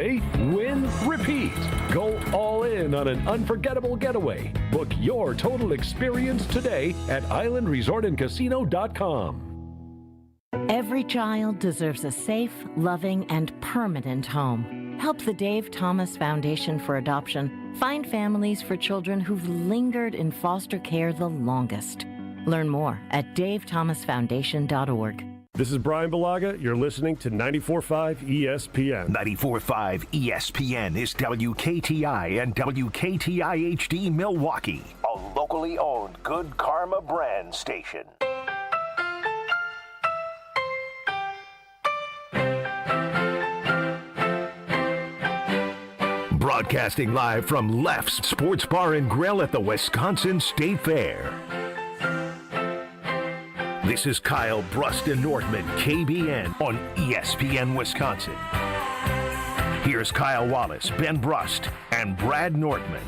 Play, win, repeat. Go all in on an unforgettable getaway. Book your total experience today at islandresortandcasino.com. Every child deserves a safe, loving, and permanent home. Help the Dave Thomas Foundation for Adoption find families for children who've lingered in foster care the longest. Learn more at davethomasfoundation.org. This is Brian Balaga. You're listening to 94.5 ESPN. 94.5 ESPN is WKTI and WKTI HD Milwaukee, a locally owned Good Karma brand station. Broadcasting live from Left's Sports Bar and Grill at the Wisconsin State Fair. This is Kyle Brust and Nortman, KBN on ESPN Wisconsin. Here's Kyle Wallace, Ben Brust, and Brad Nortman.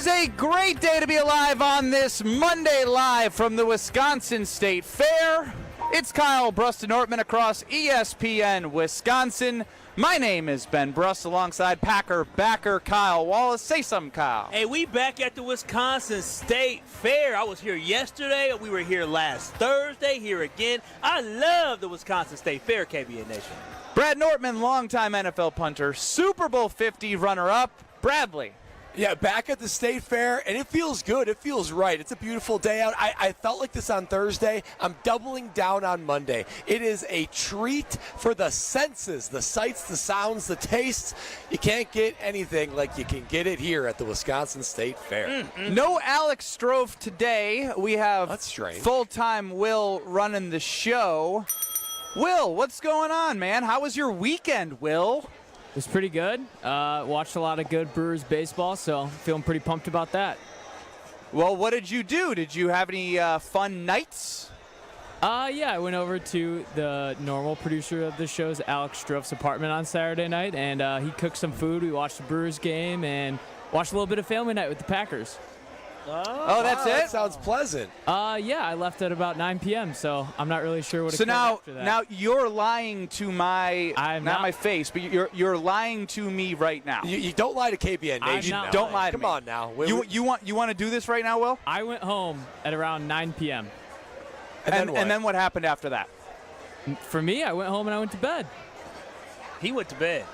A great day to be alive on this Monday, live from the Wisconsin State Fair. It's Kyle Brust and Nortman across ESPN Wisconsin. My name is Ben Brust alongside Packer backer Kyle Wallace. Say something, Kyle. Hey, we back at the Wisconsin State Fair. I was here yesterday. We were here last Thursday, here again. I love the Wisconsin State Fair, KBN Nation. Brad Nortman, longtime NFL punter, Super Bowl 50 runner-up. Bradley. Yeah, back at the State Fair, and it feels good. It feels right. It's a beautiful day out. I felt like this on Thursday. I'm doubling down on Monday. It is a treat for the senses, the sights, the sounds, the tastes. You can't get anything like you can get it here at the Wisconsin State Fair. No Alex Strofe today. We have That's strange. Full-time Will running the show. Will, what's going on, man? How was your weekend, Will? It was pretty good. Watched a lot of good Brewers baseball, so feeling pretty pumped about that. Well, what did you do? Did you have any fun nights? Yeah, I went over to the normal producer of the show's Alex Strofe's apartment on Saturday night, and he cooked some food. We watched the Brewers game and watched a little bit of family night with the Packers. Oh, that's it? That sounds pleasant. Yeah, I left at about 9 p.m., so I'm not really sure what. So after that. now you're lying to my not my face, but you're lying to me right now. You don't lie to KBN Nation. not Don't lie to Come me. on now. You want to do this right now, Will? I went home at around 9 p.m. And then what happened after that? For me, I went home and I went to bed. He went to bed.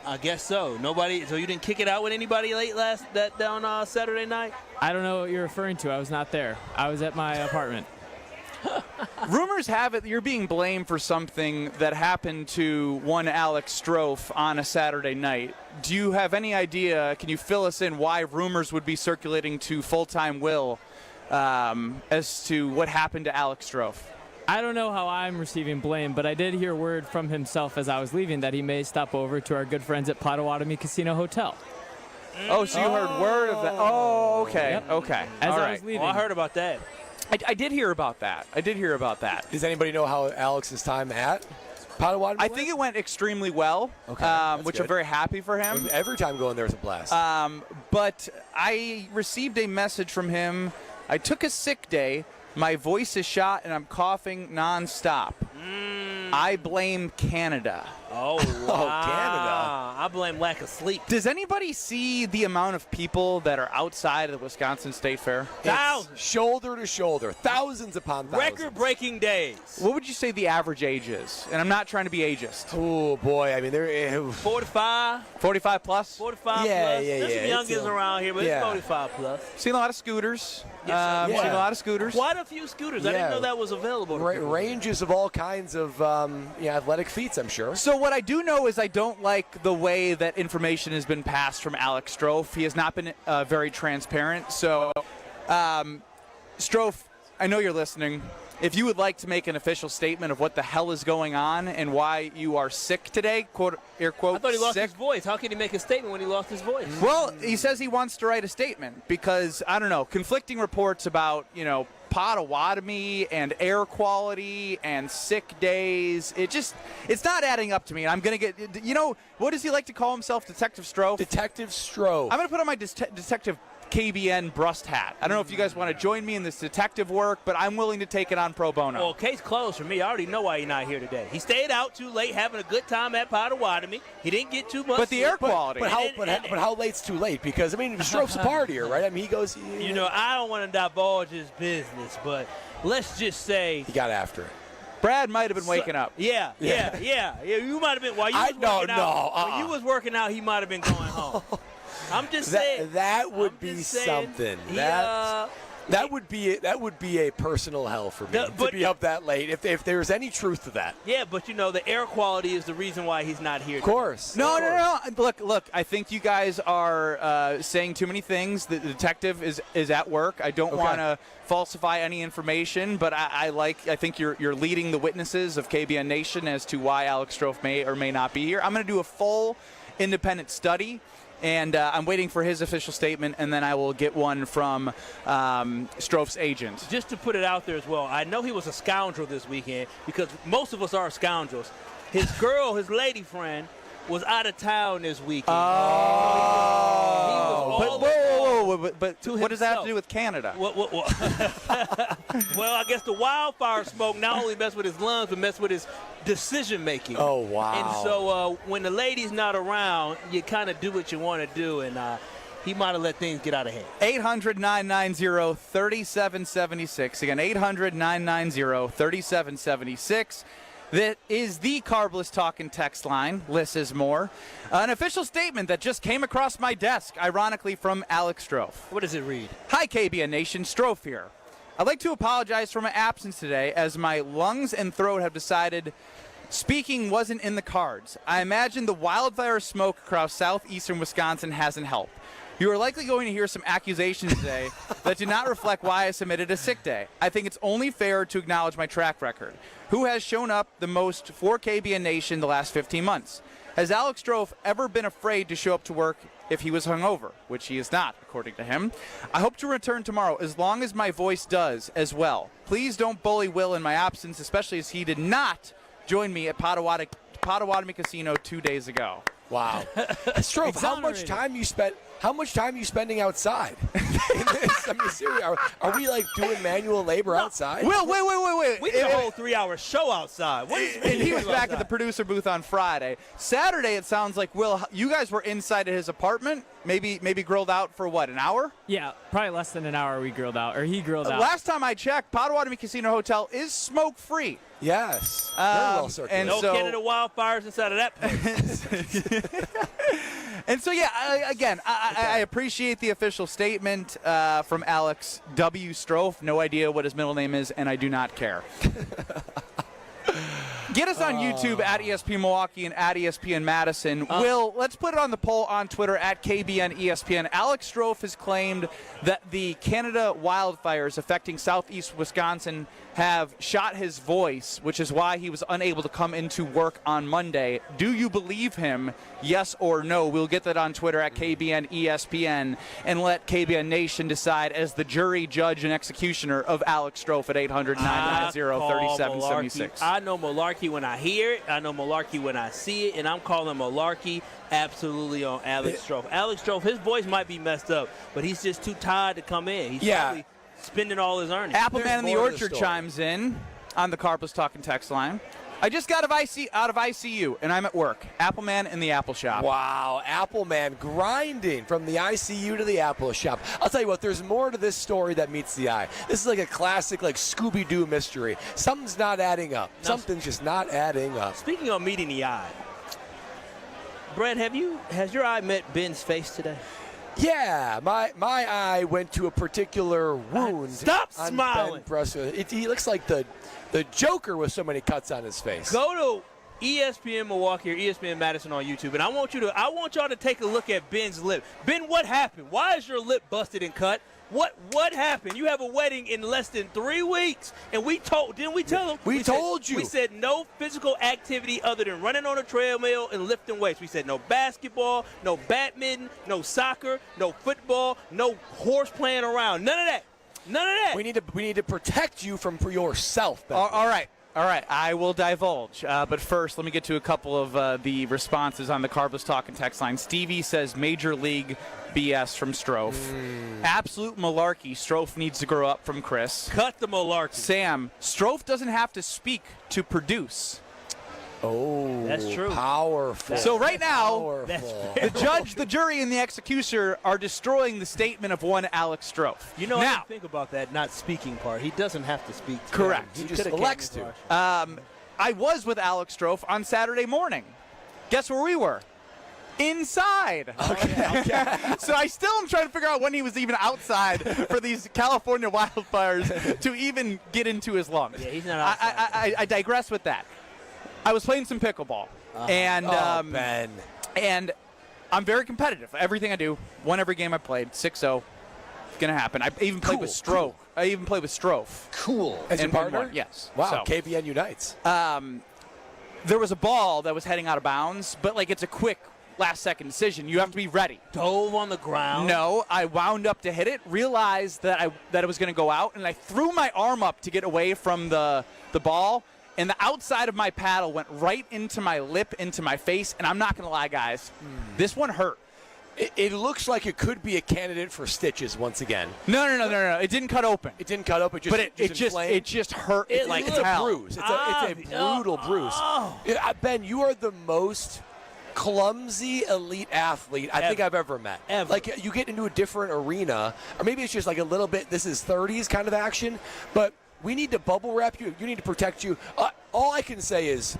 I guess so. Nobody. So you didn't kick it out with anybody late on Saturday night? I don't know what you're referring to. I was not there. I was at my apartment. Rumors have it that you're being blamed for something that happened to one Alex Strofe on a Saturday night. Do you have any idea? Can you fill us in why rumors would be circulating to full-time Will as to what happened to Alex Strofe? I don't know how I'm receiving blame, but I did hear word from himself as I was leaving that he may stop over to our good friends at Potawatomi Casino Hotel. Oh, so you heard word of that. Oh, okay. Yep. Okay. As All I right. was leaving. Oh, I heard about that. I did hear about that. Does anybody know how Alex's time at Potawatomi I was? think it went extremely well, Okay, which good. I'm very happy for him. Every time going there is a blast. But I received a message from him. I took a sick day. My voice is shot and I'm coughing nonstop. I blame Canada. Oh, wow. Canada. I blame lack of sleep. Does anybody see the amount of people that are outside of the Wisconsin State Fair? Thousands. Shoulder to shoulder. Thousands upon thousands. Record-breaking days. What would you say the average age is? And I'm not trying to be ageist. Oh, boy. I mean, they're 45. 45 plus? 45 Yeah, plus. yeah, There's yeah. some youngins around here, but yeah. it's 45 plus. Seen a lot of scooters. Yes, Seen a lot of scooters. Quite a few scooters. I Yeah. didn't know that was available. ranges of all kinds of athletic feats, I'm sure. So what I do know is I don't like the way that information has been passed from Alex Strofe. He has not been very transparent. So, Strofe, I know you're listening. If you would like to make an official statement of what the hell is going on and why you are sick today, quote, air quote, I thought he lost sick. his voice. How can he make a statement when he lost his voice? Well, he says he wants to write a statement because, I don't know, conflicting reports about, Potawatomi and air quality and sick days. It's not adding up to me. I'm going to get, what does he like to call himself? Detective Strofe? Detective Strofe. I'm going to put on my Detective KBN Brust hat. I don't know if you guys want to join me in this detective work, but I'm willing to take it on pro bono. Well, case closed for me. I already know why he's not here today. He stayed out too late having a good time at Potawatomi. He didn't get too much But the sleep. air quality. But how late's too late? Because, Strofe's a partier, right? He goes. I don't want to divulge his business, but let's just say. He got after it. Brad might have been waking up. Yeah. You might have been. While you was working out, he might have been going home. I'm just saying. That would be something. That would be a personal hell for me to be up that late if there's any truth to that. Yeah, but the air quality is the reason why he's not here. Of course. No. Look. I think you guys are saying too many things. The detective is at work. I don't want to falsify any information, but I think you're leading the witnesses of KBN Nation as to why Alex Strofe may or may not be here. I'm going to do a full independent study. And I'm waiting for his official statement, and then I will get one from Strofe's agent. Just to put it out there as well, I know he was a scoundrel this weekend because most of us are scoundrels. His girl, his lady friend, was out of town this weekend. But what does that have to do with Canada? Well, I guess the wildfire smoke not only messed with his lungs, but messed with his decision-making. Oh, wow. And so when the lady's not around, you kind of do what you want to do, and he might have let things get out of hand. 800-990-3776. Again, 800-990-3776. That is the Carbless Talkin' text line. Less is more. An official statement that just came across my desk, ironically from Alex Strofe. What does it read? Hi, KBN Nation. Strofe here. I'd like to apologize for my absence today as my lungs and throat have decided speaking wasn't in the cards. I imagine the wildfire smoke across southeastern Wisconsin hasn't helped. You are likely going to hear some accusations today that do not reflect why I submitted a sick day. I think it's only fair to acknowledge my track record. Who has shown up the most for KBN Nation the last 15 months? Has Alex Strofe ever been afraid to show up to work if he was hungover, which he is not, according to him? I hope to return tomorrow as long as my voice does as well. Please don't bully Will in my absence, especially as he did not join me at Potawatomi Casino 2 days ago. Wow. Strofe, how much time you spending outside? Seriously, are we doing manual labor outside? Will, wait. We did a whole 3-hour show outside. And he was back at the producer booth on Friday. Saturday, it sounds like, Will, you guys were inside of his apartment, maybe grilled out for what, an hour? Yeah, probably less than an hour we grilled out, or he grilled out. Last time I checked, Potawatomi Casino Hotel is smoke-free. Yes. Very well circulated. No Canada wildfires inside of that place. And so, I appreciate the official statement from Alex W. Strofe. No idea what his middle name is, and I do not care. Get us on YouTube at ESPN Milwaukee and at ESPN Madison. Will, let's put it on the poll on Twitter at KBN ESPN. Alex Strofe has claimed that the Canada wildfires affecting southeast Wisconsin have shot his voice, which is why he was unable to come into work on Monday. Do you believe him, yes or no? We'll get that on Twitter at KBN ESPN and let KBN Nation decide as the jury, judge, and executioner of Alex Strofe at 800-990-3776. I know malarkey when I hear it. I know malarkey when I see it, and I'm calling malarkey absolutely on Alex Strofe. Alex Strofe, his voice might be messed up, but he's just too tired to come in. He's probably spending all his earnings. Appleman in the Orchard chimes in on the Carpus Talking text line. I just got out of ICU, and I'm at work. Appleman in the Apple shop. Wow, Appleman grinding from the ICU to the Apple shop. I'll tell you what, there's more to this story that meets the eye. This is like a classic Scooby-Doo mystery. Something's not adding up. Something's just not adding up. Speaking of meeting the eye, Brett, has your eye met Ben's face today? Yeah, my eye went to a particular wound. Stop on smiling. Ben Brust. He looks like the Joker with so many cuts on his face. Go to ESPN Milwaukee or ESPN Madison on YouTube, and I want y'all to take a look at Ben's lip. Ben, what happened? Why is your lip busted and cut? What happened? You have a wedding in less than 3 weeks, and didn't we tell him? We told you. We said no physical activity other than running on a treadmill and lifting weights. We said no basketball, no badminton, no soccer, no football, no horse playing around. None of that. None of that. We need to protect you from yourself, Ben. All right. I will divulge. But first, let me get to a couple of the responses on the Carbless Talk and text line. Stevie says Major League BS from Strofe. Absolute malarkey. Strofe needs to grow up from Chris. Cut the malarkey. Sam, Strofe doesn't have to speak to produce. Oh, that's true. Powerful. So right now, Powerful. the judge, the jury, and the executioner are destroying the statement of one Alex Strofe. You know, I now, didn't think about that not speaking part. He doesn't have to speak. Correct. He just coulda elects to. I was with Alex Strofe on Saturday morning. Guess where we were? Inside. Okay. So I still am trying to figure out when he was even outside for these California wildfires to even get into his lungs. Yeah, he's not outside. I digress with that. I was playing some pickleball, and Ben. and I'm very competitive. Everything I do, won every game I played, 6-0. It's gonna happen. I even played with Strofe. I even played with Strofe. Cool. As your And partner? won, yes. Wow, So, KBN unites. there was a ball that was heading out of bounds, but like it's a quick last-second decision. You have to be ready. Dove on the ground. No, I wound up to hit it, realized that it was going to go out, and I threw my arm up to get away from the ball, and the outside of my paddle went right into my lip, into my face, and I'm not going to lie, guys, this one hurt. It looks like it could be a candidate for stitches once again. No. It didn't cut open. It didn't cut open, But it just hurt like it's a hell. bruise. It's a brutal bruise. Yeah, Ben, you are the most clumsy elite athlete I think I've ever met. Ever. Like, you get into a different arena, or maybe it's just like a little bit, this is 30s kind of action, but we need to bubble wrap you. You need to protect you. All I can say is,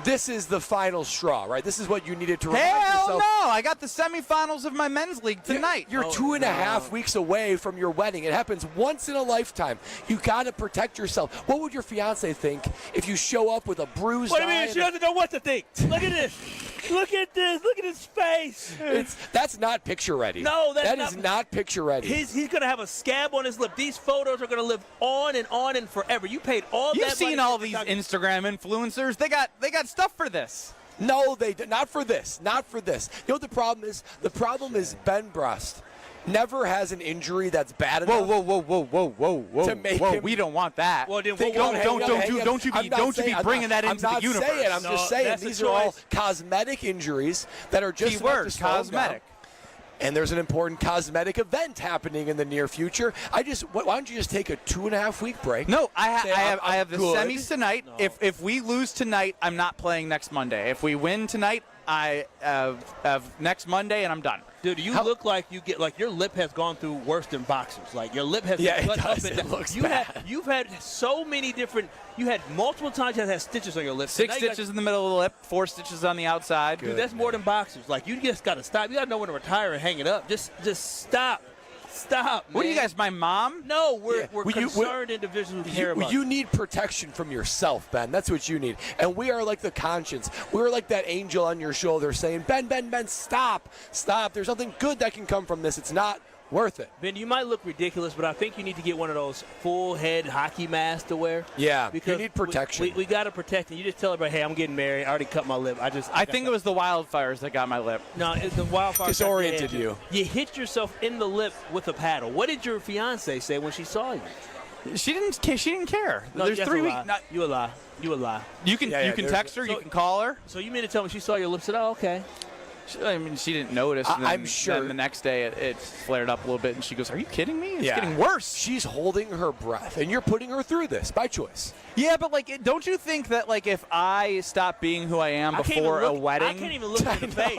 this is the final straw, right? This is what you needed to remind Hell yourself. no! I got the semifinals of my men's league tonight. You're 2.5 weeks away from your wedding. It happens once in a lifetime. You got to protect yourself. What would your fiance think if you show up with a bruised What do you eye mean? She doesn't know what to think. Look at this. Look at this. Look at his face. That's not picture ready. No, that is not picture ready. He's going to have a scab on his lip. These photos are going to live on and forever. You paid all that money. You've seen all these Instagram influencers. They got stuff for this. No, they did not for this. Not for this. You know what the problem is? The problem is Ben Brust never has an injury that's bad enough. Whoa! To make him, we don't want that. Well, then don't you be bringing that into the universe. I'm just saying these are all cosmetic injuries that are just Keyword, cosmetic. And there's an important cosmetic event happening in the near future. Why don't you just take a 2.5 week break? No, I have the good. semis tonight. No. If we lose tonight, I'm not playing next Monday. If we win tonight, I have next Monday, and I'm done. Dude, you look like your lip has gone through worse than boxers. Like, your lip has been cut up and down. It looks bad. You've had so many different. You had multiple times you had stitches on your lip. 6 stitches in the middle of the lip, 4 stitches on the outside. Dude, that's more than boxers. Like, you just got to stop. You got to know when to retire and hang it up. Just stop. Stop, man. What are you guys, my mom? No, we're concerned individuals who care about you. Need protection from yourself, Ben. That's what you need. And we are like the conscience. We're like that angel on your shoulder saying, Ben, stop. There's nothing good that can come from this. It's not worth it. Ben, you might look ridiculous, but I think you need to get one of those full head hockey masks to wear. Yeah, because you need protection. We got to protect it. You just tell everybody, hey, I'm getting married. I already cut my lip. I think it was the wildfires that got my lip. No, it's the wildfires. Disoriented you. You hit yourself in the lip with a paddle. What did your fiance say when she saw you? She didn't care. No, there's 3 weeks. You a lie. You a lie. You can text her. You can call her. So you mean to tell me she saw your lips? Said, oh, okay. She didn't notice. And I'm sure. Then the next day it flared up a little bit, and she goes, "Are you kidding me? It's getting worse." She's holding her breath, and you're putting her through this by choice. Yeah, but don't you think that if I stop being who I am before a wedding, I can't even look in the face.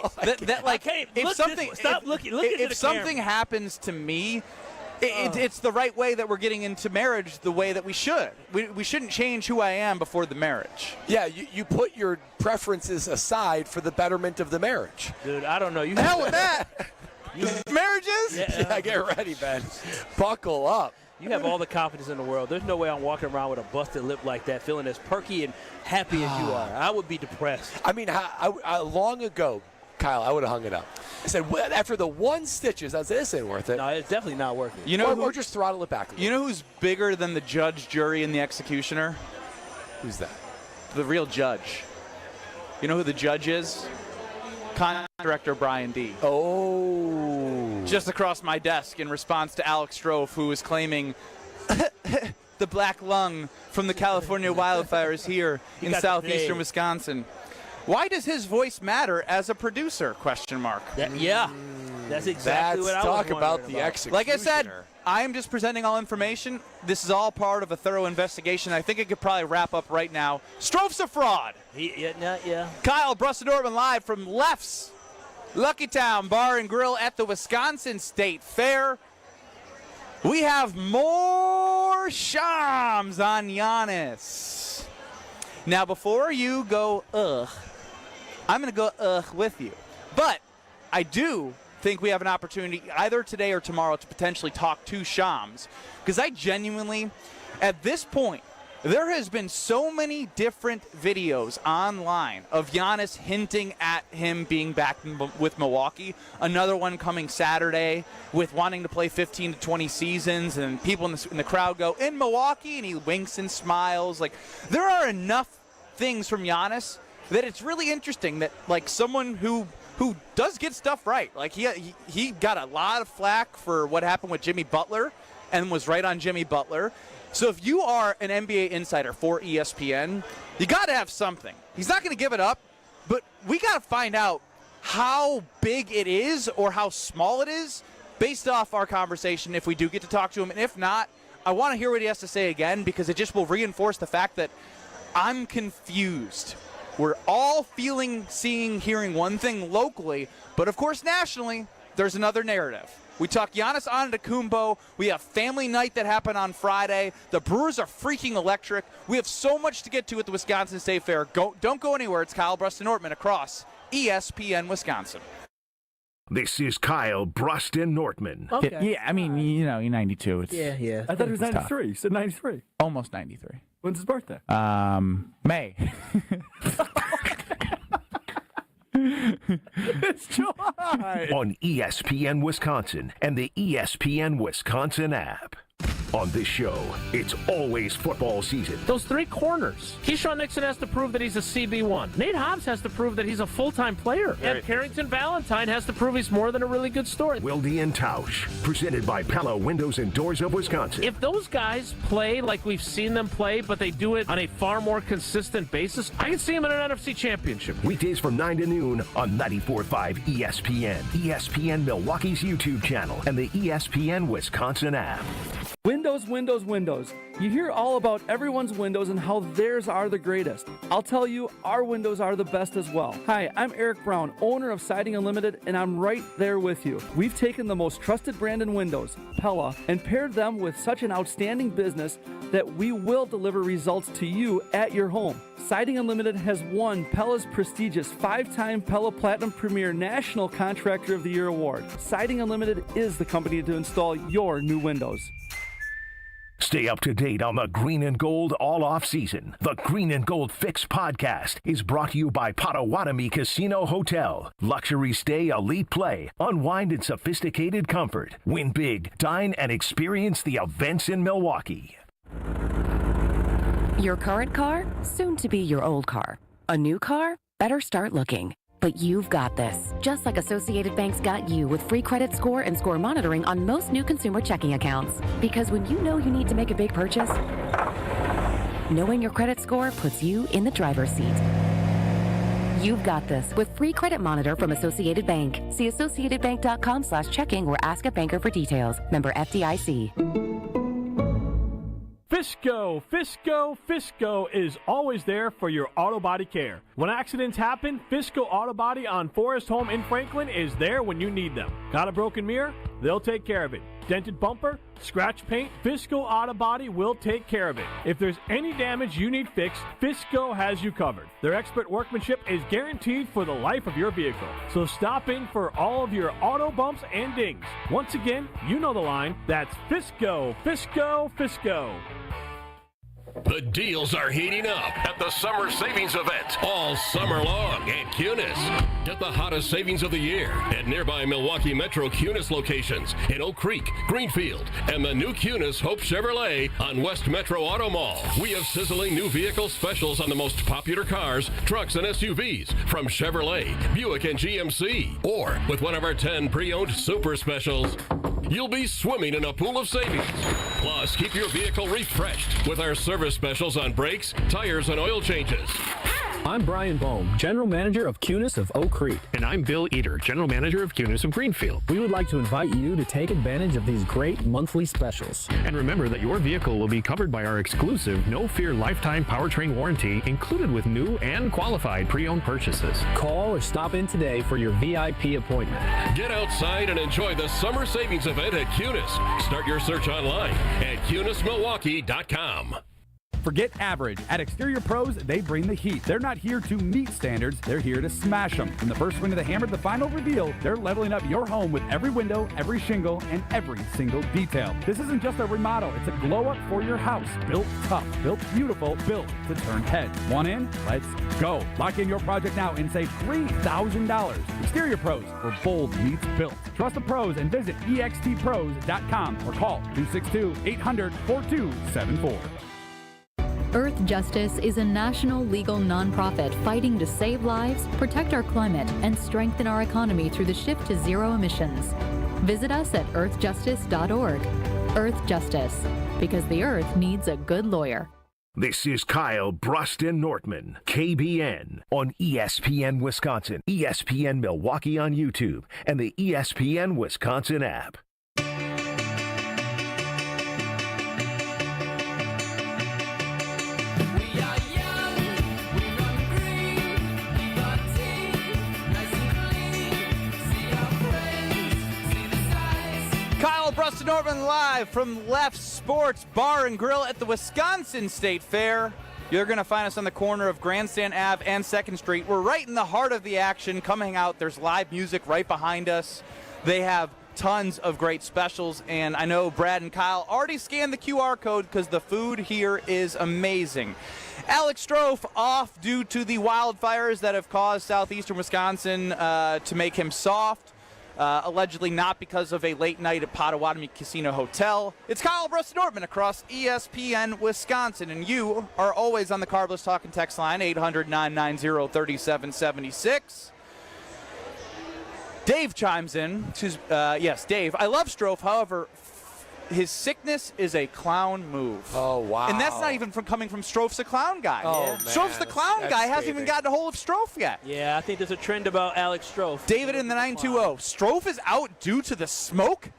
If something happens to me. It's the right way that we're getting into marriage the way that we should. We shouldn't change who I am before the marriage. Yeah, you put your preferences aside for the betterment of the marriage. Dude, I don't know. The hell with that. Marriages? Yeah, get ready, Ben. Buckle up. You have all the confidence in the world. There's no way I'm walking around with a busted lip like that, feeling as perky and happy as you are. I would be depressed. I mean, long ago, Kyle, I would have hung it up. I said, after the 1 stitches, I said, this ain't worth it. No, it's definitely not worth it. You know, or just throttle it back a little. You know who's bigger than the judge, jury, and the executioner? Who's that? The real judge. You know who the judge is? Contract director Brian D. Oh. just across my desk in response to Alex Strofe, who was claiming the black lung from the California wildfires here in southeastern Wisconsin. Why does his voice matter as a producer? Question mark. That's exactly what I was talk about the executioner. Like I said, I am just presenting all information. This is all part of a thorough investigation. I think it could probably wrap up right now. Strofe's a fraud. Kyle, Brust and Nortman live from Leff's Lucky Town Bar and Grill at the Wisconsin State Fair. We have more shams on Giannis. Now, before you go, I'm going to go, with you. But I do think we have an opportunity either today or tomorrow to potentially talk to Shams, because I genuinely, at this point, there has been so many different videos online of Giannis hinting at him being back with Milwaukee. Another one coming Saturday with wanting to play 15 to 20 seasons, and people in the crowd go, in Milwaukee, and he winks and smiles. Like, there are enough things from Giannis that it's really interesting that, like, someone who does get stuff right. Like, he got a lot of flack for what happened with Jimmy Butler and was right on Jimmy Butler. So if you are an NBA insider for ESPN, you got to have something. He's not going to give it up, but we got to find out how big it is or how small it is based off our conversation if we do get to talk to him. And if not, I want to hear what he has to say again, because it just will reinforce the fact that I'm confused. We're all feeling, seeing, hearing one thing locally, but of course nationally, there's another narrative. We talk Giannis Antetokounmpo. We have family night that happened on Friday. The Brewers are freaking electric. We have so much to get to at the Wisconsin State Fair. Don't go anywhere. It's Kyle, Brust, and Nortman across ESPN Wisconsin. This is Kyle, Brust, and Nortman. Okay. Yeah, I mean, you're 92. It's, Yeah. I thought it was It's 93. You said 93. almost 93. When's his birthday? May. It's July. On ESPN Wisconsin and the ESPN Wisconsin app. On this show, it's always football season. Those three corners. Keyshawn Nixon has to prove that he's a CB1. Nate Hobbs has to prove that he's a full-time player. And Carrington Valentine has to prove he's more than a really good story. Wilde and Tausch, presented by Pella Windows and Doors of Wisconsin. If those guys play like we've seen them play, but they do it on a far more consistent basis, I can see them in an NFC championship. Weekdays from 9 to noon on 94.5 ESPN, ESPN Milwaukee's YouTube channel, and the ESPN Wisconsin app. Windows. You hear all about everyone's windows and how theirs are the greatest. I'll tell you, our windows are the best as well. Hi, I'm Eric Brown, owner of Siding Unlimited, and I'm right there with you. We've taken the most trusted brand in windows, Pella, and paired them with such an outstanding business that we will deliver results to you at your home. Siding Unlimited has won Pella's prestigious 5-time Pella Platinum Premier National Contractor of the Year award. Siding Unlimited is the company to install your new windows. Stay up to date on the Green and Gold all off season. The Green and Gold Fix podcast is brought to you by Potawatomi Casino Hotel. Luxury stay, elite play, unwind in sophisticated comfort. Win big, dine, and experience the events in Milwaukee. Your current car, soon to be your old car. A new car? Better start looking. But you've got this. Just like Associated Bank's got you with free credit score and score monitoring on most new consumer checking accounts. Because when you know you need to make a big purchase, knowing your credit score puts you in the driver's seat. You've got this with free credit monitor from Associated Bank. See associatedbank.com/checking or ask a banker for details. Member FDIC. Fisco is always there for your auto body care. When accidents happen, Fisco Auto Body on Forest Home in Franklin is there when you need them. Got a broken mirror? They'll take care of it. Dented bumper? Scratch paint? Fisco Auto Body will take care of it. If there's any damage you need fixed, Fisco has you covered. Their expert workmanship is guaranteed for the life of your vehicle. So stop in for all of your auto bumps and dings. Once again, you know the line. That's Fisco. The deals are heating up at the Summer Savings Event all summer long at Cunis. Get the hottest savings of the year at nearby Milwaukee Metro Cunis locations in Oak Creek, Greenfield, and the new Cunis Hope Chevrolet on West Metro Auto Mall. We have sizzling new vehicle specials on the most popular cars, trucks, and SUVs from Chevrolet, Buick, and GMC. Or with one of our 10 pre-owned super specials, you'll be swimming in a pool of savings. Plus, keep your vehicle refreshed with our service specials on brakes, tires, and oil changes. I'm Brian Bohm, General Manager of Cunis of Oak Creek. And I'm Bill Eater, General Manager of Cunis of Greenfield. We would like to invite you to take advantage of these great monthly specials. And remember that your vehicle will be covered by our exclusive No Fear Lifetime Powertrain Warranty, included with new and qualified pre-owned purchases. Call or stop in today for your VIP appointment. Get outside and enjoy the Summer Savings Event at Cunis. Start your search online at CunisMilwaukee.com. Forget average. At Exterior Pros, they bring the heat. They're not here to meet standards, they're here to smash them. From the first swing of the hammer to the final reveal, they're leveling up your home with every window, every shingle, and every single detail. This isn't just a remodel, it's a glow-up for your house. Built tough, built beautiful, built to turn heads. Want in? Let's go. Lock in your project now and save $3,000. Exterior Pros, where bold meets built. Trust the pros and visit extpros.com or call 262-800-4274. Earth Justice is a national legal nonprofit fighting to save lives, protect our climate, and strengthen our economy through the shift to zero emissions. Visit us at earthjustice.org. Earth Justice, because the earth needs a good lawyer. This is Kyle, Brust, and Nortman, KBN, on ESPN Wisconsin, ESPN Milwaukee on YouTube, and the ESPN Wisconsin app. Brust and Nortman live from Left Sports Bar and Grill at the Wisconsin State Fair. You're going to find us on the corner of Grandstand Ave and 2nd Street. We're right in the heart of the action. Coming out, there's live music right behind us. They have tons of great specials, and I know Brad and Kyle already scanned the QR code because the food here is amazing. Alex Strofe off due to the wildfires that have caused southeastern Wisconsin to make him soft. Allegedly not because of a late night at Potawatomi Casino Hotel. It's Kyle, Brust, and Nortman across ESPN Wisconsin, and you are always on the Carbless Talk and Text line, 800-990-3776. Dave chimes in. Yes, Dave. I love Strofe, however, his sickness is a clown move. Oh, wow. And that's not even coming from Strofe's the clown guy. Oh, man. Strofe's the clown guy hasn't even gotten a hold of Strofe yet. Yeah, I think there's a trend about Alex Strofe. David in the 920. Strofe is out due to the smoke.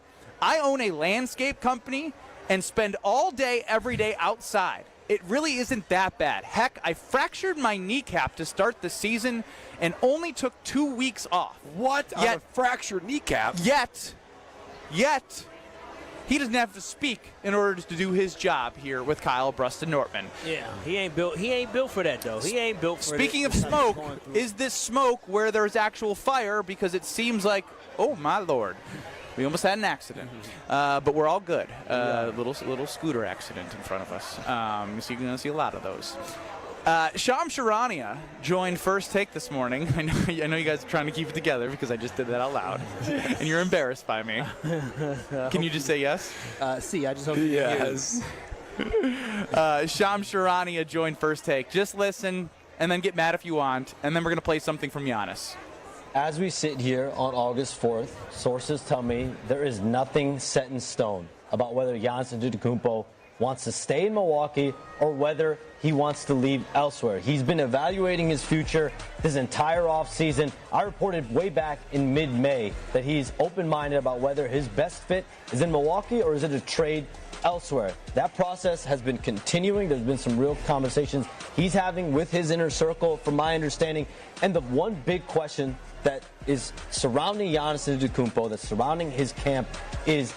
I own a landscape company and spend all day, every day outside. It really isn't that bad. Heck, I fractured my kneecap to start the season and only took 2 weeks off. What? On a fractured kneecap? Yet, he doesn't have to speak in order to do his job here with Kyle, Brust, and Nortman. Yeah, he ain't built for that, though. He ain't built for it. Speaking of smoke, is this smoke where there's actual fire? Because it seems like, oh, my Lord. We almost had an accident, but we're all good. Little scooter accident in front of us. So you're going to see a lot of those. Sham Sharania joined First Take this morning. I know you guys are trying to keep it together because I just did that out loud, and you're embarrassed by me. Can you just say yes? See, I just hope you yes. Sham Sharania joined First Take. Just listen, and then get mad if you want, and then we're going to play something from Giannis. As we sit here on August 4th, sources tell me there is nothing set in stone about whether Giannis Antetokounmpo wants to stay in Milwaukee or whether he wants to leave elsewhere. He's been evaluating his future this entire offseason. I reported way back in mid-May that he's open-minded about whether his best fit is in Milwaukee or is it a trade elsewhere. That process has been continuing. There's been some real conversations he's having with his inner circle, from my understanding. And the one big question that is surrounding Giannis Antetokounmpo, that's surrounding his camp, is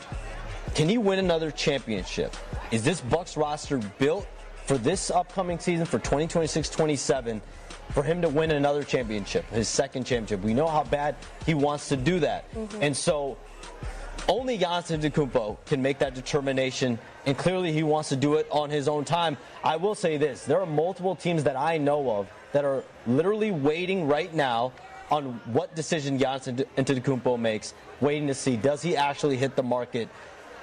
can he win another championship? Is this Bucks roster built for this upcoming season, for 2026-27, for him to win another championship, his second championship? We know how bad he wants to do that. And so Only Giannis Antetokounmpo can make that determination, and clearly he wants to do it on his own time. I will say this, there are multiple teams that I know of that are literally waiting right now on what decision Giannis Antetokounmpo makes, waiting to see, does he actually hit the market?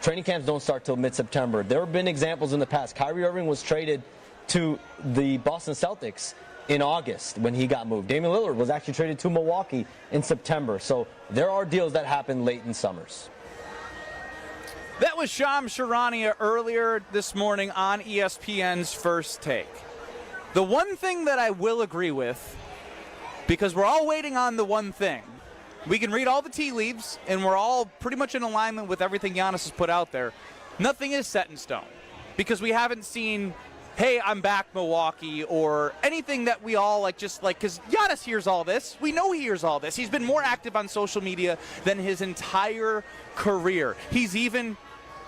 Training camps don't start till mid-September. There have been examples in the past. Kyrie Irving was traded to the Boston Celtics in August when he got moved. Damian Lillard was actually traded to Milwaukee in September. So there are deals that happen late in summers. That was Shams Charania earlier this morning on ESPN's First Take. The one thing that I will agree with, because we're all waiting on the one thing, we can read all the tea leaves, and we're all pretty much in alignment with everything Giannis has put out there. Nothing is set in stone, because we haven't seen, hey, I'm back, Milwaukee, or anything that we all because Giannis hears all this. We know he hears all this. He's been more active on social media than his entire career. He's even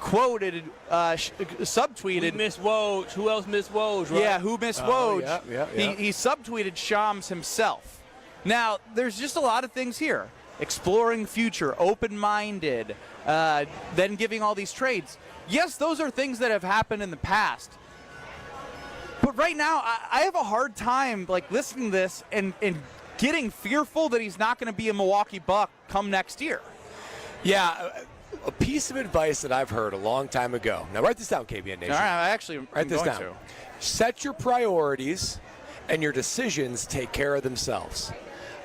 quoted, subtweeted. We missed Woj. Who else missed Woj, right? Yeah, who missed Woj? Yeah. He subtweeted Shams himself. Now, there's just a lot of things here. Exploring future, open-minded, then giving all these trades. Yes, those are things that have happened in the past. But right now, I have a hard time listening to this and getting fearful that he's not going to be a Milwaukee Buck come next year. Yeah, a piece of advice that I've heard a long time ago. Now write this down, KBN Nation. All right, I actually write this down. to. Set your priorities, and your decisions take care of themselves.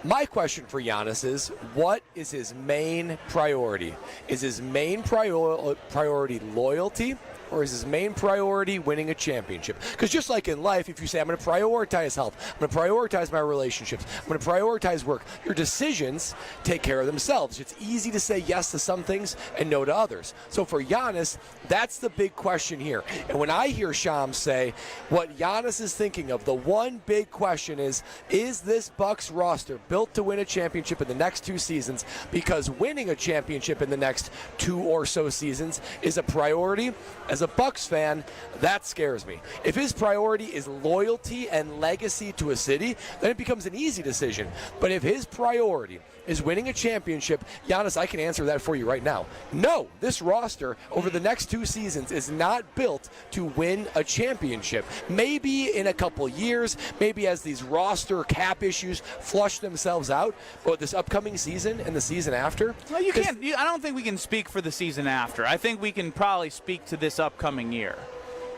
My question for Giannis is, what is his main priority? Is his main priority loyalty, or is his main priority winning a championship? Because just like in life, if you say, I'm going to prioritize health, I'm going to prioritize my relationships, I'm going to prioritize work, your decisions take care of themselves. It's easy to say yes to some things and no to others. So for Giannis, that's the big question here. And when I hear Shams say what Giannis is thinking of, the one big question is this Bucks roster built to win a championship in the next 2 seasons? Because winning a championship in the next 2 or so seasons is a priority. As a Bucks fan, that scares me. If his priority is loyalty and legacy to a city, then it becomes an easy decision. But if his priority is winning a championship, Giannis, I can answer that for you right now. No, this roster over the next 2 seasons is not built to win a championship. Maybe in a couple years, maybe as these roster cap issues flush themselves out, but this upcoming season and the season after. Well, you can't. I don't think we can speak for the season after. I think we can probably speak to this upcoming year.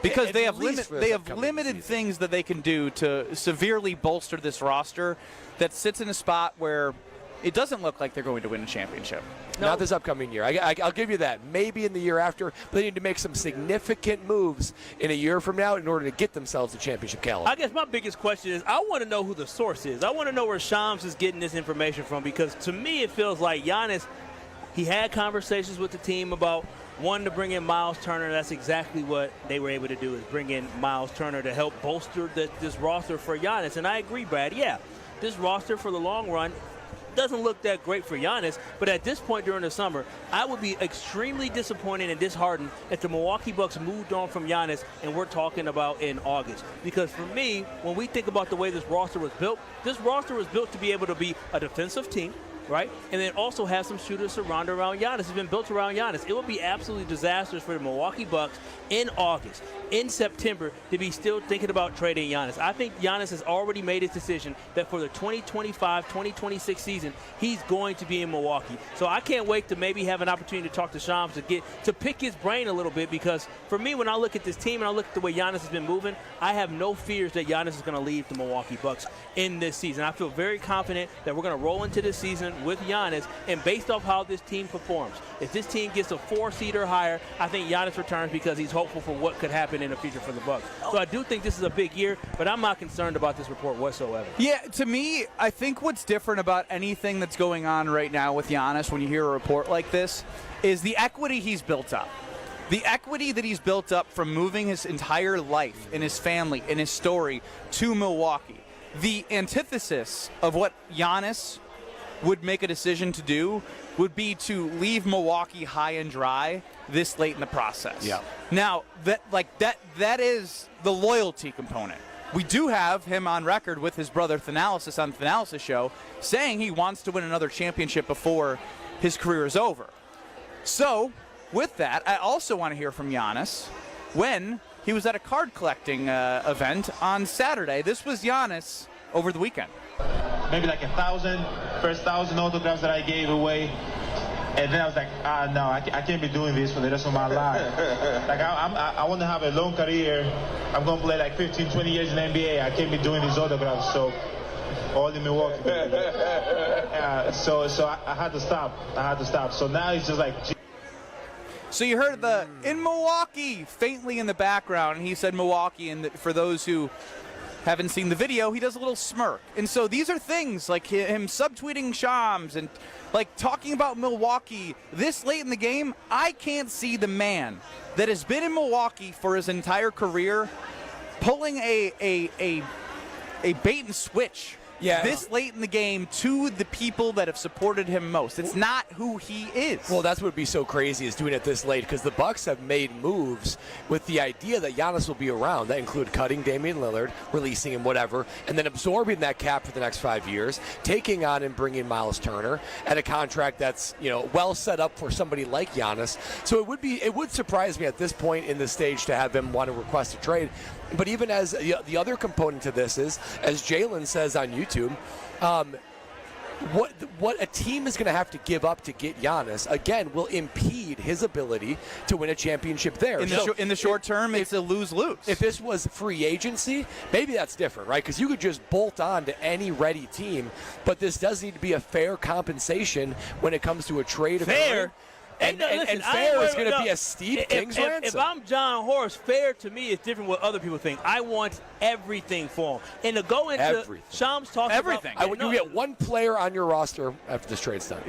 Because they have limited things that they can do to severely bolster this roster that sits in a spot where it doesn't look like they're going to win a championship. No. Not this upcoming year. I'll give you that. Maybe in the year after, but they need to make some significant moves in a year from now in order to get themselves a championship caliber. I guess my biggest question is, I want to know who the source is. I want to know where Shams is getting this information from, because to me it feels like Giannis, he had conversations with the team about wanting to bring in Miles Turner. That's exactly what they were able to do, is bring in Miles Turner to help bolster this roster for Giannis. And I agree, Brad. Yeah, this roster for the long run doesn't look that great for Giannis, but at this point during the summer, I would be extremely disappointed and disheartened if the Milwaukee Bucks moved on from Giannis, and we're talking about in August. Because for me, when we think about the way this roster was built to be able to be a defensive team, right? And then also have some shooters surrounded around Giannis. It's been built around Giannis. It would be absolutely disastrous for the Milwaukee Bucks in August, in September, to be still thinking about trading Giannis. I think Giannis has already made his decision that for the 2025-2026 season, he's going to be in Milwaukee. So I can't wait to maybe have an opportunity to talk to Shams to pick his brain a little bit, because for me, when I look at this team and I look at the way Giannis has been moving, I have no fears that Giannis is going to leave the Milwaukee Bucks in this season. I feel very confident that we're going to roll into this season with Giannis, and based off how this team performs, if this team gets a 4-seed or higher, I think Giannis returns because he's hopeful for what could happen in the future for the Bucks. So I do think this is a big year, but I'm not concerned about this report whatsoever. Yeah, to me, I think what's different about anything that's going on right now with Giannis when you hear a report like this is the equity he's built up. The equity that he's built up from moving his entire life and his family and his story to Milwaukee. The antithesis of what Giannis would make a decision to do would be to leave Milwaukee high and dry this late in the process. Yeah. Now, that is the loyalty component. We do have him on record with his brother Thanalis on the Thanalis show saying he wants to win another championship before his career is over. So, with that, I also want to hear from Giannis when he was at a card collecting event on Saturday. This was Giannis over the weekend. Maybe like 1,000, first 1,000 autographs that I gave away. And then I was like, no, I can't be doing this for the rest of my life. Like, I want to have a long career. I'm going to play like 15, 20 years in the NBA. I can't be doing these autographs. So, all in Milwaukee. So I had to stop. So now it's just like... So you heard the in Milwaukee faintly in the background, and he said Milwaukee, and for those who haven't seen the video, he does a little smirk. And so these are things like him subtweeting Shams and like talking about Milwaukee this late in the game. I can't see the man that has been in Milwaukee for his entire career pulling a bait and switch. Yeah. This late in the game to the people that have supported him most. It's not who he is. Well, that's what would be so crazy is doing it this late because the Bucks have made moves with the idea that Giannis will be around. That include cutting Damian Lillard, releasing him, whatever, and then absorbing that cap for the next 5 years, taking on and bringing Miles Turner at a contract that's well set up for somebody like Giannis. So it would surprise me at this point in the stage to have them want to request a trade. But even as the other component to this is, as Jalen says on YouTube, what a team is going to have to give up to get Giannis, again, will impede his ability to win a championship there. In the short term, it's a lose-lose. If this was free agency, maybe that's different, right? Because you could just bolt on to any ready team, but this does need to be a fair compensation when it comes to a trade. Fair? And fair is going to be a steep king's ransom. If I'm John Horst, fair to me is different what other people think. I want everything for him. And to go into Shams talking everything. about... You get one player on your roster after this trade's done.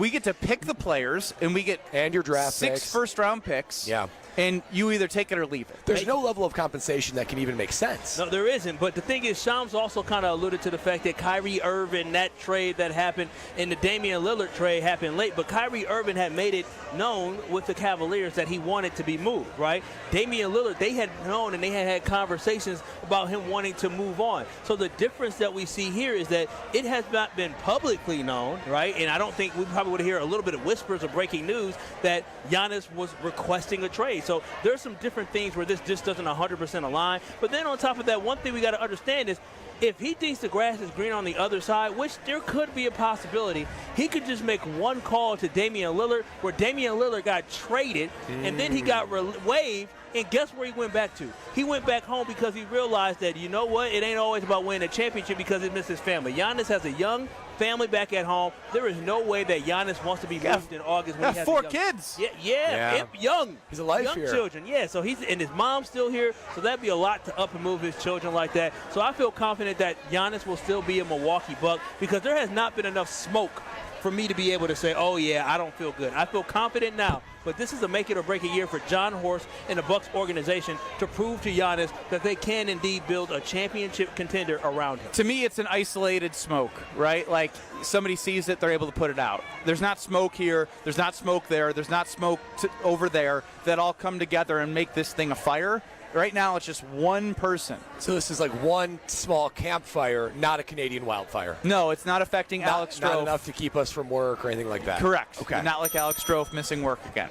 We get to pick the players, and we get your draft 6 picks. first-round picks. Yeah. And you either take it or leave it. There's no level of compensation that can even make sense. No, there isn't. But the thing is, Shams also kind of alluded to the fact that Kyrie Irving, that trade that happened, and the Damian Lillard trade happened late. But Kyrie Irving had made it known with the Cavaliers that he wanted to be moved, right? Damian Lillard, they had known and they had conversations about him wanting to move on. So the difference that we see here is that it has not been publicly known, right? And I don't think we probably would hear a little bit of whispers of breaking news that Giannis was requesting a trade. So there's some different things where this just doesn't 100% align. But then on top of that, one thing we got to understand is if he thinks the grass is green on the other side, which there could be a possibility, he could just make one call to Damian Lillard where Damian Lillard got traded and then he got waived. And guess where he went back to? He went back home because he realized that, you know what, it ain't always about winning a championship because it misses family. Giannis has a young family back at home. There is no way that Giannis wants to be moved in August when he has 4 kids. Yeah. Young. He's a life young here. Children. Yeah, so and his mom's still here, so that'd be a lot to up and move his children like that. So I feel confident that Giannis will still be a Milwaukee Buck because there has not been enough smoke for me to be able to say, oh, yeah, I don't feel good. I feel confident now, but this is a make-it-or-break-it year for John Horst and the Bucks organization to prove to Giannis that they can indeed build a championship contender around him. To me, it's an isolated smoke, right? Like somebody sees it, they're able to put it out. There's not smoke here, there's not smoke there, there's not smoke over there that all come together and make this thing a fire. Right now, it's just one person. So this is like one small campfire, not a Canadian wildfire. No, it's not affecting Alex Strofe. Not enough to keep us from work or anything like that. Correct. Okay. Not like Alex Strofe missing work again.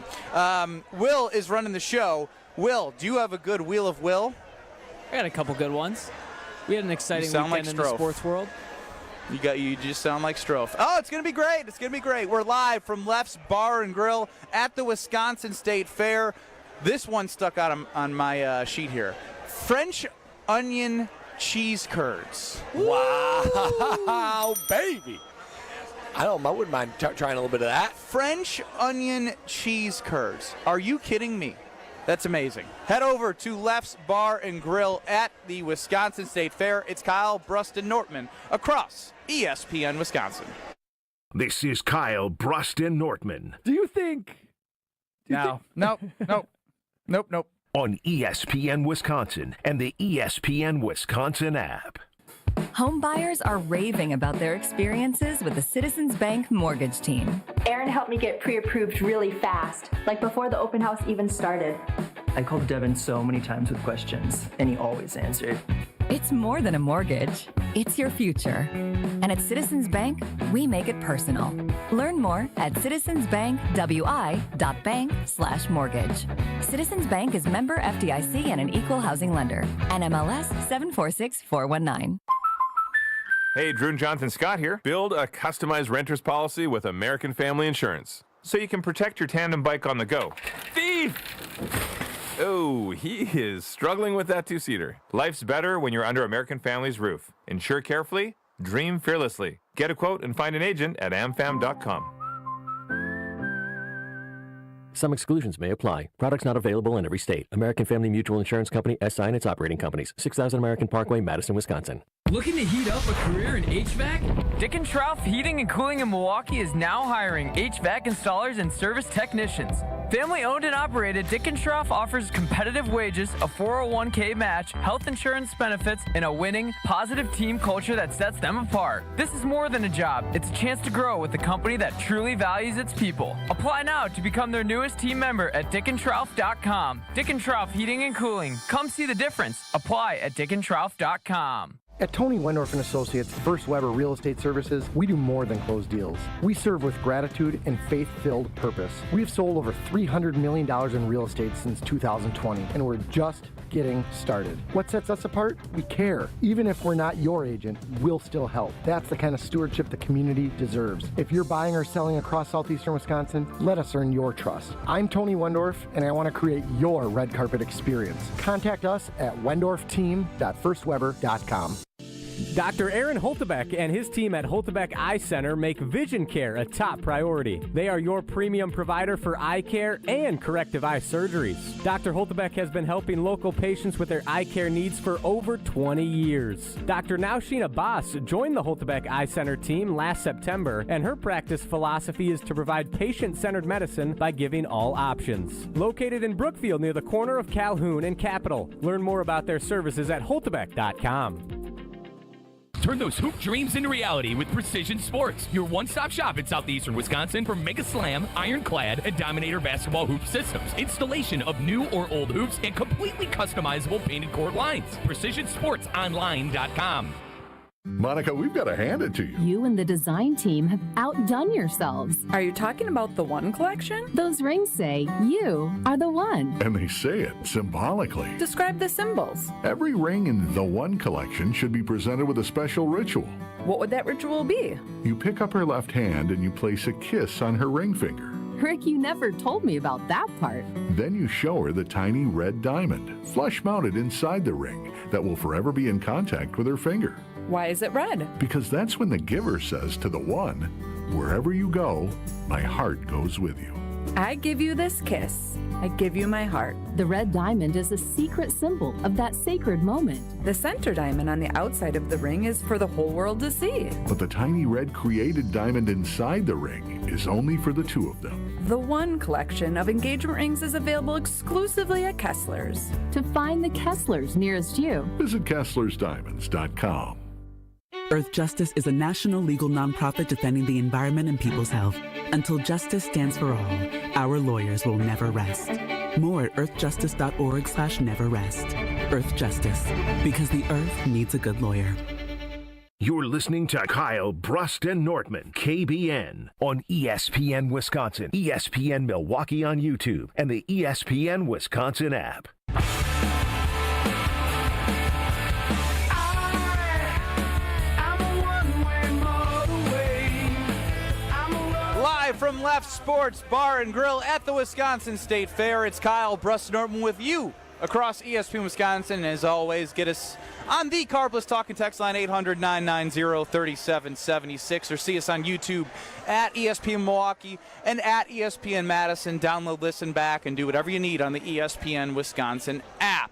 Will is running the show. Will, do you have a good Wheel of Will? I got a couple good ones. We had an exciting weekend in the sports world. You just sound like Strofe. Oh, it's going to be great. It's going to be great. We're live from Left's Bar and Grill at the Wisconsin State Fair. This one stuck out on my sheet here. French onion cheese curds. Wow, baby. I wouldn't mind trying a little bit of that. French onion cheese curds. Are you kidding me? That's amazing. Head over to Left's Bar and Grill at the Wisconsin State Fair. It's Kyle, Brust, and Nortman across ESPN Wisconsin. This is Kyle, Brust, and Nortman. Do you think? Nope. On ESPN Wisconsin and the ESPN Wisconsin app. Home buyers are raving about their experiences with the Citizens Bank mortgage team. Aaron helped me get pre-approved really fast, like before the open house even started. I called Devin so many times with questions, and he always answered. It's more than a mortgage. It's your future. And at Citizens Bank, we make it personal. Learn more at citizensbankwi.bank/mortgage. Citizens Bank is member FDIC and an equal housing lender. NMLS 746419. Hey, Drew and Jonathan Scott here. Build a customized renter's policy with American Family Insurance so you can protect your tandem bike on the go. Thief! Oh, he is struggling with that two-seater. Life's better when you're under American Family's roof. Insure carefully, dream fearlessly. Get a quote and find an agent at amfam.com. Some exclusions may apply. Products not available in every state. American Family Mutual Insurance Company, SI and its operating companies. 6000 American Parkway, Madison, Wisconsin. Looking to heat up a career in HVAC? Dick & Trough Heating and Cooling in Milwaukee is now hiring HVAC installers and service technicians. Family owned and operated, Dick & Trough offers competitive wages, a 401k match, health insurance benefits, and a winning, positive team culture that sets them apart. This is more than a job. It's a chance to grow with a company that truly values its people. Apply now to become their newest team member at dickandtrough.com. Dick & Trough Heating and Cooling. Come see the difference. Apply at dickandtrough.com. At Tony Wendorf & Associates, First Weber Real Estate Services, we do more than close deals. We serve with gratitude and faith-filled purpose. We have sold over $300 million in real estate since 2020, and we're just getting started. What sets us apart? We care. Even if we're not your agent, we'll still help. That's the kind of stewardship the community deserves. If you're buying or selling across southeastern Wisconsin, let us earn your trust. I'm Tony Wendorf, and I want to create your red carpet experience. Contact us at wendorfteam.firstweber.com. Dr. Aaron Holtebeck and his team at Holtebeck Eye Center make vision care a top priority. They are your premium provider for eye care and corrective eye surgeries. Dr. Holtebeck has been helping local patients with their eye care needs for over 20 years. Dr. Nausheen Abbas joined the Holtebeck Eye Center team last September, and her practice philosophy is to provide patient-centered medicine by giving all options. Located in Brookfield near the corner of Calhoun and Capitol. Learn more about their services at holtebeck.com. Turn those hoop dreams into reality with Precision Sports, your one-stop shop in southeastern Wisconsin for Mega Slam, Ironclad, and Dominator basketball hoop systems. Installation of new or old hoops and completely customizable painted court lines. PrecisionSportsOnline.com. Monica, we've got to hand it to you. You and the design team have outdone yourselves. Are you talking about the One collection? Those rings say you are the one. And they say it symbolically. Describe the symbols. Every ring in the One collection should be presented with a special ritual. What would that ritual be? You pick up her left hand and you place a kiss on her ring finger. Rick, you never told me about that part. Then you show her the tiny red diamond, flush mounted inside the ring, that will forever be in contact with her finger. Why is it red? Because that's when the giver says to the one, wherever you go, my heart goes with you. I give you this kiss. I give you my heart. The red diamond is a secret symbol of that sacred moment. The center diamond on the outside of the ring is for the whole world to see. But the tiny red created diamond inside the ring is only for the two of them. The One collection of engagement rings is available exclusively at Kessler's. To find the Kesslers nearest you, visit KesslersDiamonds.com. Earth Justice is a national legal nonprofit defending the environment and people's health. Until justice stands for all, our lawyers will never rest. More at earthjustice.org/neverrest. Earth Justice, because the earth needs a good lawyer. You're listening to Kyle, Brust, and Nortman, KBN, on ESPN Wisconsin, ESPN Milwaukee on YouTube, and the ESPN Wisconsin app. Live from Left Sports Bar and Grill at the Wisconsin State Fair, it's Kyle, Brust, Nortman with you across ESPN Wisconsin. And as always, get us on the Carbless Talk and Text line 800-990-3776, or see us on YouTube at ESPN Milwaukee and at ESPN Madison. Download, listen back, and do whatever you need on the ESPN Wisconsin app.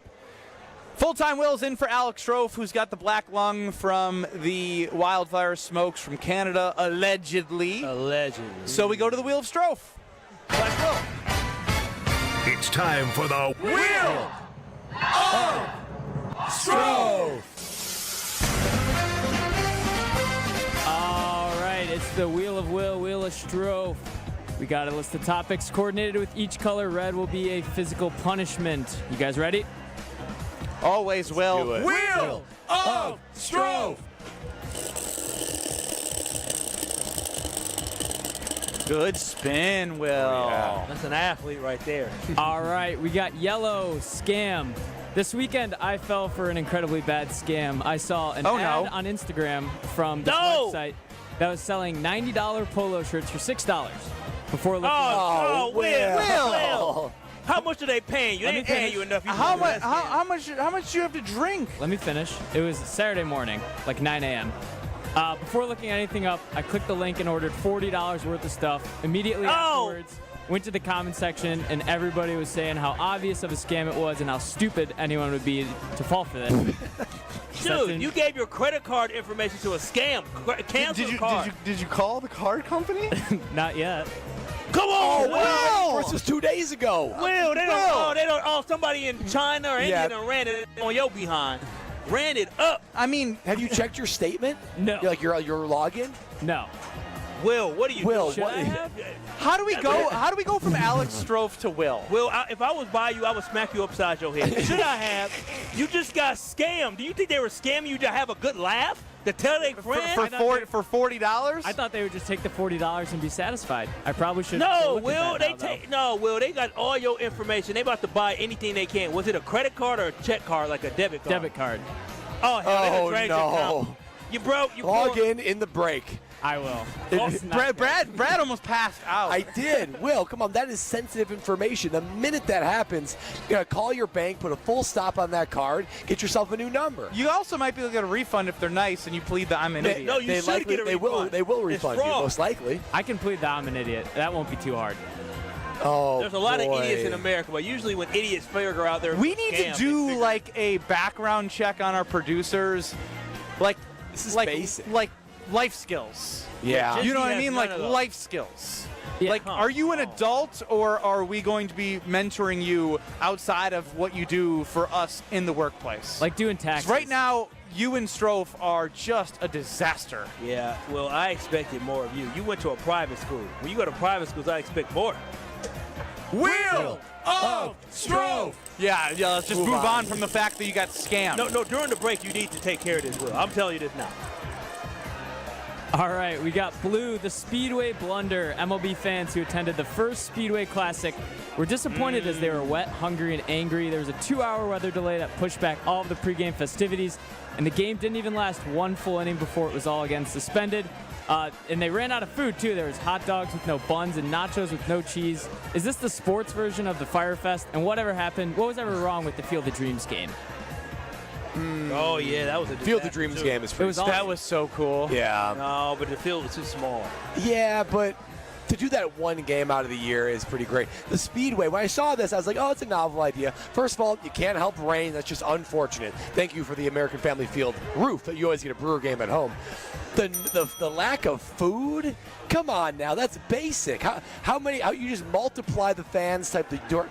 Full-time Will's in for Alex Strofe, who's got the black lung from the wildfire smokes from Canada, allegedly. So we go to the Wheel of Strofe. Black Will. It's time for the Wheel of Strofe. All right, it's the Wheel of Will, Wheel of Strofe. We got a list of topics coordinated with each color. Red will be a physical punishment. You guys ready? Always will. Wheel of Strofe. Good spin, Will. Oh, That's an athlete right there. All right, we got yellow scam. This weekend, I fell for an incredibly bad scam. I saw an ad on Instagram from this website that was selling $90 polo shirts for $6. Before looking Will. How much are they paying you? They ain't paying you enough. How much do you have to drink? Let me finish. It was Saturday morning, like 9 a.m. Before looking anything up, I clicked the link and ordered $40 worth of stuff. Immediately afterwards, went to the comment section, and everybody was saying how obvious of a scam it was and how stupid anyone would be to fall for this. Dude, you gave your credit card information to a scam. Cancel the card. Did you call the card company? Not yet. Come on, Will! This was 2 days ago. Will, they don't. Somebody in China or India done ran it on your behind. Ran it up. I mean, have you checked your statement? No. Like your login? No. Will, what do you do? Should I have? How do we go? How do we go from Alex Strofe to Will? Will, if I was by you, I would smack you upside your head. Should I have? You just got scammed. Do you think they were scamming you to have a good laugh? To tell their friends? For $40? I thought they would just take the $40 and be satisfied. I probably should. No, Will, Will, they got all your information. They about to buy anything they can. Was it a credit card or a check card, like a debit card? Debit card. Oh, hell, Oh, no. You broke. Log in the break. I will. Brad almost passed out. I did. Will, come on. That is sensitive information. The minute that happens, you got to call your bank, put a full stop on that card, get yourself a new number. You also might be able to get a refund if they're nice and you plead the I'm an idiot. No, you should get a refund. They will refund you, most likely. I can plead the I'm an idiot. That won't be too hard. Oh, there's a lot of idiots in America, but usually when idiots figure out their we need to do like a background check on our producers, like this is basic, like life skills. Yeah, you know what I mean, like life skills. Yeah. Like, are you an adult, or are we going to be mentoring you outside of what you do for us in the workplace? Like doing taxes. Right now, you and Strofe are just a disaster. Yeah, well, I expected more of you. You went to a private school. When you go to private schools, I expect more. Wheel of Strofe. Yeah, let's just move on from the fact that you got scammed. No, during the break, you need to take care of this, Will. I'm telling you this now. All right, we got Blue, the Speedway blunder. MLB fans who attended the first Speedway Classic were disappointed as they were wet, hungry, and angry. There was a 2-hour weather delay that pushed back all of the pregame festivities, and the game didn't even last one full inning before it was all again suspended. And they ran out of food, too. There was hot dogs with no buns and nachos with no cheese. Is this the sports version of the Fyre Fest? And whatever happened, what was ever wrong with the Field of Dreams game? Oh, yeah, that was a Field of Dreams game is pretty That was so cool. Yeah. No, but the field is too small. Yeah, but to do that one game out of the year is pretty great. The Speedway, when I saw this, I was like, oh, it's a novel idea. First of all, you can't help rain. That's just unfortunate. Thank you for the American Family Field roof that you always get a Brewer game at home. The lack of food? Come on now, that's basic. How you just multiply the fans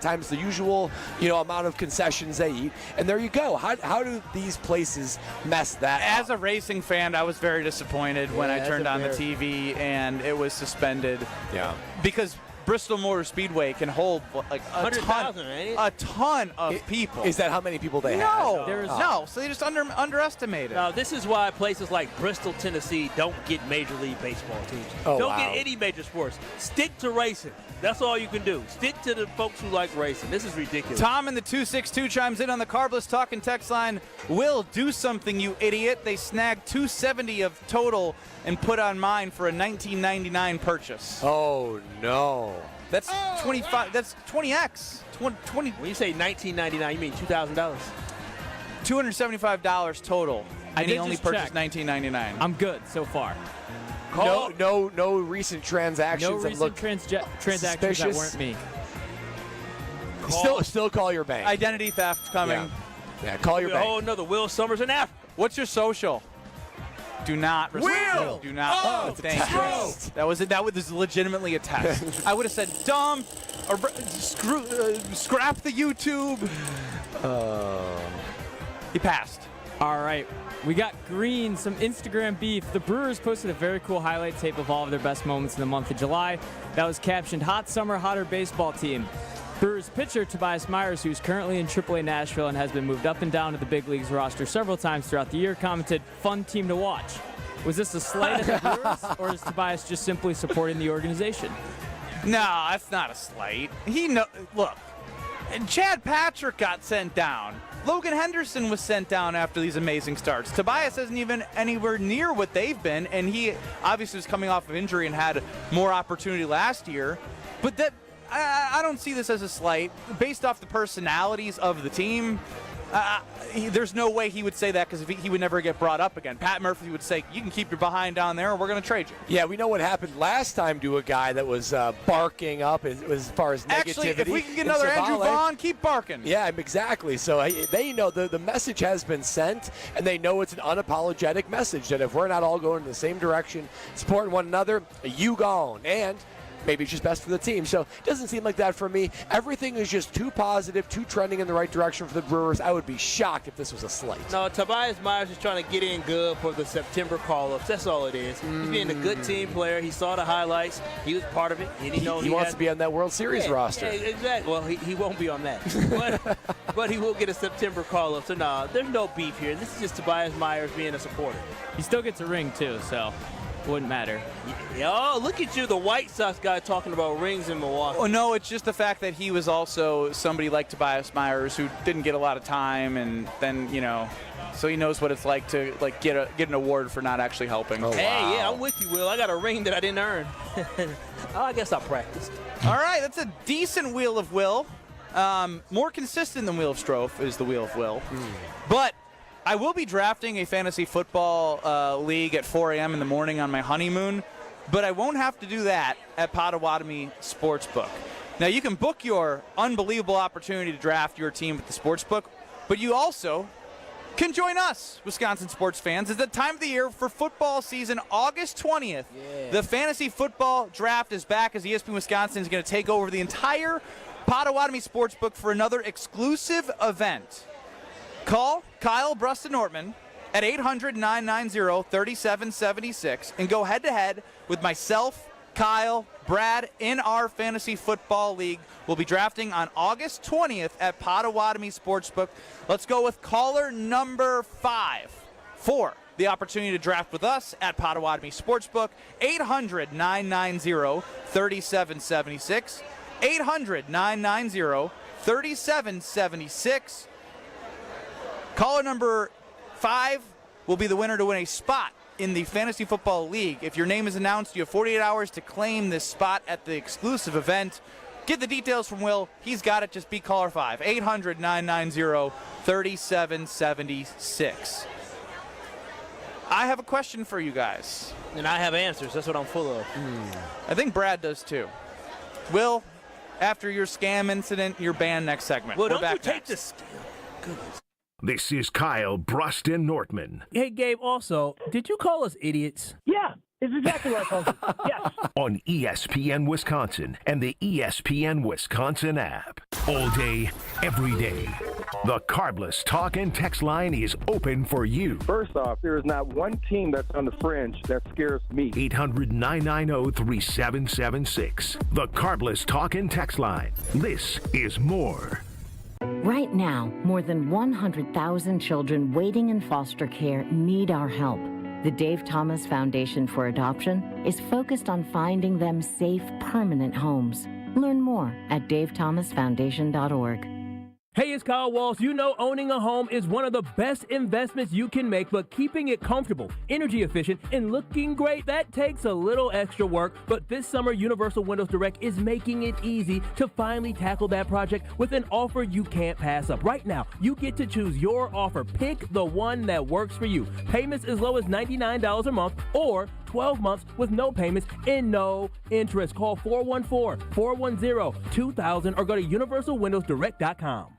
times the usual amount of concessions they eat, and there you go. How do these places mess that up? As a racing fan, I was very disappointed when I turned on the TV and it was suspended. Yeah, because Bristol Motor Speedway can hold like a ton of people. Is that how many people they have? No, so they just underestimated. Now, this is why places like Bristol, Tennessee don't get Major League Baseball teams. Don't get any major sports. Stick to racing. That's all you can do. Stick to the folks who like racing. This is ridiculous. Tom in the 262 chimes in on the Carbless Talking text line. Will, do something, you idiot. They snagged $270 of total and put on mine for a $19.99 purchase. Oh, no. That's 25. That's 20x. 20. When you say $19.99, you mean $2,000? $275 total. And he only purchased $19.99. I'm good so far. No recent transactions. No recent transactions that weren't me. Still call your bank. Identity theft coming. Yeah, call your bank. Oh, no, the Will Summers in Africa. What's your social? Do not respond. Will. Do not. Thank you. That was legitimately a test. I would have said dump or scrap the YouTube. He passed. All right. We got green, some Instagram beef. The Brewers posted a very cool highlight tape of all of their best moments in the month of July. That was captioned, Hot Summer, Hotter Baseball Team. Brewers pitcher Tobias Myers, who's currently in AAA Nashville and has been moved up and down to the big leagues roster several times throughout the year, commented, "Fun team to watch." Was this a slight at the Brewers, or is Tobias just simply supporting the organization? No, that's not a slight. Look, Chad Patrick got sent down. Logan Henderson was sent down after these amazing starts. Tobias isn't even anywhere near what they've been, and he obviously was coming off of injury and had more opportunity last year. But I don't see this as a slight. Based off the personalities of the team, there's no way he would say that, because he would never get brought up again. Pat Murphy would say, "You can keep your behind down there, or we're going to trade you." Yeah, we know what happened last time to a guy that was barking up as far as negativity. Actually, if we can get another Andrew Vaughn, keep barking. Yeah, exactly. So they know the message has been sent, and they know it's an unapologetic message that if we're not all going in the same direction, supporting one another, you gone. And maybe it's just best for the team. So it doesn't seem like that for me. Everything is just too positive, too trending in the right direction for the Brewers. I would be shocked if this was a slight. No, Tobias Myers is trying to get in good for the September call-ups. That's all it is. He's being a good team player. He saw the highlights. He was part of it. And he wants to be on that World Series roster. Yeah, exactly. Well, he won't be on that. but he will get a September call-up. So, no, there's no beef here. This is just Tobias Myers being a supporter. He still gets a ring, too, so wouldn't matter. Oh, look at you, the White Sox guy talking about rings in Milwaukee. Oh, no, it's just the fact that he was also somebody like Tobias Myers who didn't get a lot of time, and then, so he knows what it's like to get an award for not actually helping. Oh, hey, yeah, I'm with you, Will. I got a ring that I didn't earn. I guess I practiced. All right, that's a decent Wheel of Will. More consistent than Wheel of Strofe is the Wheel of Will. But I will be drafting a fantasy football league at 4 a.m. in the morning on my honeymoon, but I won't have to do that at Potawatomi Sportsbook. Now, you can book your unbelievable opportunity to draft your team at the Sportsbook, but you also can join us, Wisconsin sports fans. It's the time of the year for football season, August 20th. Yeah. The fantasy football draft is back as ESPN Wisconsin is going to take over the entire Potawatomi Sportsbook for another exclusive event. Call Kyle, Brust, and Nortman at 800-990-3776 and go head-to-head with myself, Kyle, Brad in our fantasy football league. We'll be drafting on August 20th at Potawatomi Sportsbook. Let's go with caller number 5 for the opportunity to draft with us at Potawatomi Sportsbook. 800-990-3776. 800-990-3776. Caller number 5 will be the winner to win a spot in the Fantasy Football League. If your name is announced, you have 48 hours to claim this spot at the exclusive event. Get the details from Will. He's got it. Just be caller 5. 800-990-3776. I have a question for you guys. And I have answers. That's what I'm full of. I think Brad does too. Will, after your scam incident, you're banned next segment. Well, We're don't back you take next. this. Goodness. This is Kyle, Brust, and Nortman. Hey, Gabe, also, did you call us idiots? Yeah, it's exactly what I called you. Yes. On ESPN Wisconsin and the ESPN Wisconsin app. All day, every day. The Carbless Talk and Text line is open for you. First off, there is not one team that's on the fringe that scares me. 800-990-3776. The Carbless Talk and Text line. This is more. Right now, more than 100,000 children waiting in foster care need our help. The Dave Thomas Foundation for Adoption is focused on finding them safe, permanent homes. Learn more at davethomasfoundation.org. Hey, it's Kyle Walsh. You know owning a home is one of the best investments you can make, but keeping it comfortable, energy efficient, and looking great, that takes a little extra work. But this summer, Universal Windows Direct is making it easy to finally tackle that project with an offer you can't pass up. Right now, you get to choose your offer. Pick the one that works for you. Payments as low as $99 a month or 12 months with no payments and no interest. Call 414-410-2000 or go to universalwindowsdirect.com.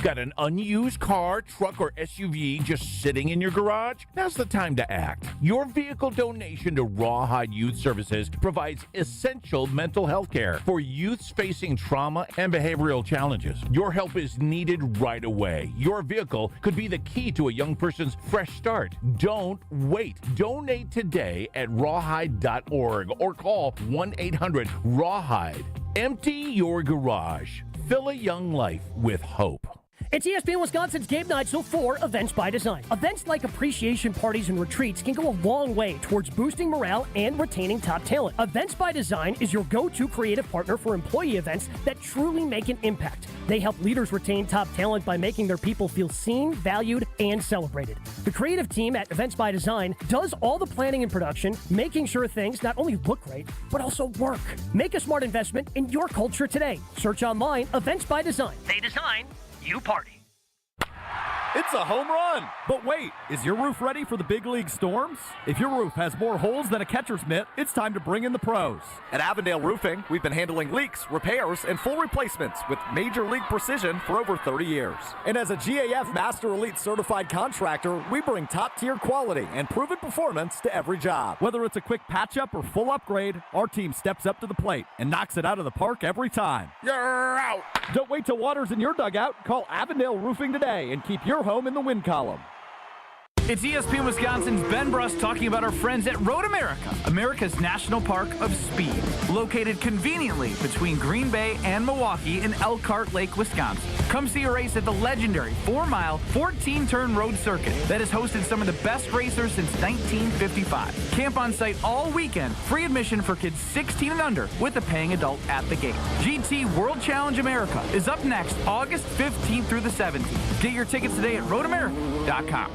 Got an unused car, truck, or SUV just sitting in your garage? Now's the time to act. Your vehicle donation to Rawhide Youth Services provides essential mental health care for youths facing trauma and behavioral challenges. Your help is needed right away. Your vehicle could be the key to a young person's fresh start. Don't wait. Donate today at rawhide.org or call 1-800-RAWHIDE. Empty your garage. Fill a young life with hope. It's ESPN Wisconsin's Game Night, so for Events by Design. Events like appreciation parties and retreats can go a long way towards boosting morale and retaining top talent. Events by Design is your go-to creative partner for employee events that truly make an impact. They help leaders retain top talent by making their people feel seen, valued, and celebrated. The creative team at Events by Design does all the planning and production, making sure things not only look great, but also work. Make a smart investment in your culture today. Search online, Events by Design. They design, you party. It's a home run! But wait, is your roof ready for the big league storms? If your roof has more holes than a catcher's mitt, it's time to bring in the pros. At Avondale Roofing, we've been handling leaks, repairs, and full replacements with major league precision for over 30 years. And as a GAF Master Elite certified contractor, we bring top-tier quality and proven performance to every job. Whether it's a quick patch-up or full upgrade, our team steps up to the plate and knocks it out of the park every time. You're out! Don't wait till water's in your dugout. Call Avondale Roofing today and keep your home in the win column. It's ESPN Wisconsin's Ben Brust talking about our friends at Road America, America's National Park of Speed, located conveniently between Green Bay and Milwaukee in Elkhart Lake, Wisconsin. Come see a race at the legendary 4-mile, 14-turn road circuit that has hosted some of the best racers since 1955. Camp on site all weekend, free admission for kids 16 and under with a paying adult at the gate. GT World Challenge America is up next August 15th through the 17th. Get your tickets today at roadamerica.com.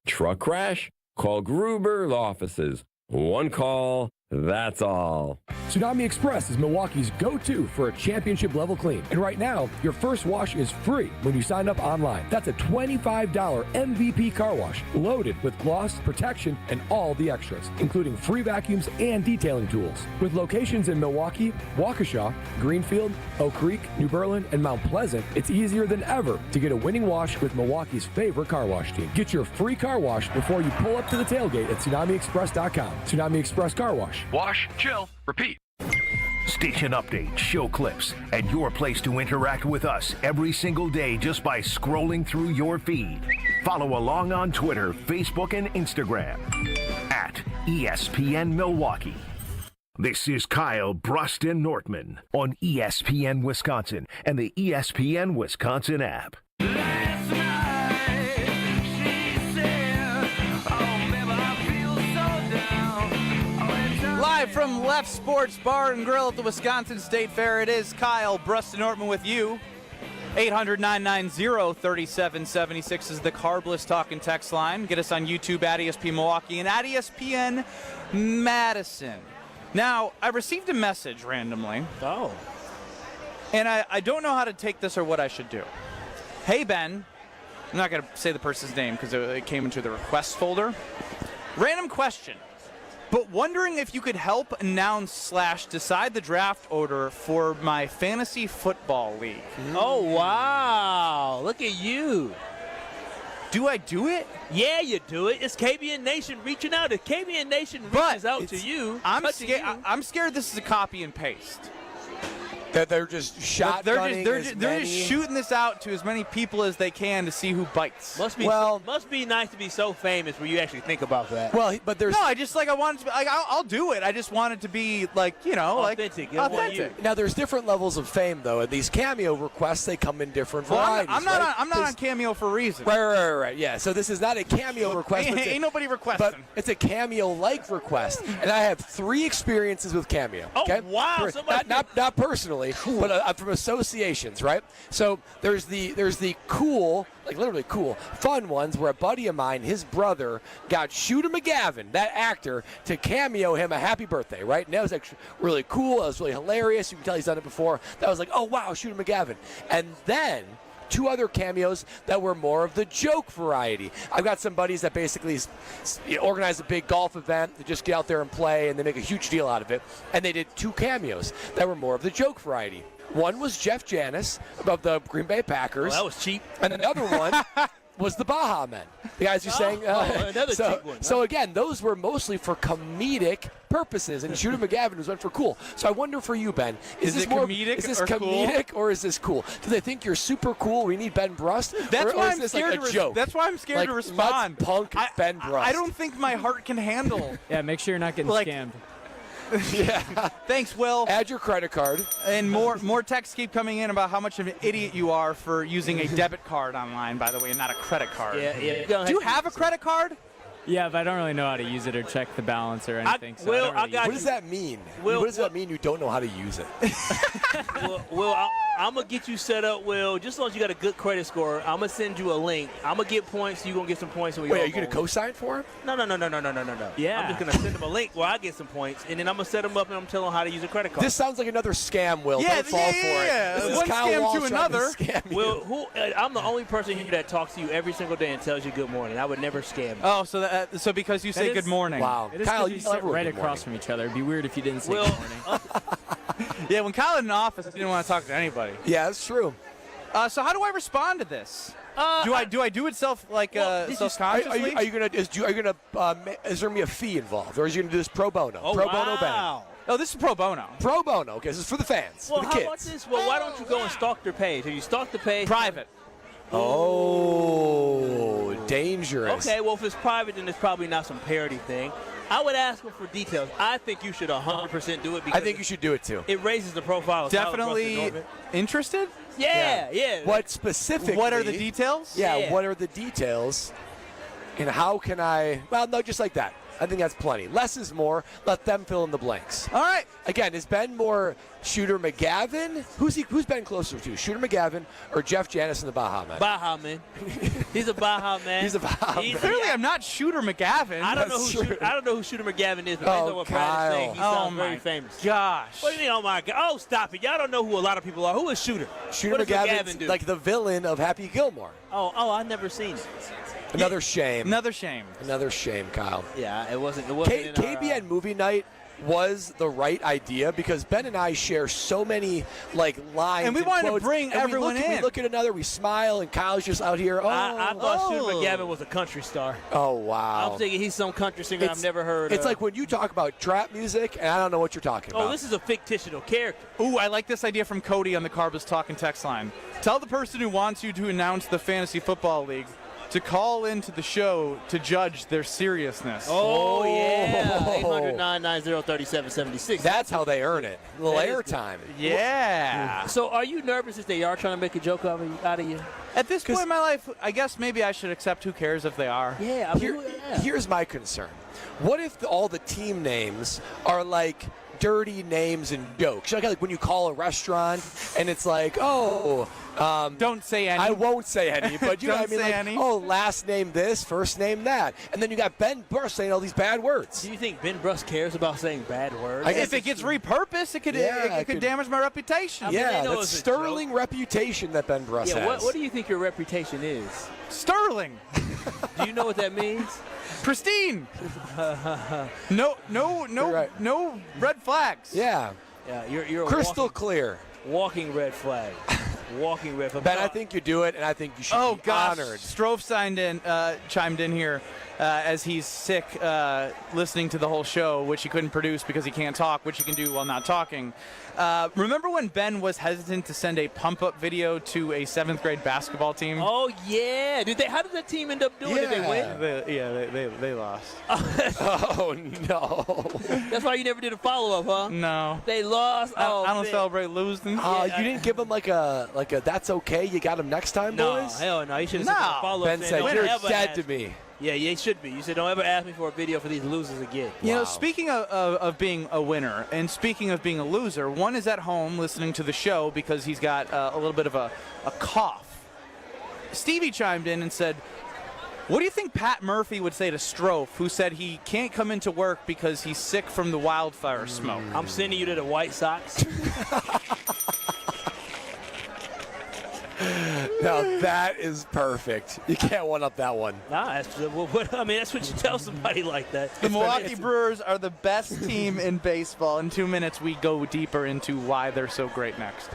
Truck crash? Call Gruber offices. One call, that's all. Tsunami Express is Milwaukee's go-to for a championship-level clean. And right now, your first wash is free when you sign up online. That's a $25 MVP car wash, loaded with gloss, protection, and all the extras, including free vacuums and detailing tools. With locations in Milwaukee, Waukesha, Greenfield, Oak Creek, New Berlin, and Mount Pleasant, it's easier than ever to get a winning wash with Milwaukee's favorite car wash team. Get your free car wash before you pull up to the tailgate at TsunamiExpress.com. Tsunami Express Car Wash. Wash, chill, repeat. Station updates, show clips, and your place to interact with us every single day just by scrolling through your feed. Follow along on Twitter, Facebook, and Instagram at ESPN Milwaukee. This is Kyle, Brust, and Nortman on ESPN Wisconsin and the ESPN Wisconsin app. Live from Left Sports Bar and Grill at the Wisconsin State Fair, it is Kyle, Brust, and Nortman with you. 800-990-3776 is the Carbless Talk and Text line. Get us on YouTube at ESPN Milwaukee and at ESPN Madison. Now, I received a message randomly. Oh. And I don't know how to take this or what I should do. Hey, Ben. I'm not going to say the person's name because it came into the request folder. Random question. But wondering if you could help announce / decide the draft order for my fantasy football league. Oh, wow. Look at you. Do I do it? Yeah, you do it. It's KBN Nation reaching out. If KBN Nation reaches out to you, I'm scared this is a copy and paste. That they're just shotgunning. They're just shooting this out to as many people as they can to see who bites. Must be nice to be so famous where you actually think about that. Well, but there's I want it to be, I'll do it. I just want it to be authentic. Authentic. Now there's different levels of fame though. These cameo requests, they come in different varieties. I'm not on Cameo for a reason. Right. Yeah. So this is not a cameo request. Ain't nobody requesting. But it's a cameo-like request, and I have 3 experiences with Cameo. Okay? Oh wow! Not personally. Cool. But from associations, right? So there's the cool, like literally cool, fun ones where a buddy of mine, his brother, got Shooter McGavin, that actor, to cameo him a happy birthday, right? And that was actually really cool. It was really hilarious. You can tell he's done it before. That was like, oh wow, Shooter McGavin. And then 2 other cameos that were more of the joke variety. I've got some buddies that basically organize a big golf event. They just get out there and play, and they make a huge deal out of it. And they did 2 cameos that were more of the joke variety. One was Jeff Giannis of the Green Bay Packers. Well, that was cheap. And another one was the Baja Men, the guys who sang. Another cheap one. So again, those were mostly for comedic purposes, and Shooter McGavin was one for cool. So I wonder for you, Ben, is this comedic or is this cool? Do they think you're super cool? We need Ben Brust. That's why I'm scared to joke. That's why I'm scared to respond. Let's punk Ben Brust. I don't think my heart can handle. Yeah, make sure you're not getting scammed. Yeah. Thanks, Will. Add your credit card. And more texts keep coming in about how much of an idiot you are for using a debit card online, by the way, and not a credit card. Yeah. Do you have a credit card? Yeah, but I don't really know how to use it or check the balance or anything. What does that mean? What does that mean you don't know how to use it? Will, I'm going to get you set up, Will. Just as long as you got a good credit score, I'm going to send you a link. I'm going to get points. You're going to get some points. Wait, are you going to co-sign for him? No. Yeah. I'm just going to send him a link where I get some points, and then I'm going to set him up and I'm telling him how to use a credit card. This sounds like another scam, Will. Yeah, don't fall for it. This is one Kyle scam Walsh to trying another. scam you. Will, I'm the only person here that talks to you every single day and tells you good morning. I would never scam you. Oh, so because you say good morning. Wow. It is Kyle, you you sit never right good across morning. from each other. It'd be weird if you didn't say Will, good morning. Yeah, when Kyle in the office, I didn't want to talk to anybody. Yeah, that's true. So how do I respond to this? Do I do it self-consciously? Are you gonna is there gonna be a fee involved, or is you gonna do this pro bono? Oh, pro bono wow. Oh, this is pro bono. Pro bono. Okay, this is for the fans, Well, for the how kids. about this? Well, why don't you go and stalk their page? Have you stalked the page? Private. Oh, dangerous. Okay, well, if it's private, then it's probably not some parody thing. I would ask them for details. I think you should 100% do it because I think you should do it too. it raises the profile of Definitely Nortman. interested? Yeah. What specifically? What are the details? Yeah, what are the details? And how can I? Well, no, just like that. I think that's plenty. Less is more. Let them fill in the blanks. All right. Again, is Ben more Shooter McGavin? Who's Ben closer to? Shooter McGavin or Jeff Giannis and the Baja Man? Baja man. He's a Baja man. He's a Baja man. Clearly, I'm not Shooter McGavin. I don't know who Shooter McGavin is, but I know what Brad is saying. He sounds very famous. Gosh. What do you mean? Oh my God! Oh, stop it! Y'all don't know who a lot of people are. Who is Shooter? Shooter What does McGavin's do? like the villain of Happy Gilmore. Oh, I've never seen it. Another shame. Another shame. Another shame, Kyle. Yeah, it wasn't. KBN movie night was the right idea because Ben and I share so many lines and we wanted to quotes, bring and everyone in. We look at another, we smile, and Kyle's just out here. I thought Shooter McGavin was a country star. Oh wow! I'm thinking he's some country singer I've never heard. It's like when you talk about trap music, and I don't know what you're talking about. Oh, this is a fictional character. Ooh, I like this idea from Cody on the Carbas Talking text line. Tell the person who wants you to announce the Fantasy Football League to call into the show to judge their seriousness. Oh, yeah. 800-990-3776. That's how they earn it. A little airtime. Yeah. So are you nervous if they are trying to make a joke out of you? At this point in my life, I guess maybe I should accept who cares if they are. Yeah. Here's my concern. What if all the team names are like dirty names and jokes? Like when you call a restaurant and it's like, don't say any. I won't say any, but you know what I mean? Say Like, any. oh, last name this, first name that. And then you got Ben Brust saying all these bad words. Do you think Ben Brust cares about saying bad words? If it gets repurposed, it could damage my reputation. Yeah, that's sterling reputation that Ben Brust has. What do you think your reputation is? Sterling. Do you know what that means? Pristine. No red flags. Yeah. Yeah, you're crystal clear. Walking red flag. Walking red flag. Ben, I think you do it, and I think you should be honored. Strofe chimed in here as he's sick listening to the whole show, which he couldn't produce because he can't talk, which he can do while not talking. Remember when Ben was hesitant to send a pump-up video to a 7th grade basketball team? Oh, yeah. How did that team end up doing? Did they win? They lost. Oh, no. That's why you never did a follow-up, huh? No. They lost? I don't celebrate losing. You didn't give them like a that's okay, you got them next time, no, boys? Hell no. You should have sent a follow-up. Ben said, you're dead to me. Yeah, it should be. You said, don't ever ask me for a video for these losers again. You know, speaking of being a winner and speaking of being a loser, one is at home listening to the show because he's got a little bit of a cough. Stevie chimed in and said, what do you think Pat Murphy would say to Strofe, who said he can't come into work because he's sick from the wildfire smoke? I'm sending you to the White Sox. Now that is perfect. You can't one-up that one. Nah, that's what you tell somebody like that. The Milwaukee Brewers are the best team in baseball. In 2 minutes, we go deeper into why they're so great next.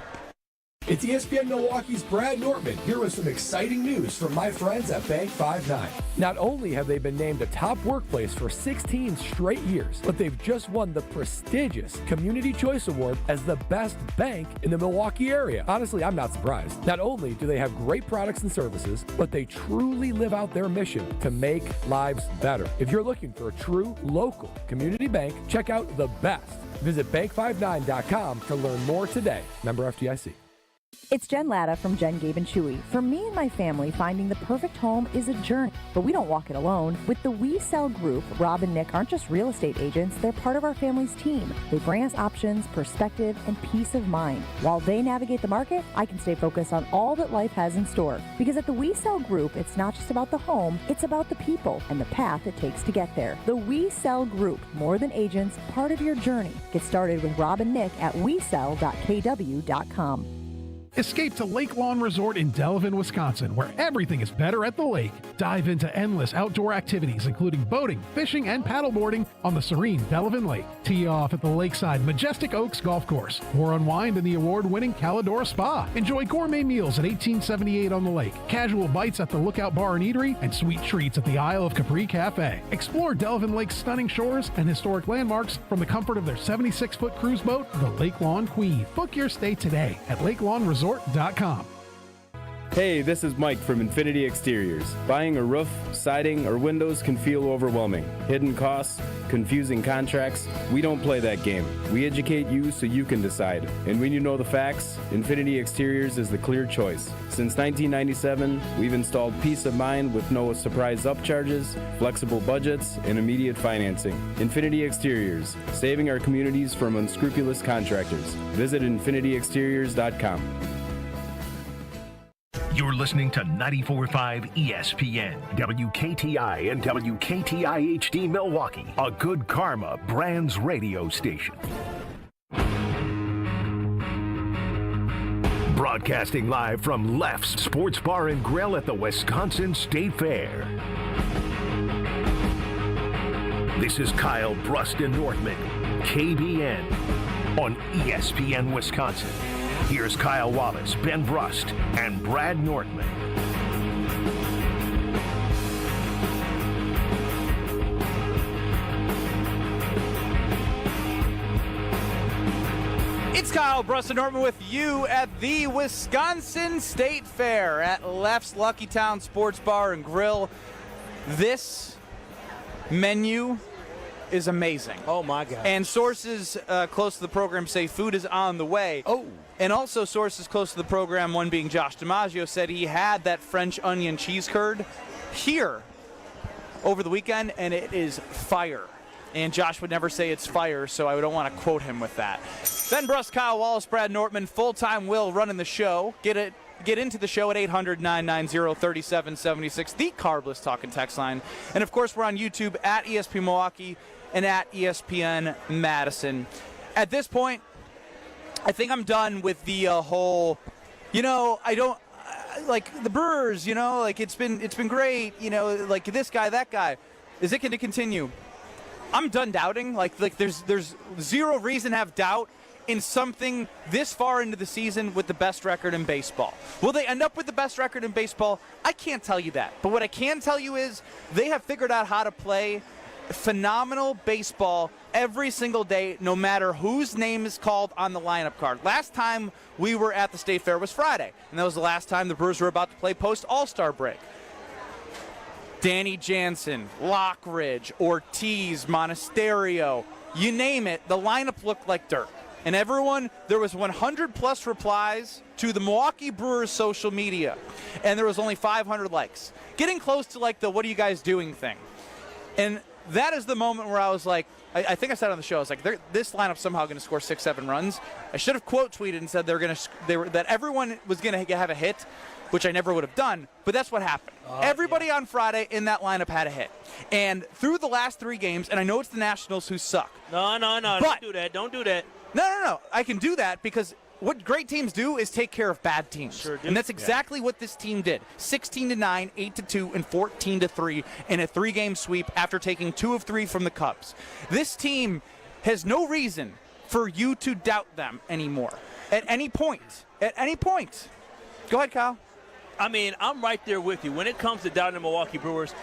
It's ESPN Milwaukee's Brad Nortman here with some exciting news from my friends at Bank 5-9. Not only have they been named a top workplace for 16 straight years, but they've just won the prestigious Community Choice Award as the best bank in the Milwaukee area. Honestly, I'm not surprised. Not only do they have great products and services, but they truly live out their mission to make lives better. If you're looking for a true local community bank, check out the best. Visit bank59.com to learn more today. Member FDIC. It's Jen Latta from Jen, Gabe, and Chewy. For me and my family, finding the perfect home is a journey, but we don't walk it alone. With the We Sell Group, Rob and Nick aren't just real estate agents, they're part of our family's team. They bring us options, perspective, and peace of mind. While they navigate the market, I can stay focused on all that life has in store. Because at the We Sell Group, it's not just about the home, it's about the people and the path it takes to get there. The We Sell Group, more than agents, part of your journey. Get started with Rob and Nick at wesell.kw.com. Escape to Lake Lawn Resort in Delavan, Wisconsin, where everything is better at the lake. Dive into endless outdoor activities, including boating, fishing, and paddleboarding on the serene Delavan Lake. Tee off at the lakeside Majestic Oaks Golf Course, or unwind in the award-winning Calidora Spa. Enjoy gourmet meals at 1878 on the lake, casual bites at the Lookout Bar and Eatery, and sweet treats at the Isle of Capri Cafe. Explore Delavan Lake's stunning shores and historic landmarks from the comfort of their 76-foot cruise boat, the Lake Lawn Queen. Book your stay today at LakeLawnResort.com. Hey, this is Mike from Infinity Exteriors. Buying a roof, siding, or windows can feel overwhelming. Hidden costs, confusing contracts. We don't play that game. We educate you so you can decide. And when you know the facts, Infinity Exteriors is the clear choice. Since 1997, we've installed peace of mind with no surprise upcharges, flexible budgets, and immediate financing. Infinity Exteriors, saving our communities from unscrupulous contractors. Visit infinityexteriors.com. You're listening to 94.5 ESPN, WKTI and WKTI HD Milwaukee, a Good Karma Brands radio station. Broadcasting live from Left's Sports Bar and Grill at the Wisconsin State Fair. This is Kyle Brust and Nortman, KBN, on ESPN Wisconsin. Here's Kyle Wallace, Ben Brust, and Brad Nortman. It's Kyle Brust and Nortman with you at the Wisconsin State Fair at Left's Lucky Town Sports Bar and Grill. This menu is amazing. Oh, my God. And sources close to the program say food is on the way. Oh. And also sources close to the program, one being Josh DiMaggio, said he had that French onion cheese curd here over the weekend, and it is fire. And Josh would never say it's fire, so I don't want to quote him with that. Ben Brust, Kyle Wallace, Brad Nortman, full-time Will running the show. Get into the show at 800-990-3776, the Carbless Talking Text line. And, of course, we're on YouTube at ESPN Milwaukee and at ESPN Madison. At this point, I think I'm done with the whole, like the Brewers, like it's been great, like this guy, that guy. Is it going to continue? I'm done doubting. Like there's zero reason to have doubt in something this far into the season with the best record in baseball. Will they end up with the best record in baseball? I can't tell you that. But what I can tell you is they have figured out how to play phenomenal baseball every single day, no matter whose name is called on the lineup card. Last time we were at the State Fair was Friday, and that was the last time the Brewers were about to play post-All-Star break. Danny Jansen, Lockridge, Ortiz, Monasterio, you name it, the lineup looked like dirt. And there was 100-plus replies to the Milwaukee Brewers social media, and there was only 500 likes. Getting close to like the what are you guys doing thing. And that is the moment where I was like, I think I said on the show, I was like, this lineup's somehow going to score 6-7 runs. I should have quote tweeted and said that everyone was going to have a hit, which I never would have done, but that's what happened. Everybody on Friday in that lineup had a hit. And through the last 3 games, and I know it's the Nationals who suck. No, don't do that. Don't do that. No. I can do that because what great teams do is take care of bad teams. Sure do. And that's exactly what this team did. 16-9, 8-2, and 14-3 in a 3-game sweep after taking 2 of 3 from the Cubs. This team has no reason for you to doubt them anymore. at any point. At any point. Go ahead, Kyle. I mean, I'm right there with you. When it comes to down the Milwaukee Brewers,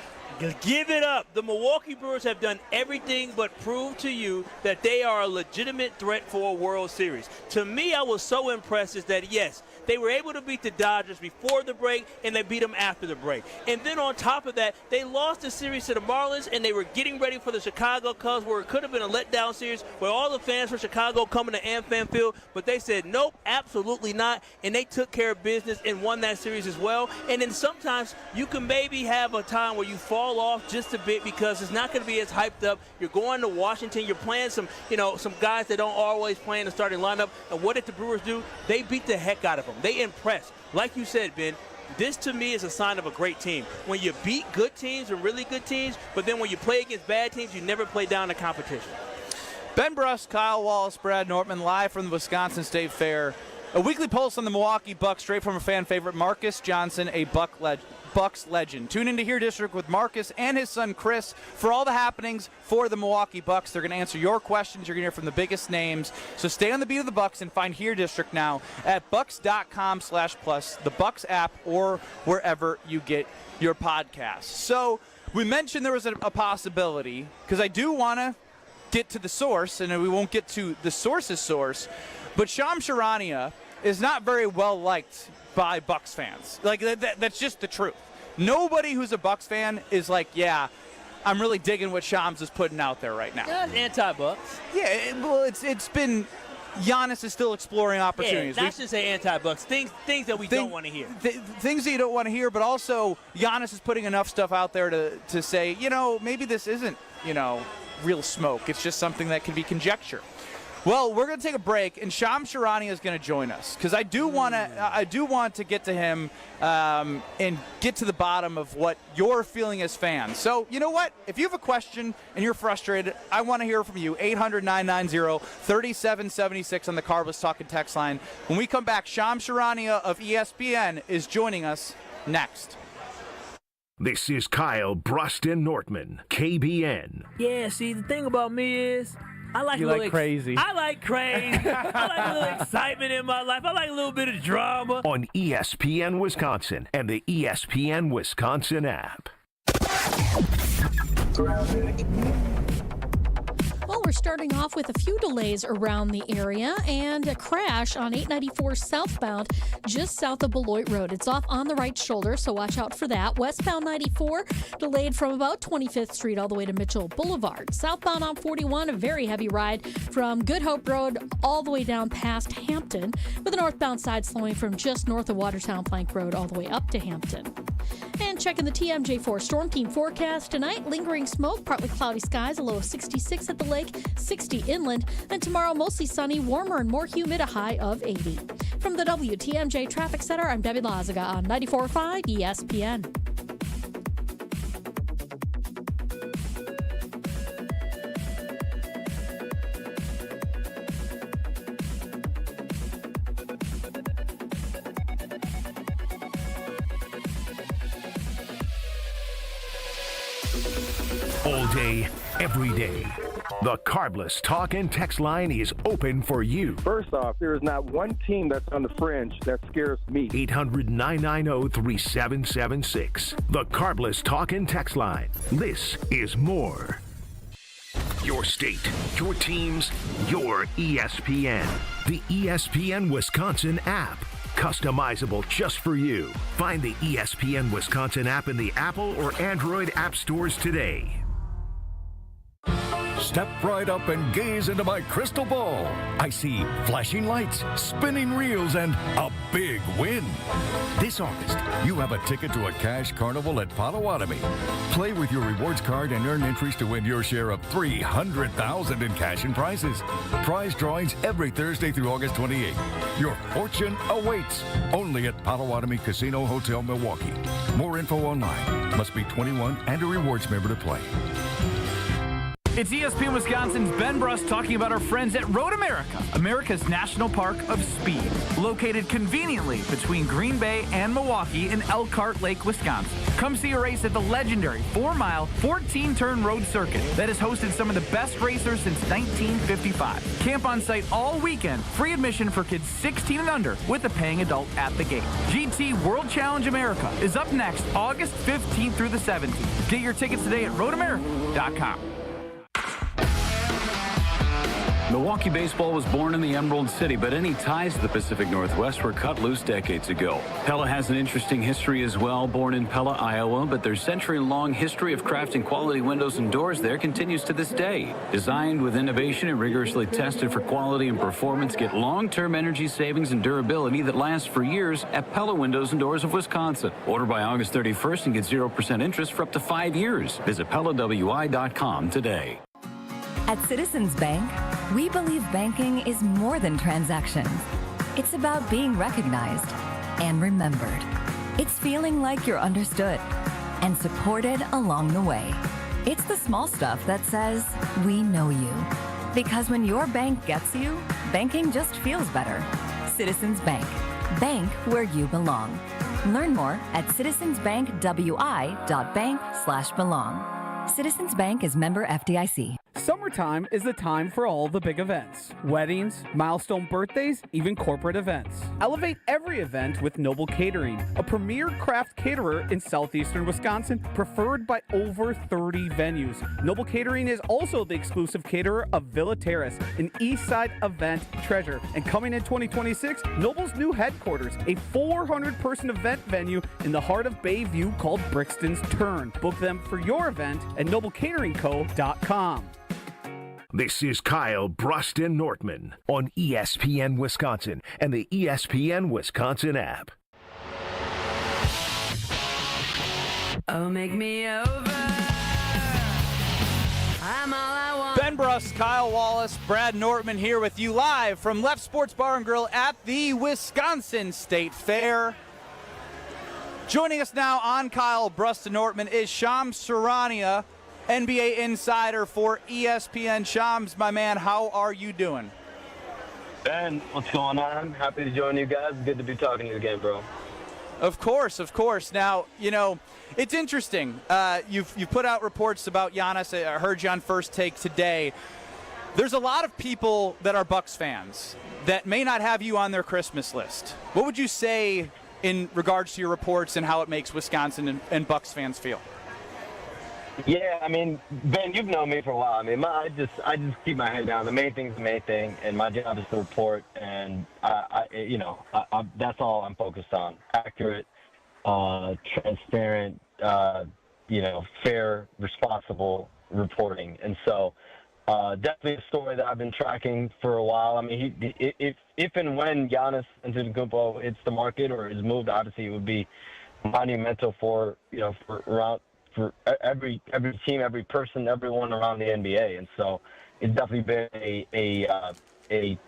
give it up. The Milwaukee Brewers have done everything but prove to you that they are a legitimate threat for a World Series. To me, I was so impressed is that, yes, they were able to beat the Dodgers before the break, and they beat them after the break. And then on top of that, they lost the series to the Marlins, and they were getting ready for the Chicago Cubs, where it could have been a letdown series, where all the fans from Chicago coming to AmFam Field, but they said, nope, absolutely not, and they took care of business and won that series as well. And then sometimes you can maybe have a time where you fall off just a bit because it's not going to be as hyped up. You're going to Washington, you're playing some guys that don't always play in the starting lineup, and what did the Brewers do? They beat the heck out of them. They impressed. Like you said, Ben, this to me is a sign of a great team. When you beat good teams and really good teams, but then when you play against bad teams, you never play down the competition. Ben Brust, Kyle Wallace, Brad Nortman, live from the Wisconsin State Fair. A weekly pulse on the Milwaukee Bucks, straight from a fan favorite, Marcus Johnson, a Bucks legend. Tune into Here District with Marcus and his son Chris for all the happenings for the Milwaukee Bucks. They're going to answer your questions. You're going to hear from the biggest names. So stay on the beat of the Bucks and find Here District now at bucks.com/plus, the Bucks app, or wherever you get your podcasts. So we mentioned there was a possibility, because I do want to get to the source, and we won't get to the source's source, but Shams Charania is not very well liked by Bucks fans. Like, that's just the truth. Nobody who's a Bucks fan is like, yeah, I'm really digging what Shams is putting out there right now. Yeah, anti-Bucks. Yeah, well, it's been Giannis is still exploring opportunities. Yeah, not just say anti-Bucks. Things that we don't want to hear. Things that you don't want to hear, but also Giannis is putting enough stuff out there to say, maybe this isn't, real smoke. It's just something that can be conjecture. Well, we're going to take a break, and Shams Charania is going to join us because I do want to get to him and get to the bottom of what you're feeling as fans. So, you know what? If you have a question and you're frustrated, I want to hear from you. 800-990-3776 on the Carbless Talking text line. When we come back, Shams Charania of ESPN is joining us next. This is Kyle, Brust, and Nortman, KBN. Yeah, see, the thing about me is I like crazy. I like crazy. I like a little excitement in my life. I like a little bit of drama. On ESPN Wisconsin and the ESPN Wisconsin app. Well, we're starting off with a few delays around the area and a crash on 894 southbound just south of Beloit Road. It's off on the right shoulder, so watch out for that. Westbound 94 delayed from about 25th Street all the way to Mitchell Boulevard. Southbound on 41, a very heavy ride from Good Hope Road all the way down past Hampton, with the northbound side slowing from just north of Watertown Plank Road all the way up to Hampton. And checking the TMJ4 Storm Team forecast tonight, lingering smoke, partly cloudy skies, a low of 66 at the lake, 60 inland. Then tomorrow, mostly sunny, warmer and more humid, a high of 80. From the WTMJ Traffic Center, I'm Debbie Lazaga on 94.5 ESPN. All day, every day. The Carbless Talk and Text line is open for you. First off, there is not one team that's on the fringe that scares me. 800-990-3776. The Carbless Talk and Text line. This is more. Your state, your teams, your ESPN. The ESPN Wisconsin app. Customizable just for you. Find the ESPN Wisconsin app in the Apple or Android app stores today. Step right up and gaze into my crystal ball. I see flashing lights, spinning reels, and a big win. This August, you have a ticket to a cash carnival at Potawatomi. Play with your rewards card and earn entries to win your share of $300,000 in cash and prizes. Prize drawings every Thursday through August 28th. Your fortune awaits only at Potawatomi Casino Hotel, Milwaukee. More info online. Must be 21 and a rewards member to play. It's ESPN Wisconsin's Ben Brust talking about our friends at Road America, America's National Park of Speed, located conveniently between Green Bay and Milwaukee in Elkhart Lake, Wisconsin. Come see a race at the legendary 4-mile, 14-turn road circuit that has hosted some of the best racers since 1955. Camp on site all weekend, free admission for kids 16 and under with a paying adult at the gate. GT World Challenge America is up next August 15th through the 17th. Get your tickets today at roadamerica.com. Milwaukee baseball was born in the Emerald City, but any ties to the Pacific Northwest were cut loose decades ago. Pella has an interesting history as well. Born in Pella, Iowa, but their century-long history of crafting quality windows and doors there continues to this day. Designed with innovation and rigorously tested for quality and performance, get long-term energy savings and durability that lasts for years at Pella Windows and Doors of Wisconsin. Order by August 31st and get 0% interest for up to 5 years. Visit PellaWI.com today. At Citizens Bank, we believe banking is more than transactions. It's about being recognized and remembered. It's feeling like you're understood and supported along the way. It's the small stuff that says, we know you. Because when your bank gets you, banking just feels better. Citizens Bank. Bank where you belong. Learn more at citizensbankwi.bank/belong. Citizens Bank is member FDIC. Summertime is the time for all the big events. Weddings, milestone birthdays, even corporate events. Elevate every event with Noble Catering, a premier craft caterer in southeastern Wisconsin, preferred by over 30 venues. Noble Catering is also the exclusive caterer of Villa Terrace, an east side event treasure. And coming in 2026, Noble's new headquarters, a 400-person event venue in the heart of Bayview called Brixton's Turn. Book them for your event at noblecateringco.com. This is Kyle, Brust, and Nortman on ESPN Wisconsin and the ESPN Wisconsin app. Oh, make me over. I'm all I want. Ben Brust, Kyle Wallace, Brad Nortman here with you live from Left Sports Bar and Grill at the Wisconsin State Fair. Joining us now on Kyle, Brust, and Nortman is Shams Charania, NBA insider for ESPN. Shams, my man, how are you doing? Ben, what's going on? Happy to join you guys. Good to be talking to you again, bro. Of course, of course. Now, you know, it's interesting. You've put out reports about Giannis. I heard you on First Take today. There's a lot of people that are Bucks fans that may not have you on their Christmas list. What would you say in regards to your reports and how it makes Wisconsin and Bucks fans feel? Yeah, I mean, Ben, you've known me for a while. I mean, I just keep my head down. The main thing's the main thing, and my job is to report. And that's all I'm focused on: accurate, transparent, fair, responsible reporting. And so, definitely a story that I've been tracking for a while. I mean, if and when Giannis Antetokounmpo hits the market or is moved, obviously it would be monumental for every team, every person, everyone around the NBA. And so it's definitely been a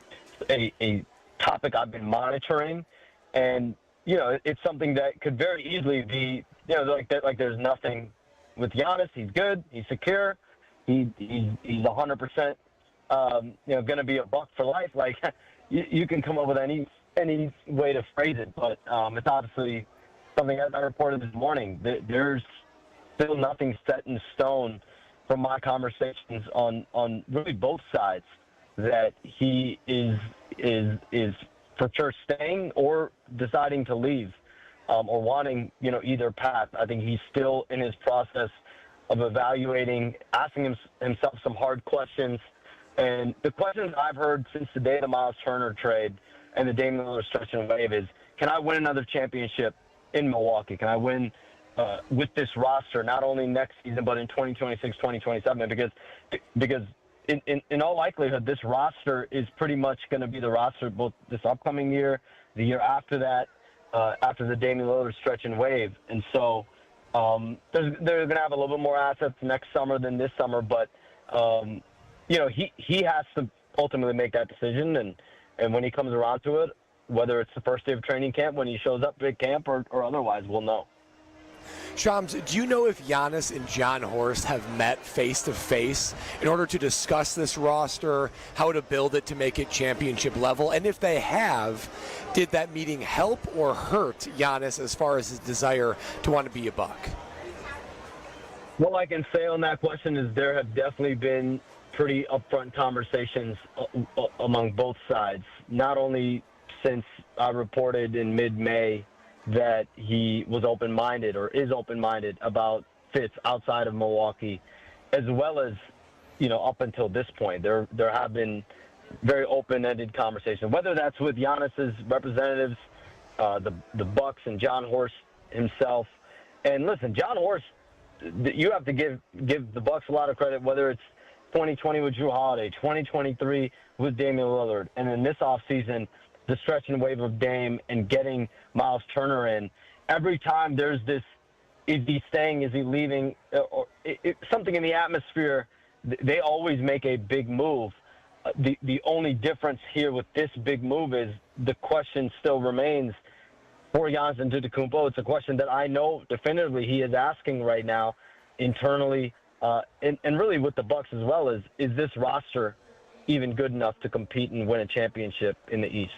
topic I've been monitoring. And, it's something that could very easily be, like there's nothing with Giannis. He's good. He's secure. He's 100%, going to be a Buck for life. Like you can come up with any way to phrase it, but it's obviously something I reported this morning. There's still nothing set in stone from my conversations on really both sides that he is for sure staying or deciding to leave, or wanting, either path. I think he's still in his process of evaluating, asking himself some hard questions. And the questions I've heard since the day of the Miles Turner trade and the Damian Lillard stretch and wave is, can I win another championship in Milwaukee? Can I win with this roster, not only next season, but in 2026, 2027, because in all likelihood, this roster is pretty much going to be the roster both this upcoming year, the year after that, after the Damian Lillard stretch and wave. And so they're going to have a little bit more assets next summer than this summer, but he has to ultimately make that decision, and when he comes around to it, whether it's the first day of training camp, when he shows up at camp, or otherwise, we'll know. Shams, do you know if Giannis and John Horst have met face-to-face in order to discuss this roster, how to build it to make it championship level? And if they have, did that meeting help or hurt Giannis as far as his desire to want to be a Buck? What I can say on that question is there have definitely been pretty upfront conversations among both sides, not only since I reported in mid-May that he was open-minded or is open-minded about fits outside of Milwaukee, as well as, up until this point. There have been very open-ended conversations, whether that's with Giannis's representatives, the Bucks, and John Horst himself. And listen, John Horst, you have to give the Bucks a lot of credit, whether it's 2020 with Drew Holiday, 2023 with Damian Lillard, and in this offseason, the stretch and wave of Dame and getting Miles Turner in. Every time there's this, is he staying, is he leaving, or something in the atmosphere, they always make a big move. The only difference here with this big move is the question still remains for Giannis Antetokounmpo. It's a question that I know definitively he is asking right now internally, and really with the Bucks as well, is this roster even good enough to compete and win a championship in the East?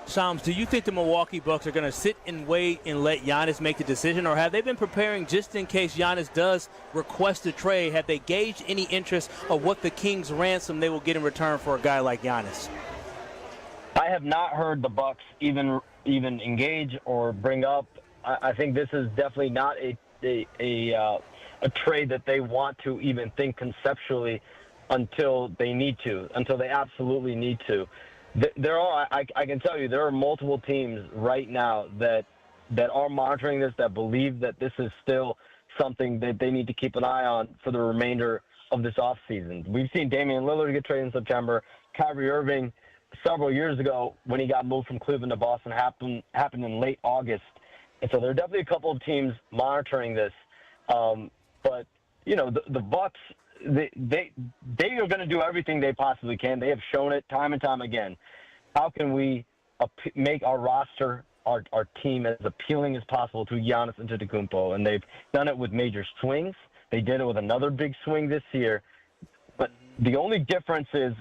Shams, do you think the Milwaukee Bucks are going to sit and wait and let Giannis make the decision, or have they been preparing just in case Giannis does request a trade? Have they gauged any interest of what the Kings' ransom they will get in return for a guy like Giannis? I have not heard the Bucks even engage or bring up. I think this is definitely not a trade that they want to even think conceptually until they absolutely need to. I can tell you, there are multiple teams right now that are monitoring this, that believe that this is still something that they need to keep an eye on for the remainder of this offseason. We've seen Damian Lillard get traded in September. Kyrie Irving, several years ago, when he got moved from Cleveland to Boston, happened in late August. And so there are definitely a couple of teams monitoring this. But, the Bucks, they are going to do everything they possibly can. They have shown it time and time again. How can we make our roster, our team, as appealing as possible to Giannis Antetokounmpo? And they've done it with major swings. They did it with another big swing this year. But the only difference is,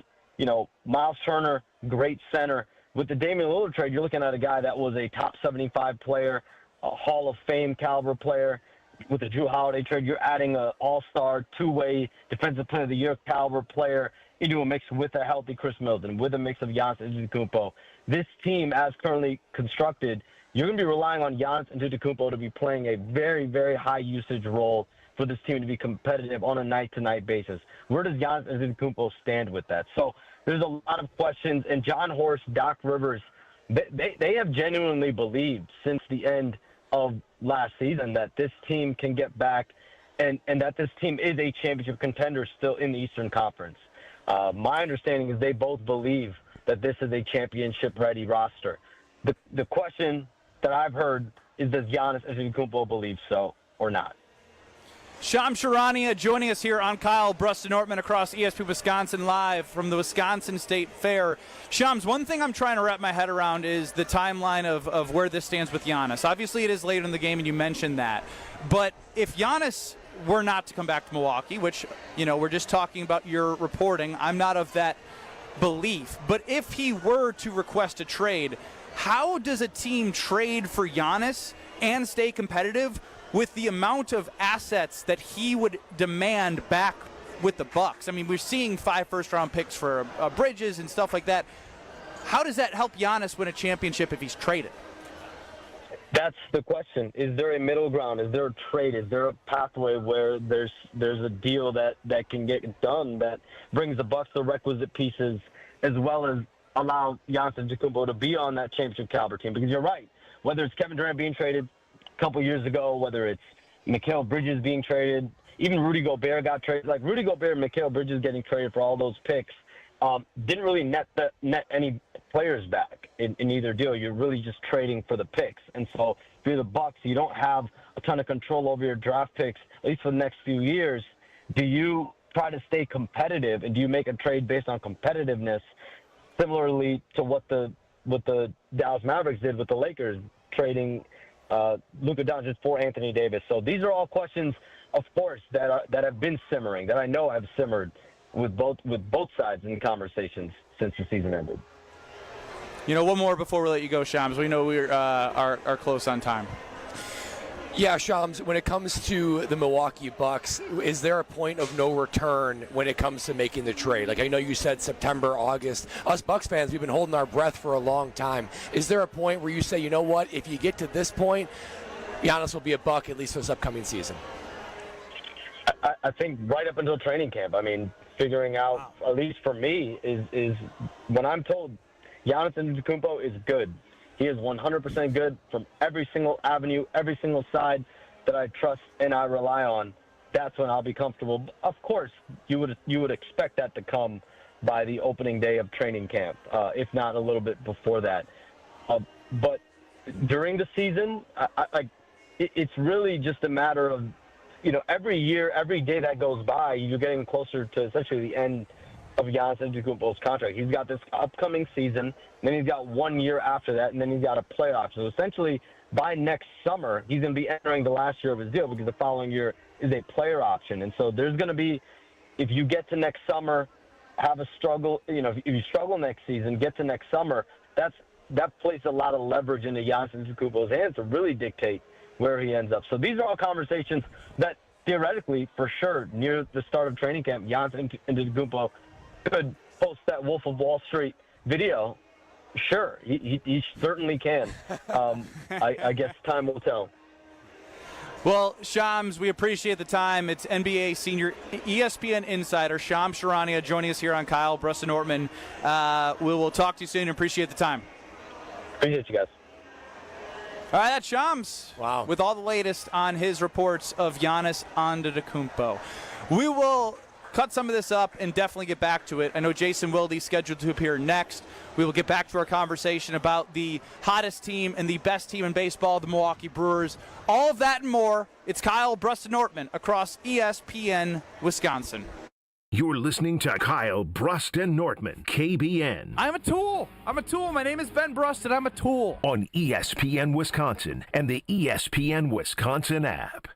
Miles Turner, great center. With the Damian Lillard trade, you're looking at a guy that was a top 75 player, a Hall of Fame caliber player. With the Drew Holiday trade, you're adding an all-star, two-way defensive player of the year caliber player into a mix with a healthy Chris Middleton, with a mix of Giannis Antetokounmpo. This team, as currently constructed, you're going to be relying on Giannis Antetokounmpo to be playing a very, very high-usage role for this team to be competitive on a night-to-night basis. Where does Giannis Antetokounmpo stand with that? So there's a lot of questions, and John Horst, Doc Rivers, they have genuinely believed since the end of last season that this team can get back and that this team is a championship contender still in the Eastern Conference. My understanding is they both believe that this is a championship-ready roster. The question that I've heard is, does Giannis Antetokounmpo believe so or not? Shams Charania joining us here on Kyle, Brust, and Nortman across ESPN Wisconsin live from the Wisconsin State Fair. Shams, one thing I'm trying to wrap my head around is the timeline of where this stands with Giannis. Obviously, it is later in the game, and you mentioned that. But if Giannis were not to come back to Milwaukee, which, we're just talking about your reporting, I'm not of that belief. But if he were to request a trade, how does a team trade for Giannis and stay competitive with the amount of assets that he would demand back with the Bucks? I mean, we're seeing 5 first-round picks for Bridges and stuff like that. How does that help Giannis win a championship if he's traded? That's the question. Is there a middle ground? Is there a trade? Is there a pathway where there's a deal that can get done that brings the Bucks the requisite pieces, as well as allow Giannis Antetokounmpo to be on that championship caliber team? Because you're right. Whether it's Kevin Durant being traded couple years ago, whether it's Mikal Bridges being traded, even Rudy Gobert got traded. Like Rudy Gobert and Mikal Bridges getting traded for all those picks didn't really net any players back in either deal. You're really just trading for the picks. And so if you're the Bucks, you don't have a ton of control over your draft picks, at least for the next few years. Do you try to stay competitive, and do you make a trade based on competitiveness, similarly to what the Dallas Mavericks did with the Lakers, trading Luka Doncic for Anthony Davis. So these are all questions, of course, that have been simmering, that I know have simmered with both sides in conversations since the season ended. One more before we let you go, Shams. We know we are close on time. Yeah, Shams, when it comes to the Milwaukee Bucks, is there a point of no return when it comes to making the trade? Like, I know you said September, August. Us Bucks fans, we've been holding our breath for a long time. Is there a point where you say, you know what, if you get to this point, Giannis will be a Buck at least for this upcoming season? I think right up until training camp. I mean, figuring out, at least for me, is when I'm told Giannis Antetokounmpo is good. He is 100% good from every single avenue, every single side that I trust and I rely on. That's when I'll be comfortable. Of course, you would expect that to come by the opening day of training camp, if not a little bit before that. But during the season, it's really just a matter of, every year, every day that goes by, you're getting closer to essentially the end of Giannis Antetokounmpo's contract. He's got this upcoming season, and then he's got 1 year after that, and then he's got a playoff. So essentially, by next summer, he's going to be entering the last year of his deal because the following year is a player option. And so there's going to be, if you get to next summer, have a struggle, if you struggle next season, get to next summer, that places a lot of leverage into Giannis Antetokounmpo's hands to really dictate where he ends up. So these are all conversations that theoretically, for sure, near the start of training camp, Giannis Antetokounmpo could post that Wolf of Wall Street video. Sure, he certainly can. I guess time will tell. Well, Shams, we appreciate the time. It's NBA senior ESPN insider Shams Charania joining us here on Kyle, Brust, and Nortman. We will talk to you soon and appreciate the time. Appreciate you guys. All right, that's Shams. Wow. With all the latest on his reports of Giannis Antetokounmpo. We will cut some of this up and definitely get back to it. I know Jason Wilde's scheduled to appear next. We will get back to our conversation about the hottest team and the best team in baseball, the Milwaukee Brewers. All of that and more. It's Kyle, Brust, and Nortman across ESPN Wisconsin. You're listening to Kyle, Brust, and Nortman, KBN. I'm a tool. My name is Ben Brust, and I'm a tool. On ESPN Wisconsin and the ESPN Wisconsin app.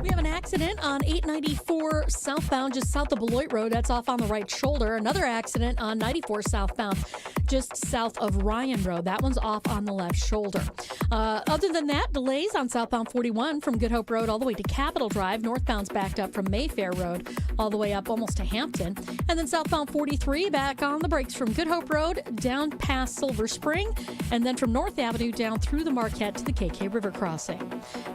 We have an accident on 894 southbound, just south of Beloit Road. That's off on the right shoulder. Another accident on 94 southbound, just south of Ryan Road. That one's off on the left shoulder. Other than that, delays on southbound 41 from Good Hope Road all the way to Capitol Drive. Northbound's backed up from Mayfair Road all the way up almost to Hampton. And then southbound 43 back on the brakes from Good Hope Road down past Silver Spring. And then from North Avenue down through the Marquette to the KK River crossing.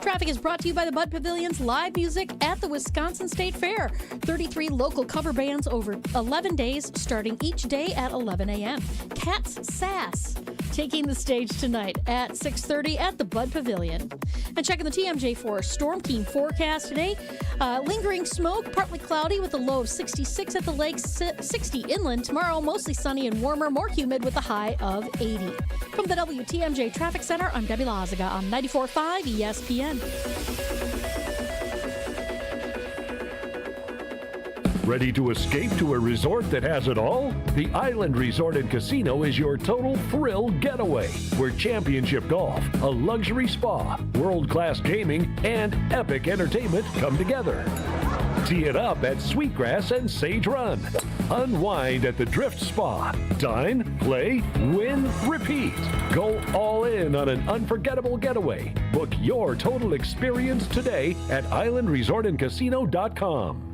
Traffic is brought to you by the Bud Pavilion's live music at the Wisconsin State Fair. 33 local cover bands over 11 days, starting each day at 11 a.m. Cat's Sass taking the stage tonight at 6:30 at the Bud Pavilion. And checking the TMJ for Storm Team forecast today. Lingering smoke, partly cloudy with a low of 66 at the lake, 60 inland. Tomorrow, mostly sunny and warmer, more humid with a high of 80. From the WTMJ Traffic Center, I'm Debbie Lazaga on 94.5 ESPN. Ready to escape to a resort that has it all? The Island Resort and Casino is your total thrill getaway, where championship golf, a luxury spa, world-class gaming, and epic entertainment come together. Tee it up at Sweetgrass and Sage Run. Unwind at the Drift Spa. Dine, play, win, repeat. Go all in on an unforgettable getaway. Book your total experience today at islandresortandcasino.com.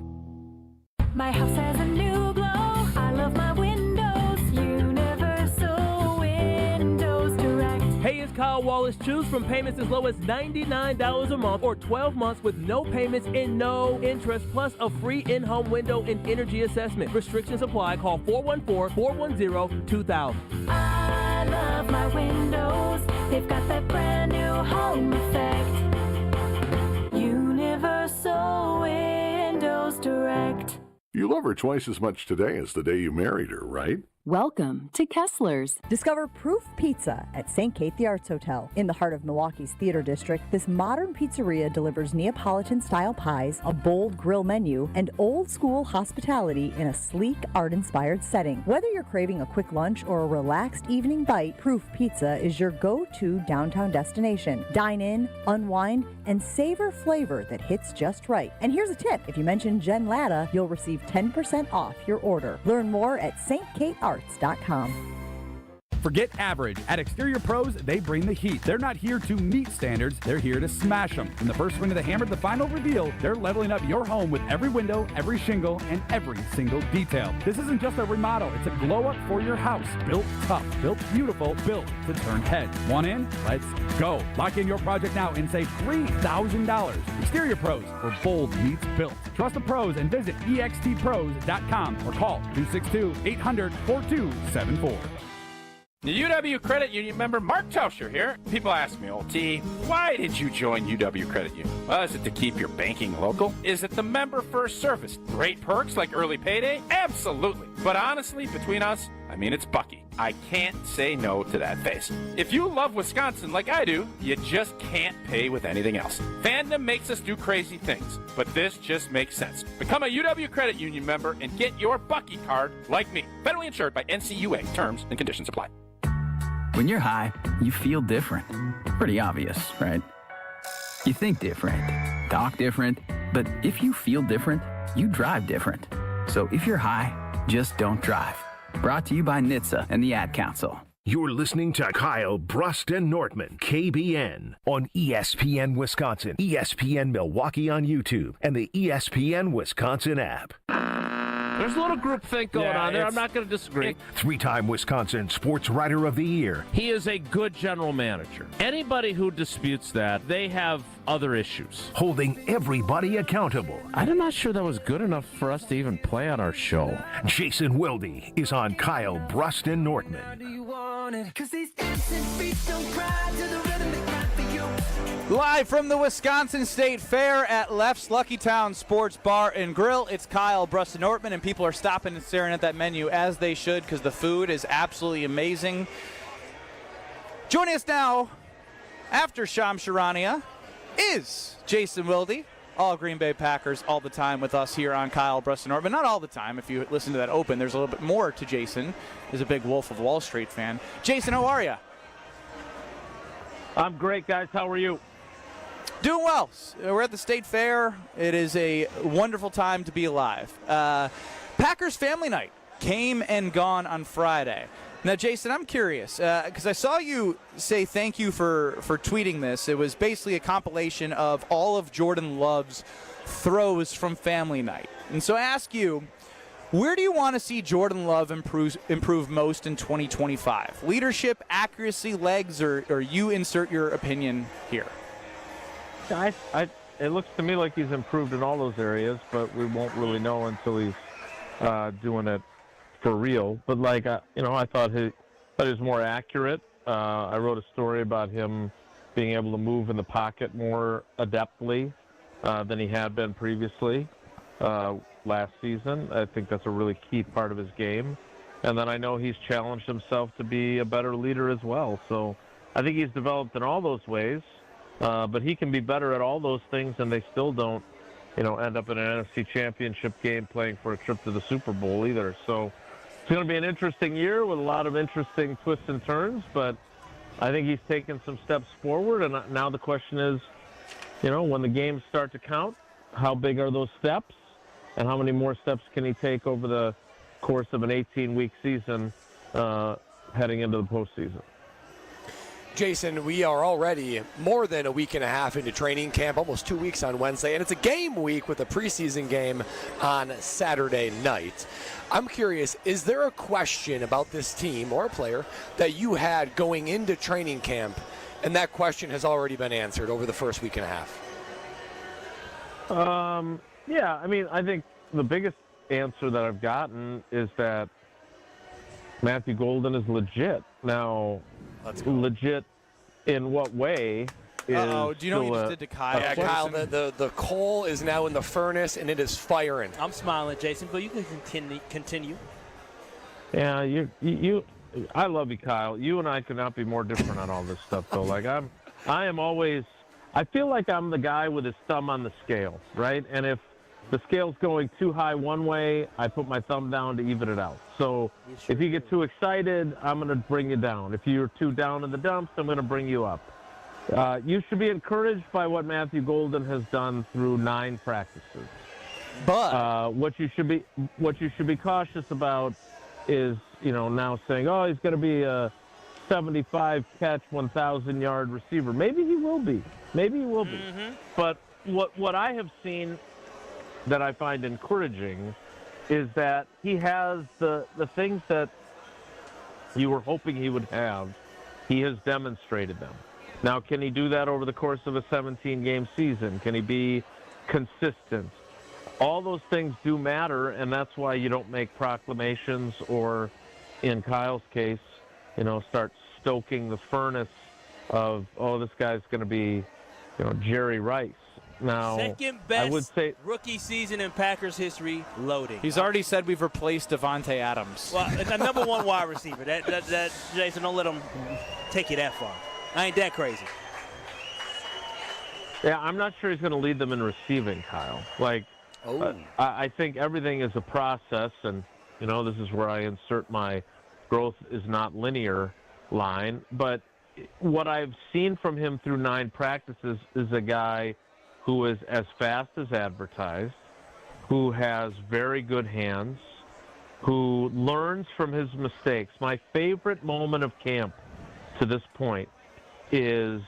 My house has a new glow. I love my windows. Universal Windows Direct. Hey, it's Kyle Wallace. Choose from payments as low as $99 a month or 12 months with no payments and no interest, plus a free in-home window and energy assessment. Restrictions apply. Call 414-410-2000. I love my windows. They've got that brand new home effect. Universal Windows Direct. You love her twice as much today as the day you married her, right? Welcome to Kessler's. Discover Proof Pizza at St. Kate the Arts Hotel. In the heart of Milwaukee's Theater District, this modern pizzeria delivers Neapolitan-style pies, a bold grill menu, and old-school hospitality in a sleek, art-inspired setting. Whether you're craving a quick lunch or a relaxed evening bite, Proof Pizza is your go-to downtown destination. Dine in, unwind, and savor flavor that hits just right. And here's a tip. If you mention Jen Latta, you'll receive 10% off your order. Learn more at stkatearts.com. Forget average. At Exterior Pros, they bring the heat. They're not here to meet standards, they're here to smash them. From the first swing of the hammer to the final reveal, they're leveling up your home with every window, every shingle, and every single detail. This isn't just a remodel, it's a glow-up for your house. Built tough, built beautiful, built to turn heads. Want in? Let's go. Lock in your project now and save $3,000. Exterior Pros, where bold meets built. Trust the pros and visit extpros.com or call 262-800-4274. The UW Credit Union member Mark Tauscher here. People ask me, old T, why did you join UW Credit Union? Well, is it to keep your banking local? Is it the member first service? Great perks like early payday? Absolutely. But honestly, between us, I mean, it's Bucky. I can't say no to that face. If you love Wisconsin like I do, you just can't pay with anything else. Fandom makes us do crazy things, but this just makes sense. Become a UW Credit Union member and get your Bucky card like me. Federally insured by NCUA. Terms and conditions apply. When you're high, you feel different. Pretty obvious, right? You think different, talk different, but if you feel different, you drive different. So if you're high, just don't drive. Brought to you by NHTSA and the Ad Council. You're listening to Kyle, Brust, and Nortman, KBN, on ESPN Wisconsin, ESPN Milwaukee on YouTube, and the ESPN Wisconsin app. There's a little groupthink going on there. I'm not going to disagree. Three-time Wisconsin Sports Writer of the Year. He is a good general manager. Anybody who disputes that, they have other issues. Holding everybody accountable. I'm not sure that was good enough for us to even play on our show. Jason Wilde is on Kyle, Brust, and Nortman. Live from the Wisconsin State Fair at Left's Lucky Town Sports Bar and Grill, it's Kyle, Brust, and Nortman, and people are stopping and staring at that menu as they should because the food is absolutely amazing. Joining us now, after Shams Charania, is Jason Wilde, all Green Bay Packers all the time with us here on Kyle, Brust, and Nortman. Not all the time. If you listen to that open, there's a little bit more to Jason. He's a big Wolf of Wall Street fan. Jason, how are you? I'm great, guys. How are you? Doing well. We're at the State Fair. It is a wonderful time to be alive. Packers Family Night came and gone on Friday. Now, Jason, I'm curious because I saw you say thank you for tweeting this. It was basically a compilation of all of Jordan Love's throws from Family Night. And so I ask you, where do you want to see Jordan Love improve most in 2025? Leadership, accuracy, legs, or you insert your opinion here? It looks to me like he's improved in all those areas, but we won't really know until he's doing it for real. But I thought he was more accurate. I wrote a story about him being able to move in the pocket more adeptly than he had been previously last season. I think that's a really key part of his game. And then I know he's challenged himself to be a better leader as well. So I think he's developed in all those ways. But he can be better at all those things, and they still don't, end up in an NFC Championship game playing for a trip to the Super Bowl either. So it's going to be an interesting year with a lot of interesting twists and turns, but I think he's taken some steps forward, and now the question is, when the games start to count, how big are those steps, and how many more steps can he take over the course of an 18-week season heading into the postseason? Jason, we are already more than a week and a half into training camp, almost 2 weeks on Wednesday, and it's a game week with a preseason game on Saturday night. I'm curious, is there a question about this team or a player that you had going into training camp, and that question has already been answered over the first week and a half? I think the biggest answer that I've gotten is that Matthew Golden is legit. Now, legit in what way? Do you know what you just did to Kyle? Yeah, Kyle, the coal is now in the furnace, and it is firing. I'm smiling, Jason, but you can continue. Yeah, I love you, Kyle. You and I could not be more different on all this stuff, though. Like I am always. I feel like I'm the guy with his thumb on the scale, right? And if the scale's going too high one way, I put my thumb down to even it out. So if you get too excited, I'm going to bring you down. If you're too down in the dumps, I'm going to bring you up. You should be encouraged by what Matthew Golden has done through 9 practices. But what you should be cautious about is, now saying, oh, he's going to be a 75 catch, 1,000 yard receiver. Maybe he will be. Mm-hmm. But what I have seen that I find encouraging is that he has the things that you were hoping he would have. He has demonstrated them. Now, can he do that over the course of a 17-game season? Can he be consistent? All those things do matter, and that's why you don't make proclamations or, in Kyle's case, start stoking the furnace of, oh, this guy's going to be, Jerry Rice. Now, second best I would say rookie season in Packers history, loading. He's already said we've replaced Devontae Adams. Well, a number 1 wide receiver. That Jason, don't let him take you that far. I ain't that crazy. Yeah, I'm not sure he's going to lead them in receiving, Kyle. I think everything is a process, and, this is where I insert my growth is not linear line. But what I've seen from him through 9 practices is a guy who is as fast as advertised, who has very good hands, who learns from his mistakes. My favorite moment of camp to this point is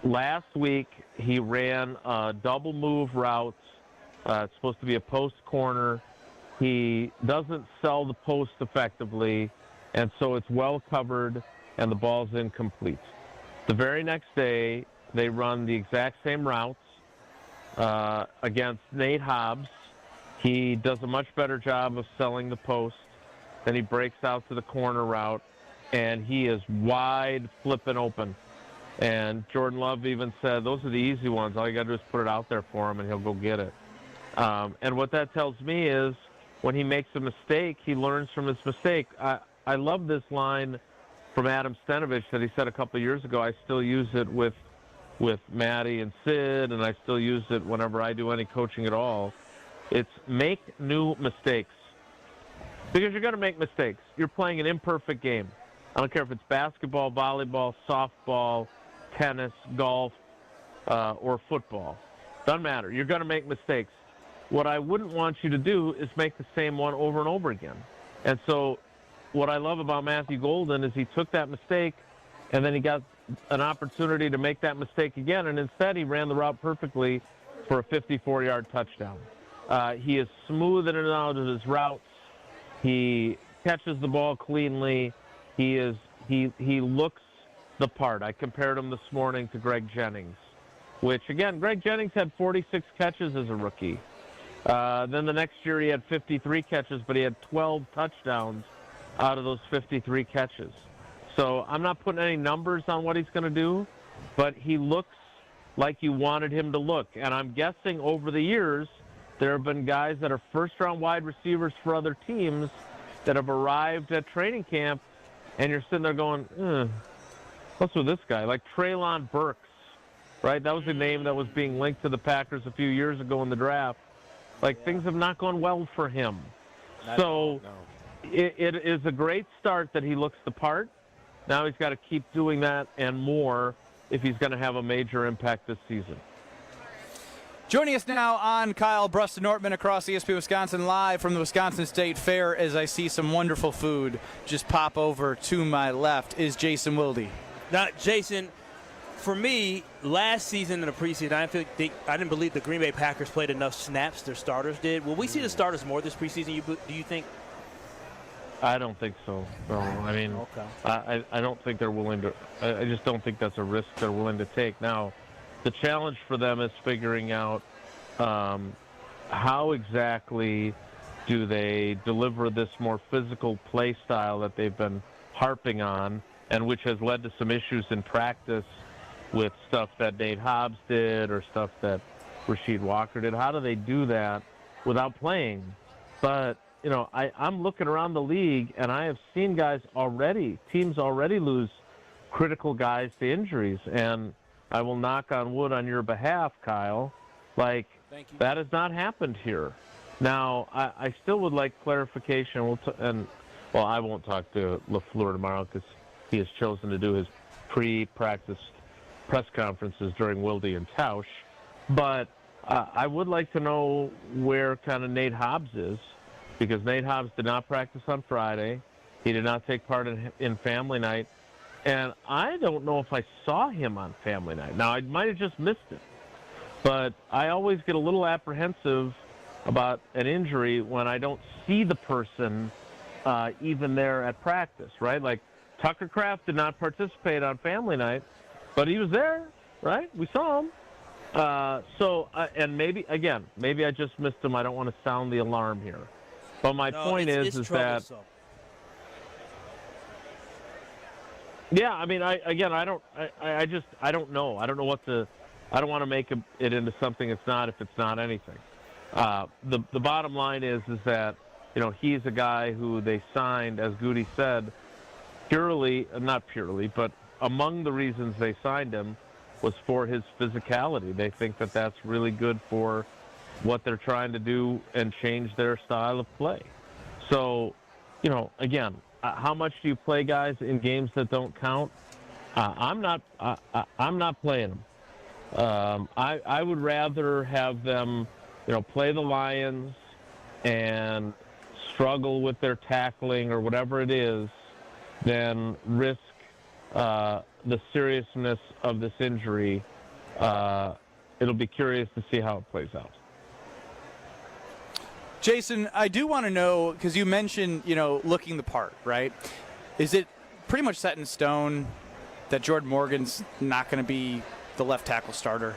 last week he ran a double move route. It's supposed to be a post corner. He doesn't sell the post effectively, and so it's well covered, and the ball's incomplete. The very next day, they run the exact same routes against Nate Hobbs. He does a much better job of selling the post. Then he breaks out to the corner route, and he is wide flipping open. And Jordan Love even said, those are the easy ones. All you got to do is put it out there for him, and he'll go get it. And what that tells me is when he makes a mistake, he learns from his mistake. I love this line from Adam Stenovich that he said a couple of years ago. I still use it with Maddie and Sid, and I still use it whenever I do any coaching at all. It's make new mistakes. Because you're going to make mistakes. You're playing an imperfect game. I don't care if it's basketball, volleyball, softball, tennis, golf, or football. Doesn't matter. You're going to make mistakes. What I wouldn't want you to do is make the same one over and over again. And so what I love about Matthew Golden is he took that mistake, and then he got an opportunity to make that mistake again, and instead he ran the route perfectly for a 54-yard touchdown. He is smooth in and out of his routes. He catches the ball cleanly. He looks the part. I compared him this morning to Greg Jennings, which, again, Greg Jennings had 46 catches as a rookie. Then the next year he had 53 catches, but he had 12 touchdowns out of those 53 catches. So I'm not putting any numbers on what he's going to do, but he looks like you wanted him to look. And I'm guessing over the years there have been guys that are first-round wide receivers for other teams that have arrived at training camp, and you're sitting there going, what's with this guy? Like Treylon Burks, right? That was a name that was being linked to the Packers a few years ago in the draft. Things have not gone well for him. It is a great start that he looks the part. Now he's got to keep doing that and more if he's going to have a major impact this season. Joining us now on Kyle, Brust, and Nortman across ESPN Wisconsin, live from the Wisconsin State Fair, as I see some wonderful food just pop over to my left, is Jason Wilde. Now, Jason, for me, last season in the preseason, I didn't believe the Green Bay Packers played enough snaps. Their starters did. Will we see the starters more this preseason, do you think? I don't think so. No, I mean, okay. I don't think they're willing to. I just don't think that's a risk they're willing to take. Now, the challenge for them is figuring out how exactly do they deliver this more physical play style that they've been harping on, and which has led to some issues in practice with stuff that Nate Hobbs did or stuff that Rasheed Walker did. How do they do that without playing? But I'm looking around the league, and I have seen teams already lose critical guys to injuries. And I will knock on wood on your behalf, Kyle. Like, that has not happened here. Now, I still would like clarification. I won't talk to LaFleur tomorrow because he has chosen to do his pre-practice press conferences during Wilde and Tausch. But I would like to know where kind of Nate Hobbs is, because Nate Hobbs did not practice on Friday. He did not take part in family night. And I don't know if I saw him on family night. Now, I might have just missed it. But I always get a little apprehensive about an injury when I don't see the person even there at practice, right? Like Tucker Kraft did not participate on family night, but he was there, right? We saw him. And maybe I just missed him. I don't want to sound the alarm here. But my point is that... Yeah, I mean, I don't know. I don't know what to... I don't want to make it into something it's not if it's not anything. The bottom line is that, he's a guy who they signed, as Goody said, not purely, but among the reasons they signed him was for his physicality. They think that that's really good for what they're trying to do and change their style of play. So, again, how much do you play guys in games that don't count? I'm not playing them. I would rather have them, play the Lions and struggle with their tackling or whatever it is than risk the seriousness of this injury. It'll be curious to see how it plays out. Jason, I do want to know, because you mentioned, looking the part, right? Is it pretty much set in stone that Jordan Morgan's not going to be the left tackle starter?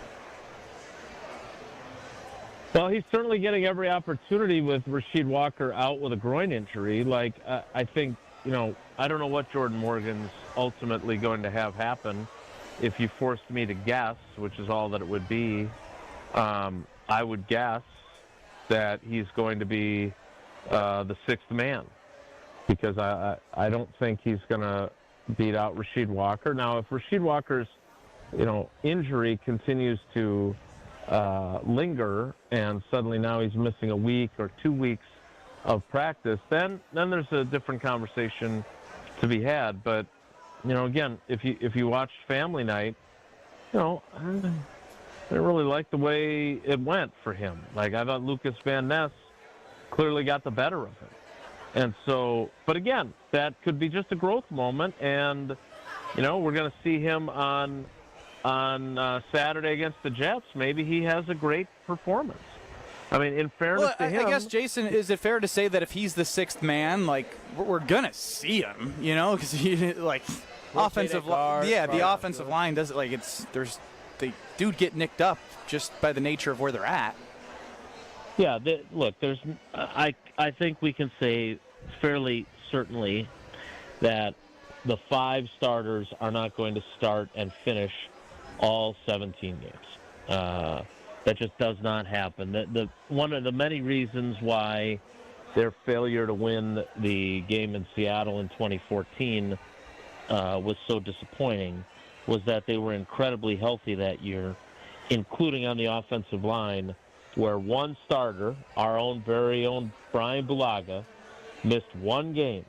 Well, he's certainly getting every opportunity with Rasheed Walker out with a groin injury. Like, I think, I don't know what Jordan Morgan's ultimately going to have happen. If you forced me to guess, which is all that it would be, I would guess that he's going to be the sixth man, because I don't think he's going to beat out Rasheed Walker. Now, if Rasheed Walker's injury continues to linger and suddenly now he's missing a week or 2 weeks of practice, then there's a different conversation to be had. But again, if you watched Family Night, I didn't really like the way it went for him. Like, I thought Lucas Van Ness clearly got the better of him. And so, but again, that could be just a growth moment, and we're going to see him on Saturday against the Jets. Maybe he has a great performance. I mean, in fairness to him, I guess, Jason, is it fair to say that if he's the sixth man, like, we're going to see him, because he, like, offensive line, the offensive line does it, like, they do get nicked up just by the nature of where they're at. Yeah, look, I think we can say fairly certainly that the 5 starters are not going to start and finish all 17 games. That just does not happen. One of the many reasons why their failure to win the game in Seattle in 2014 was so disappointing was that they were incredibly healthy that year, including on the offensive line, where one starter, our very own Brian Bulaga, missed one game.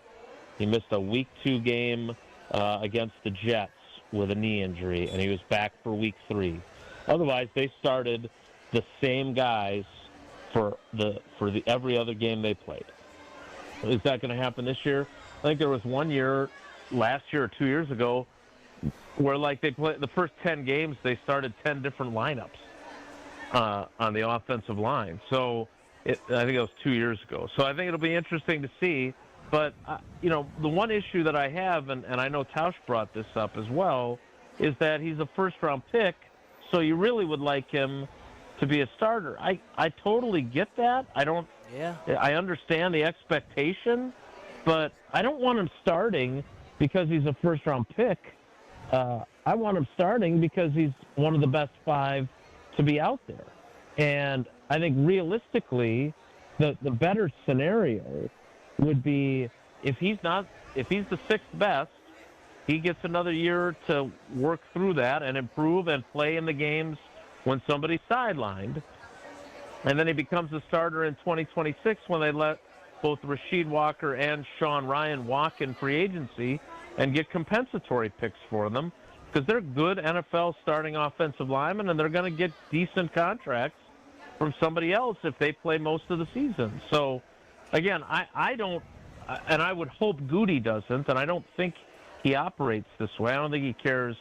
He missed a Week 2 game against the Jets with a knee injury, and he was back for Week 3. Otherwise, they started the same guys for every other game they played. Is that going to happen this year? I think there was one year, last year or 2 years ago, where like they played the first 10 games, they started 10 different lineups on the offensive line. So I think it was 2 years ago. So I think it'll be interesting to see. But, the one issue that I have, and I know Tausch brought this up as well, is that he's a first-round pick, so you really would like him to be a starter. I totally get that. I understand the expectation, but I don't want him starting because he's a first-round pick. I want him starting because he's one of the best 5 to be out there. And I think realistically, the better scenario would be if he's the sixth best, he gets another year to work through that and improve and play in the games when somebody's sidelined. And then he becomes a starter in 2026 when they let both Rasheed Walker and Sean Ryan walk in free agency and get compensatory picks for them because they're good NFL starting offensive linemen and they're going to get decent contracts from somebody else if they play most of the season. So, again, I don't, and I would hope Goody doesn't, and I don't think he operates this way. I don't think he cares,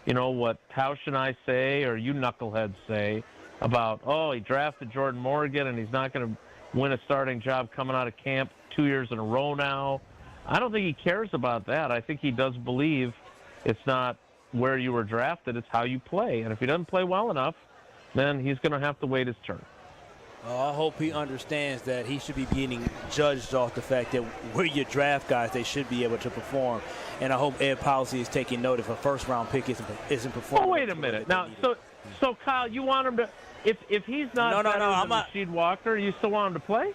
what Tausch and I say or you knuckleheads say about, he drafted Jordan Morgan and he's not going to win a starting job coming out of camp 2 years in a row now. I don't think he cares about that. I think he does believe it's not where you were drafted, it's how you play. And if he doesn't play well enough, then he's going to have to wait his turn. I hope he understands that he should be getting judged off the fact that where you draft guys, they should be able to perform. And I hope Ed Policy is taking note if a first-round pick isn't performing. Oh, wait a minute. Now, so Kyle, you want him to – if he's not better than Rasheed Walker, you still want him to play?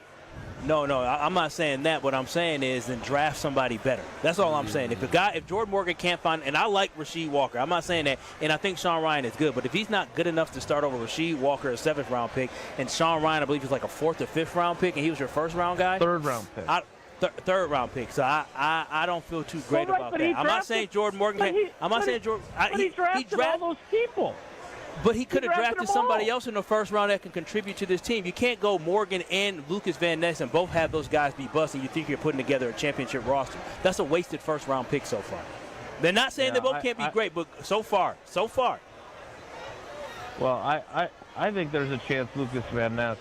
No, I'm not saying that. What I'm saying is then draft somebody better. That's all I'm saying. If Jordan Morgan can't find – and I like Rasheed Walker. I'm not saying that. And I think Sean Ryan is good. But if he's not good enough to start over Rasheed Walker, a seventh-round pick, and Sean Ryan, I believe, is like a fourth or fifth-round pick, and he was your first-round guy? Third-round pick. Third-round pick. So I don't feel too great about that. I'm not saying Jordan Morgan – I'm not saying Jordan – But he drafted all those people. But he could have drafted somebody else in the first round that can contribute to this team. You can't go Morgan and Lucas Van Ness and both have those guys be busting. You think you're putting together a championship roster. That's a wasted first-round pick so far. They're not saying they both can't be great, but so far. Well, I think there's a chance Lucas Van Ness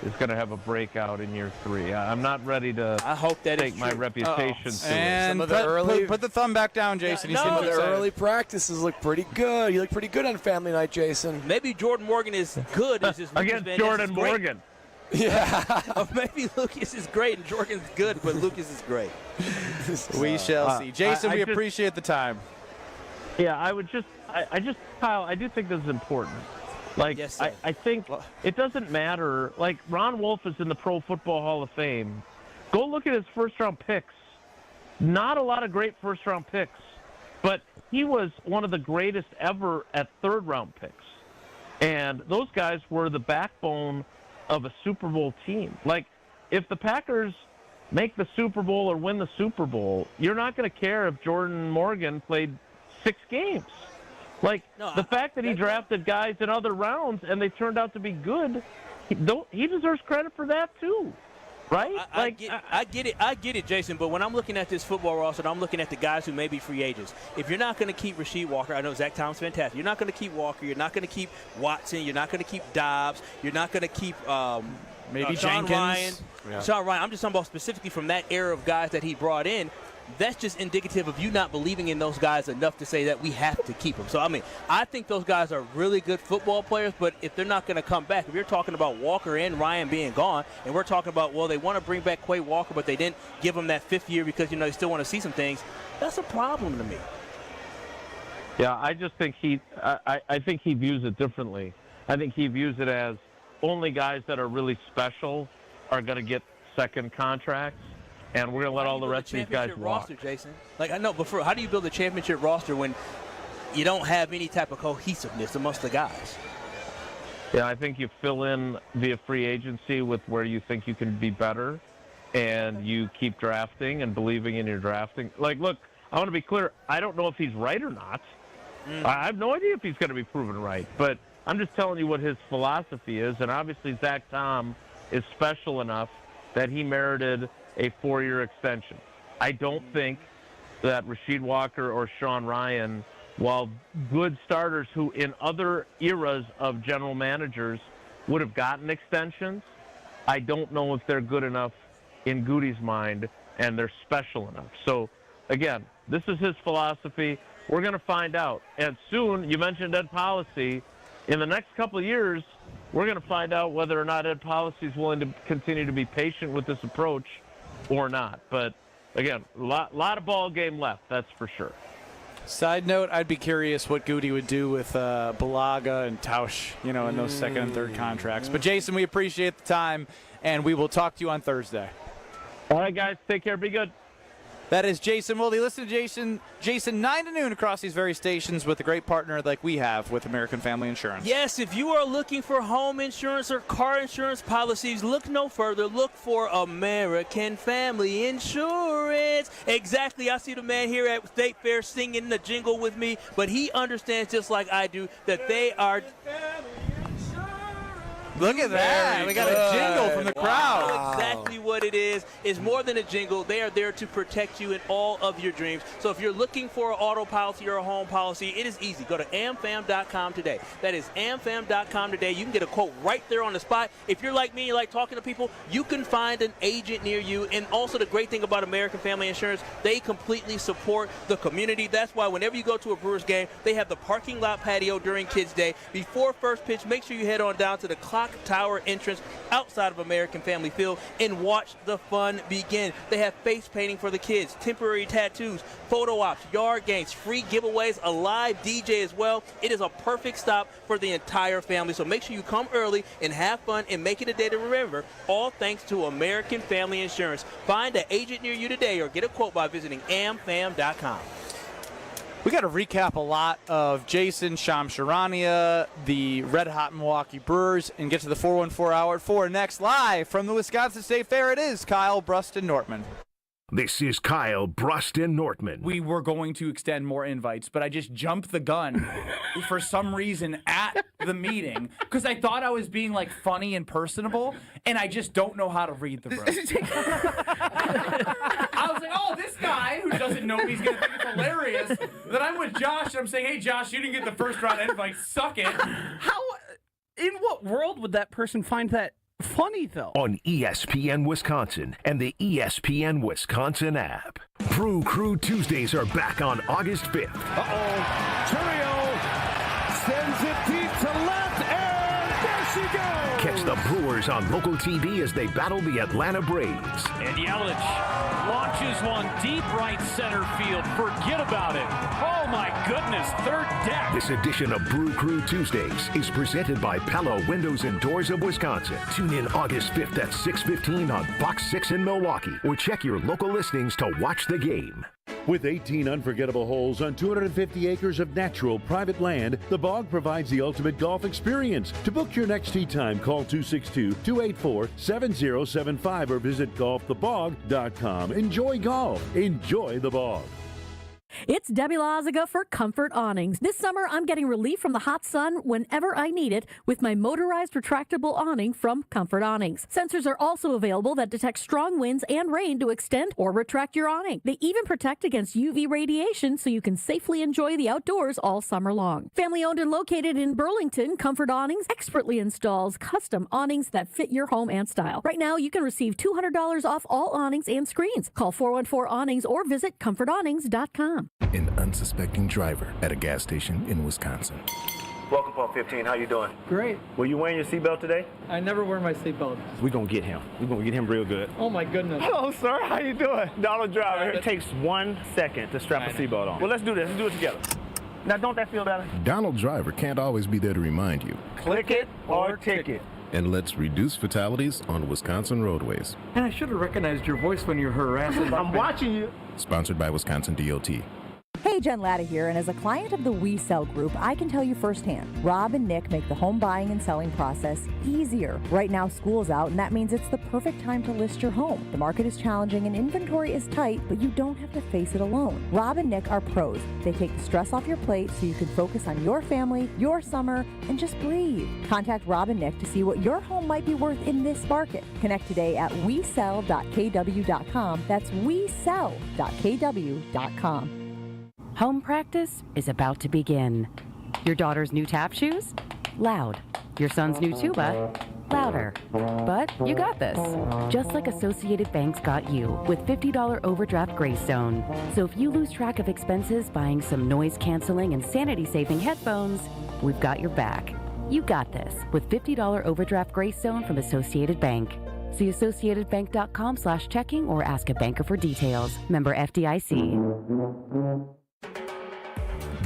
is going to have a breakout in year 3. I'm not ready to take my reputation to and it. put the thumb back down, Jason. Some of the early practices look pretty good. You look pretty good on family night, Jason. Maybe Jordan Morgan is good. Against Jordan Morgan. Yeah. Or maybe Lucas is great and Jordan's good, but Lucas is great. We shall see. Jason, we appreciate the time. Yeah, Kyle, I do think this is important. Yes, I think it doesn't matter. Like, Ron Wolf is in the Pro Football Hall of Fame. Go look at his first-round picks. Not a lot of great first-round picks, but he was one of the greatest ever at third-round picks. And those guys were the backbone of a Super Bowl team. Like, if the Packers make the Super Bowl or win the Super Bowl, you're not going to care if Jordan Morgan played 6 games. The fact that he drafted guys in other rounds and they turned out to be good, he deserves credit for that too, right? I get it, Jason. But when I'm looking at this football roster, I'm looking at the guys who may be free agents. If you're not going to keep Rasheed Walker, I know Zach Tom's fantastic. You're not going to keep Walker. You're not going to keep Watson. You're not going to keep Dobbs. You're not going to keep maybe Sean Jenkins. Ryan. Yeah. Sean Ryan. I'm just talking about specifically from that era of guys that he brought in. That's just indicative of you not believing in those guys enough to say that we have to keep them. So, I think those guys are really good football players, but if they're not going to come back, if you're talking about Walker and Ryan being gone, and we're talking about, they want to bring back Quay Walker, but they didn't give him that 5th year because, they still want to see some things, that's a problem to me. Yeah, I just think I think he views it differently. I think he views it as only guys that are really special are going to get second contracts. And we're going to let all the rest of these guys walk. Roster, Jason. I know, but how do you build a championship roster when you don't have any type of cohesiveness amongst the guys? Yeah, I think you fill in via free agency with where you think you can be better, and you keep drafting and believing in your drafting. Look, I want to be clear. I don't know if he's right or not. I have no idea if he's going to be proven right, but I'm just telling you what his philosophy is, and obviously Zach Tom is special enough that he merited a 4-year extension. I don't think that Rasheed Walker or Sean Ryan, while good starters who in other eras of general managers would have gotten extensions, I don't know if they're good enough in Goody's mind and they're special enough. So, again, this is his philosophy. We're going to find out. And soon, you mentioned Ed Policy. In the next couple of years, we're going to find out whether or not Ed Policy is willing to continue to be patient with this approach or not. But, again, a lot of ball game left, that's for sure. Side note, I'd be curious what Goody would do with Balaga and Tausch, in those second and third contracts. But, Jason, we appreciate the time. and we will talk to you on Thursday. All right, guys. Take care. Be good. That is Jason Wilde. Listen to Jason 9 to noon across these very stations with a great partner like we have with American Family Insurance. Yes, if you are looking for home insurance or car insurance policies, look no further. Look for American Family Insurance. Exactly. I see the man here at State Fair singing the jingle with me, but he understands just like I do that they are... Look at that. We got a jingle from the crowd. Wow. Exactly what it is. It's more than a jingle. They are there to protect you in all of your dreams. So if you're looking for an auto policy or a home policy, it is easy. Go to amfam.com today. That is amfam.com today. You can get a quote right there on the spot. If you're like me and you like talking to people, you can find an agent near you. And also the great thing about American Family Insurance, they completely support the community. That's why whenever you go to a Brewers game, they have the parking lot patio during Kids Day. Before first pitch, make sure you head on down to the Clock Tower entrance outside of American Family Field and watch the fun begin. They have face painting for the kids, temporary tattoos, photo ops, yard games, free giveaways, a live DJ as well. It is a perfect stop for the entire family. So make sure you come early and have fun and make it a day to remember, all thanks to American Family Insurance. Find an agent near you today or get a quote by visiting amfam.com. We got to recap a lot of Jason Shamsharania, the red-hot Milwaukee Brewers, and get to the 414 Hour at 4 next. Live from the Wisconsin State Fair, it is Kyle, Brust, and Nortman. This is Kyle, Brust, and Nortman. We were going to extend more invites, but I just jumped the gun for some reason at the meeting because I thought I was being like funny and personable, and I just don't know how to read the room. I was like, oh, this guy who doesn't know me is going to think it's hilarious that I'm with Josh, and I'm saying, hey, Josh, you didn't get the first round invite. Suck it. In what world would that person find that funny, though? On ESPN Wisconsin and the ESPN Wisconsin app. Brew Crew Tuesdays are back on August 5th. Turrio sends it deep to left, and there she goes! Catch the Brewers on local TV as they battle the Atlanta Braves. And Yelich launches one deep right center field. Forget about it. Oh, my goodness. Third deck. This edition of Brew Crew Tuesdays is presented by Pella Windows and Doors of Wisconsin. Tune in August 5th at 6:15 on Fox 6 in Milwaukee, or check your local listings to watch the game. With 18 unforgettable holes on 250 acres of natural private land, the Bog provides the ultimate golf experience. To book your next tee time, call 262-284-7075 or visit golfthebog.com. Enjoy golf. Enjoy the Bog. It's Debbie Lazaga for Comfort Awnings. This summer, I'm getting relief from the hot sun whenever I need it with my motorized retractable awning from Comfort Awnings. Sensors are also available that detect strong winds and rain to extend or retract your awning. They even protect against UV radiation so you can safely enjoy the outdoors all summer long. Family owned and located in Burlington, Comfort Awnings expertly installs custom awnings that fit your home and style. Right now, you can receive $200 off all awnings and screens. Call 414-AWNINGS or visit comfortawnings.com. An unsuspecting driver at a gas station in Wisconsin. Welcome, Pump 15. How you doing? Great. Were you wearing your seatbelt today? I never wear my seatbelt. We're going to get him. We're going to get him real good. Oh, my goodness. Hello, sir. How you doing? Donald Driver. It takes 1 second to strap a seatbelt on. Well, let's do this. Let's do it together. Now, don't that feel better? Donald Driver can't always be there to remind you. Click it or ticket. And let's reduce fatalities on Wisconsin roadways. And I should have recognized your voice when you're harassing. I'm watching you. Sponsored by Wisconsin DOT. Hey, Jen Latta here, and as a client of the We Sell Group, I can tell you firsthand, Rob and Nick make the home buying and selling process easier. Right now, school's out, and that means it's the perfect time to list your home. The market is challenging and inventory is tight, but you don't have to face it alone. Rob and Nick are pros. They take the stress off your plate so you can focus on your family, your summer, and just breathe. Contact Rob and Nick to see what your home might be worth in this market. Connect today at wesell.kw.com. That's wesell.kw.com. Home practice is about to begin. Your daughter's new tap shoes? Loud. Your son's new tuba? Louder. But you got this. Just like Associated Bank's got you with $50 overdraft Greystone. So if you lose track of expenses buying some noise-canceling and sanity-saving headphones, we've got your back. You got this with $50 overdraft Greystone from Associated Bank. See associatedbank.com/checking or ask a banker for details. Member FDIC.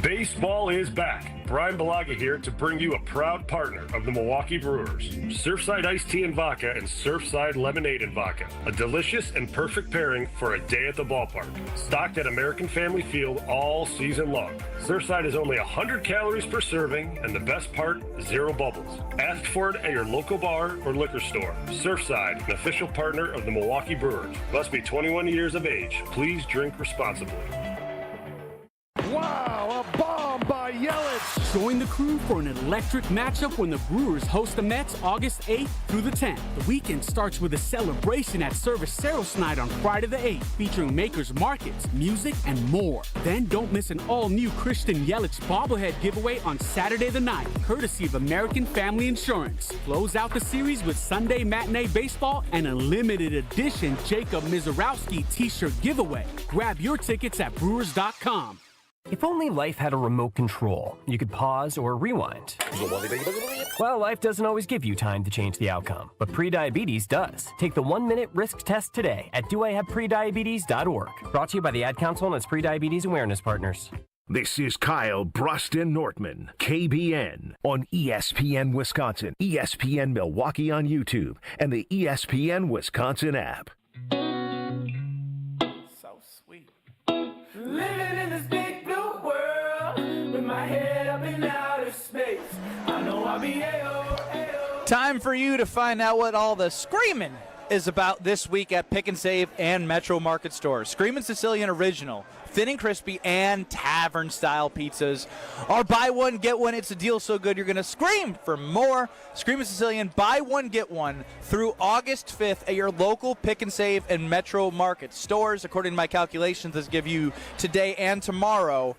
Baseball is back. Brian Balaga here to bring you a proud partner of the Milwaukee Brewers. Surfside iced tea and vodka and Surfside lemonade and vodka. A delicious and perfect pairing for a day at the ballpark. Stocked at American Family Field all season long. Surfside is only 100 calories per serving, and the best part, 0 bubbles. Ask for it at your local bar or liquor store. Surfside, an official partner of the Milwaukee Brewers. Must be 21 years of age. Please drink responsibly. Wow, a bomb by Yelich. Join the crew for an electric matchup when the Brewers host the Mets August 8th through the 10th. The weekend starts with a celebration at Cerveceros Night on Friday the 8th, featuring makers markets, music, and more. Then don't miss an all-new Christian Yelich bobblehead giveaway on Saturday the 9th, courtesy of American Family Insurance. Close out the series with Sunday matinee baseball and a limited edition Jacob Mizorowski t-shirt giveaway. Grab your tickets at Brewers.com. If only life had a remote control, you could pause or rewind. Well, life doesn't always give you time to change the outcome, but prediabetes does. Take the 1-minute risk test today at doihaveprediabetes.org. Brought to you by the Ad Council and its prediabetes awareness partners. This is Kyle, Brust, and Nortman, KBN, on ESPN Wisconsin, ESPN Milwaukee on YouTube, and the ESPN Wisconsin app. So sweet. Living in this big blue world with my head up in outer space. I know I'll be A-O. Time for you to find out what all the screaming is about this week at Pick and Save and Metro Market stores. Screamin' Sicilian Original, thin and crispy, and tavern-style pizzas are buy one, get one. It's a deal so good you're going to scream for more. Screamin' Sicilian, buy one, get one through August 5th at your local Pick and Save and Metro Market stores. According to my calculations, this give you today and tomorrow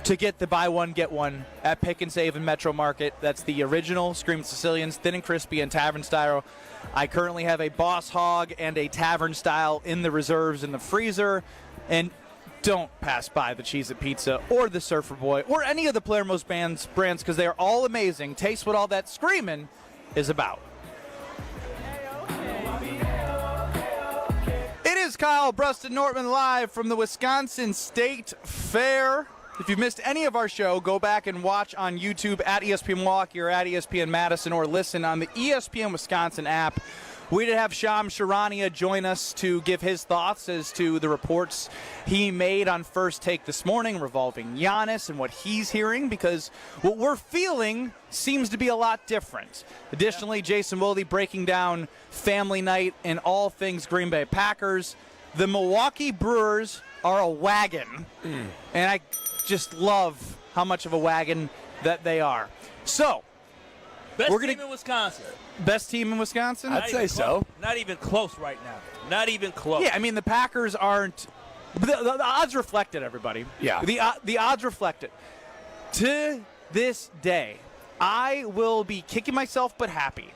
to get the buy one, get one at Pick and Save and Metro Market. That's the original Screamin' Sicilians, thin and crispy and tavern style. I currently have a Boss Hog and a tavern style in the reserves in the freezer. And don't pass by the Cheez-It Pizza or the Surfer Boy or any of the Player Most brands because they are all amazing. Taste what all that screaming is about. It is Kyle, Brust, and Nortman live from the Wisconsin State Fair. If you've missed any of our show, go back and watch on YouTube at ESPN Milwaukee or at ESPN Madison, or listen on the ESPN Wisconsin app. We did have Shams Charania join us to give his thoughts as to the reports he made on First Take this morning revolving Giannis and what he's hearing, because what we're feeling seems to be a lot different. Additionally, Jason Wilde breaking down family night and all things Green Bay Packers. The Milwaukee Brewers are a wagon, and I just love how much of a wagon that they are. So, Best team in Wisconsin. Best team in Wisconsin? I'd say so. Not even close right now. Not even close. Yeah, I mean, the Packers aren't. The odds reflected, everybody. Yeah. The odds reflected. To this day, I will be kicking myself but happy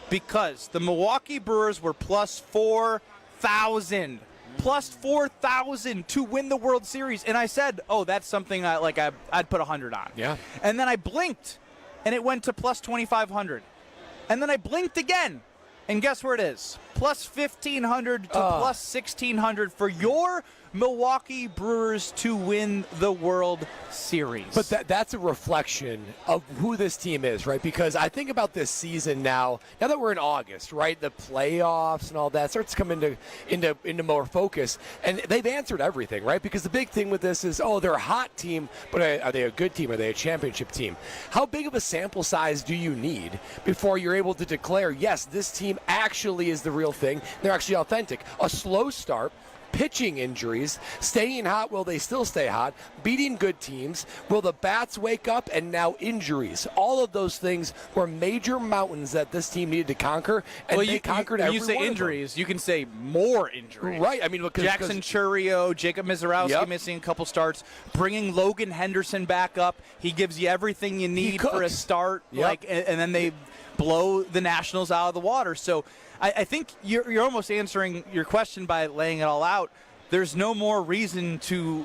because the Milwaukee Brewers were plus 4,000. Plus 4,000 to win the World Series. And I said, oh, that's something I'd put 100 on. Yeah. And then I blinked, and it went to plus 2,500. And then I blinked again, and guess where it is? Plus 1,500 to plus 1,600 for your Milwaukee Brewers to win the World Series. But that's a reflection of who this team is, right? Because I think about this season now that we're in August, right? The playoffs and all that starts to come into more focus. And they've answered everything, right? Because the big thing with this is, they're a hot team, but are they a good team? Are they a championship team? How big of a sample size do you need before you're able to declare, yes, this team actually is the real thing? They're actually authentic. A slow start, pitching injuries, staying hot, will they still stay hot, beating good teams, will the bats wake up, and now injuries. All of those things were major mountains that this team needed to conquer, and they conquered every one of them. You say injuries, you can say more injuries. Right. I mean, look, Jackson Churio, Jacob Mizorowski missing a couple starts, bringing Logan Henderson back up. He gives you everything you need for a start, and then they blow the Nationals out of the water. So I think you're almost answering your question by laying it all out. There's no more reason to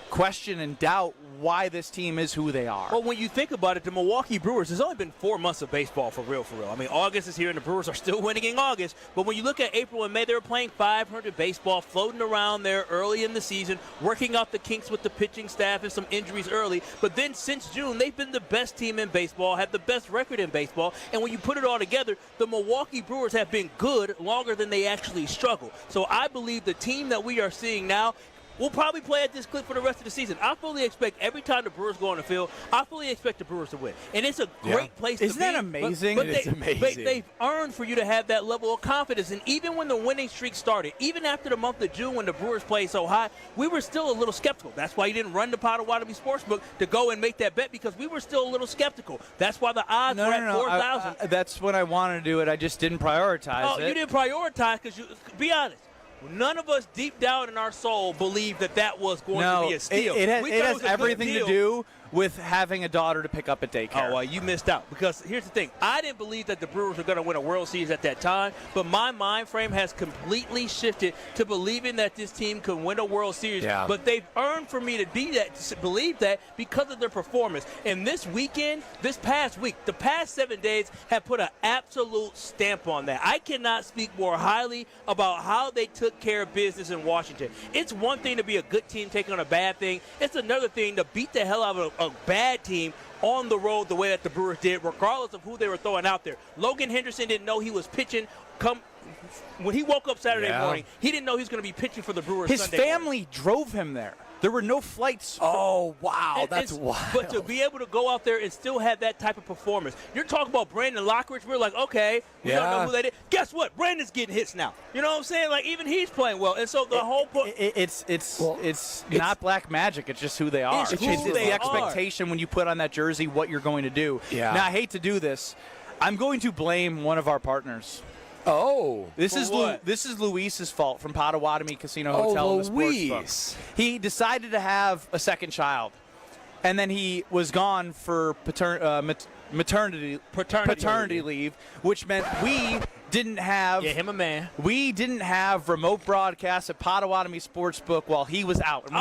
question and doubt why this team is who they are. Well, when you think about it, the Milwaukee Brewers, there's only been 4 months of baseball for real. I mean, August is here, and the Brewers are still winning in August. But when you look at April and May, they were playing .500 baseball, floating around there early in the season, working out the kinks with the pitching staff and some injuries early. But then since June, they've been the best team in baseball, had the best record in baseball. And when you put it all together, the Milwaukee Brewers have been good longer than they actually struggle. So I believe the team that we are seeing now will probably play at this clip for the rest of the season. I fully expect every time the Brewers go on the field, I fully expect the Brewers to win. And it's a great place to be. Isn't that amazing? But It's amazing. They've earned for you to have that level of confidence. And even when the winning streak started, even after the month of June when the Brewers played so high, we were still a little skeptical. That's why you didn't run the Potawatomi Sportsbook to go and make that bet, because we were still a little skeptical. That's why the odds were at 4,000. That's when I wanted to do it. I just didn't prioritize it. You didn't prioritize because, be honest, none of us deep down in our soul believed that was going to be a steal. It has everything to do with having a daughter to pick up at daycare. Oh, well, you missed out. Because here's the thing. I didn't believe that the Brewers were going to win a World Series at that time, but my mind frame has completely shifted to believing that this team could win a World Series. Yeah. But they've earned for me to believe that because of their performance. And this past week, the past 7 days have put an absolute stamp on that. I cannot speak more highly about how they took care of business in Washington. It's one thing to be a good team taking on a bad thing. It's another thing to beat the hell out of a bad team on the road the way that the Brewers did, regardless of who they were throwing out there. Logan Henderson didn't know he was pitching. When he woke up Saturday morning, he didn't know he was going to be pitching for the Brewers His Sunday family morning. drove him there. There were no flights. Oh, wow. That's wild. But to be able to go out there and still have that type of performance. You're talking about Brandon Lockridge. We're like, okay, we don't know who that is. Guess what? Brandon's getting hits now. You know what I'm saying? Like, even he's playing well. And so the whole point. It's not black magic. It's just who they are. It's who it's they the are. expectation when you put on that jersey what you're going to do. Yeah. Now, I hate to do this. I'm going to blame one of our partners. Oh. This is Luis's fault from Potawatomi Casino Hotel and the Sportsbook. He decided to have a second child, and then he was gone for paternity leave, which meant we didn't have him a man. We didn't have remote broadcasts at Potawatomi Sportsbook while he was out. And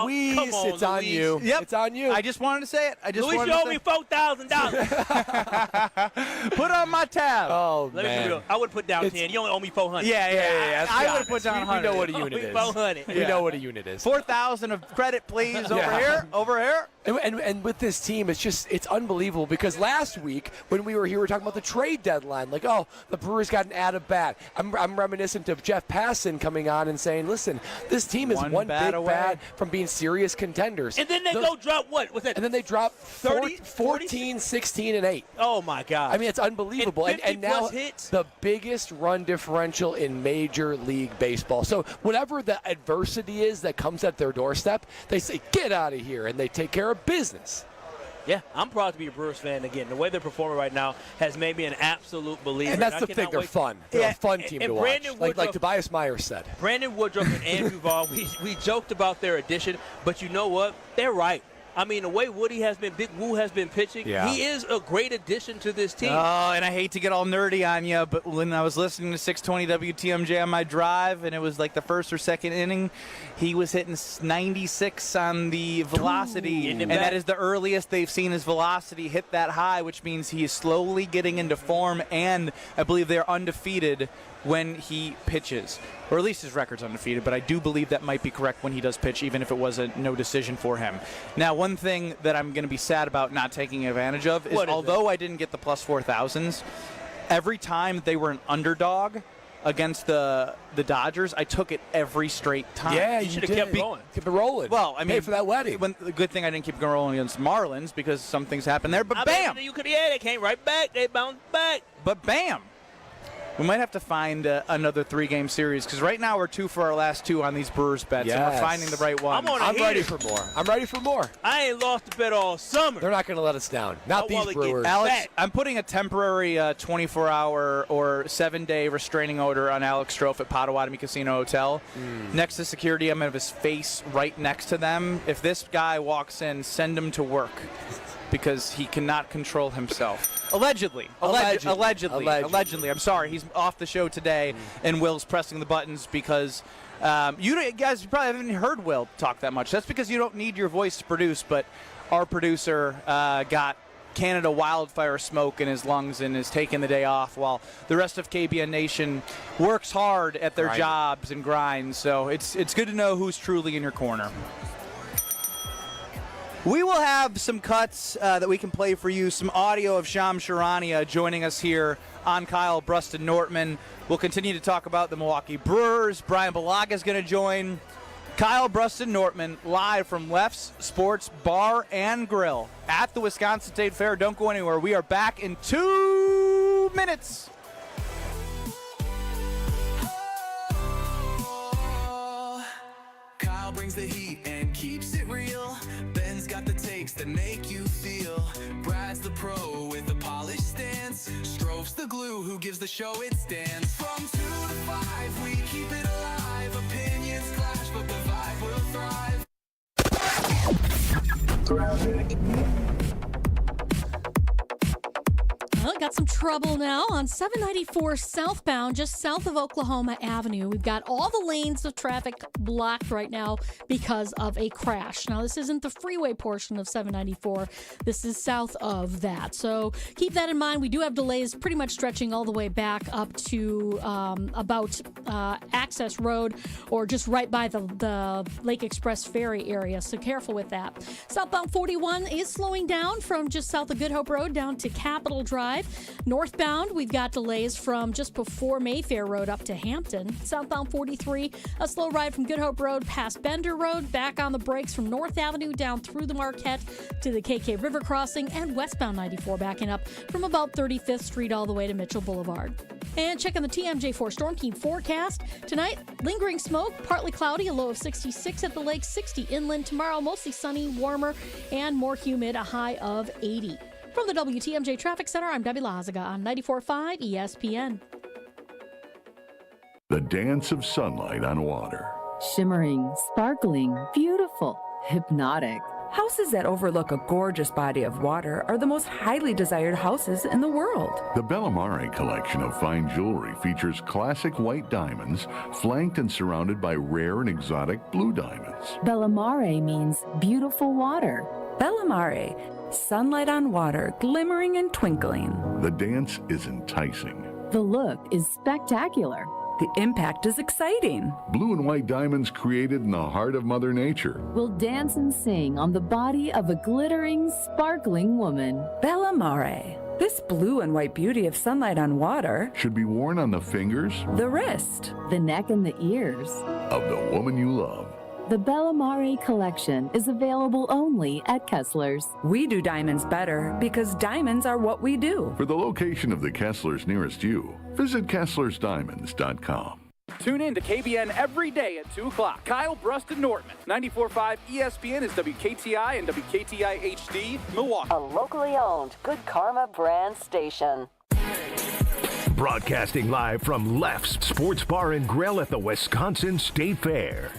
we Luis, come on, it's on Luis. you. Yep. It's on you. I just wanted to say it. Luis, you owe me $4,000. Put on my tab. Oh, Let me be real. I would put down 10. You only owe me 400. Yeah. I would have put down 100. We know what a unit is. 400. We know what a unit is. 4,000 of credit, please. Over here. And with this team, it's unbelievable, because last week when we were here, we were talking about the trade deadline. Like, the Brewers got an at bat. I'm reminiscent of Jeff Passan coming on and saying, listen, this team is one big bat from being serious contenders. And then they go drop what? Was that? And then they drop 30, 14, 16, and 8. Oh, my God. I mean, it's unbelievable. And now hits. The biggest run differential in Major League Baseball. So whatever the adversity is that comes at their doorstep, they say, get out of here, and they take care of business. Yeah, I'm proud to be a Brewers fan again. The way they're performing right now has made me an absolute believer. And that's the thing. They're fun. They're a fun team to watch. Like Tobias Myers said. Brandon Woodruff and Andrew Vaughn, we joked about their addition, but you know what? They're right. I mean, the way Woody has been, Big Woo has been pitching, he is a great addition to this team. Oh, and I hate to get all nerdy on you, but when I was listening to 620 WTMJ on my drive, and it was like the first or second inning, he was hitting 96 on the velocity, and that is the earliest they've seen his velocity hit that high, which means he is slowly getting into form, and I believe they're undefeated when he pitches. Or at least his record's undefeated, but I do believe that might be correct when he does pitch, even if it was a no decision for him. Now, one thing that I'm going to be sad about not taking advantage of is although I didn't get the plus 4,000s, every time they were an underdog against the Dodgers, I took it every straight time. Yeah, you should have kept going. Keep it rolling. Well, I mean, pay for that wedding. The good thing I didn't keep rolling against Marlins because some things happened there, but bam! They came right back. They bounced back. But bam! We might have to find another 3-game series, because right now we're 2 for our last 2 on these Brewers bets, and we're finding the right one. I'm ready for more. I ain't lost a bet all summer. They're not going to let us down. Not these Brewers. Alex, I'm putting a temporary 24-hour or 7-day restraining order on Alex Strofe at Potawatomi Casino Hotel. Next to security, I'm going to have his face right next to them. If this guy walks in, send him to work. because he cannot control himself. Allegedly. I'm sorry. He's off the show today, and Will's pressing the buttons because you guys probably haven't heard Will talk that much. That's because you don't need your voice to produce, but our producer got Canada wildfire smoke in his lungs and is taking the day off while the rest of KBN Nation works hard at their jobs and grinds. So it's good to know who's truly in your corner. We will have some cuts that we can play for you, some audio of Shams Charania joining us here on Kyle, Brust, and Nortman. We'll continue to talk about the Milwaukee Brewers. Brian Balaga is going to join. Kyle, Brust, and Nortman live from Left's Sports Bar and Grill at the Wisconsin State Fair. Don't go anywhere. We are back in 2 minutes. Kyle brings the heat and keeps it real. Ben's got the takes that make you feel. Brad's the pro with a polished stance. Strove's the glue who gives the show its stance. From 2 to 5, we keep it alive. Opinions clash, but the vibe will thrive. Well, got some trouble now on 794 southbound, just south of Oklahoma Avenue. We've got all the lanes of traffic blocked right now because of a crash. Now, this isn't the freeway portion of 794. This is south of that. So keep that in mind. We do have delays pretty much stretching all the way back up to about Access Road or just right by the Lake Express Ferry area. So careful with that. Southbound 41 is slowing down from just south of Good Hope Road down to Capitol Drive. Northbound, we've got delays from just before Mayfair Road up to Hampton. Southbound 43, a slow ride from Good Hope Road past Bender Road, back on the brakes from North Avenue down through the Marquette to the KK River Crossing, and westbound 94 backing up from about 35th Street all the way to Mitchell Boulevard. And checking the TMJ4 Storm Team forecast. Tonight, lingering smoke, partly cloudy, a low of 66 at the lake, 60 inland. Tomorrow, mostly sunny, warmer, and more humid, a high of 80. From the WTMJ Traffic Center, I'm Debbie Lazaga on 94.5 ESPN. The dance of sunlight on water. Shimmering, sparkling, beautiful, hypnotic. Houses that overlook a gorgeous body of water are the most highly desired houses in the world. The Bellamare collection of fine jewelry features classic white diamonds, flanked and surrounded by rare and exotic blue diamonds. Bellamare means beautiful water. Bellamare, sunlight on water, glimmering and twinkling. The dance is enticing. The look is spectacular. The impact is exciting. Blue and white diamonds created in the heart of Mother Nature will dance and sing on the body of a glittering, sparkling woman. Bellamare. This blue and white beauty of sunlight on water should be worn on the fingers, the wrist, the neck, and the ears of the woman you love. The Bellamare collection is available only at Kessler's. We do diamonds better because diamonds are what we do. For the location of the Kessler's nearest you, visit KesslersDiamonds.com. Tune in to KBN every day at 2 o'clock. Kyle, Brust, and Nortman. 94.5 ESPN is WKTI and WKTI HD, Milwaukee. A locally owned Good Karma brand station. Broadcasting live from Left's Sports Bar and Grill at the Wisconsin State Fair.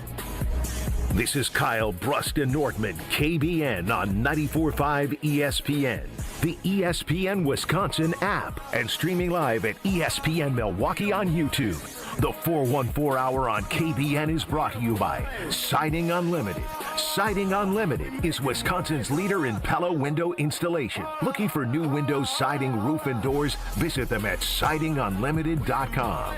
This is Kyle, Brust, and Nortman, KBN on 94.5 ESPN, the ESPN Wisconsin app, and streaming live at ESPN Milwaukee on YouTube. The 414 Hour on KBN is brought to you by Siding Unlimited. Siding Unlimited is Wisconsin's leader in Pella window installation. Looking for new windows, siding, roof, and doors? Visit them at sidingunlimited.com.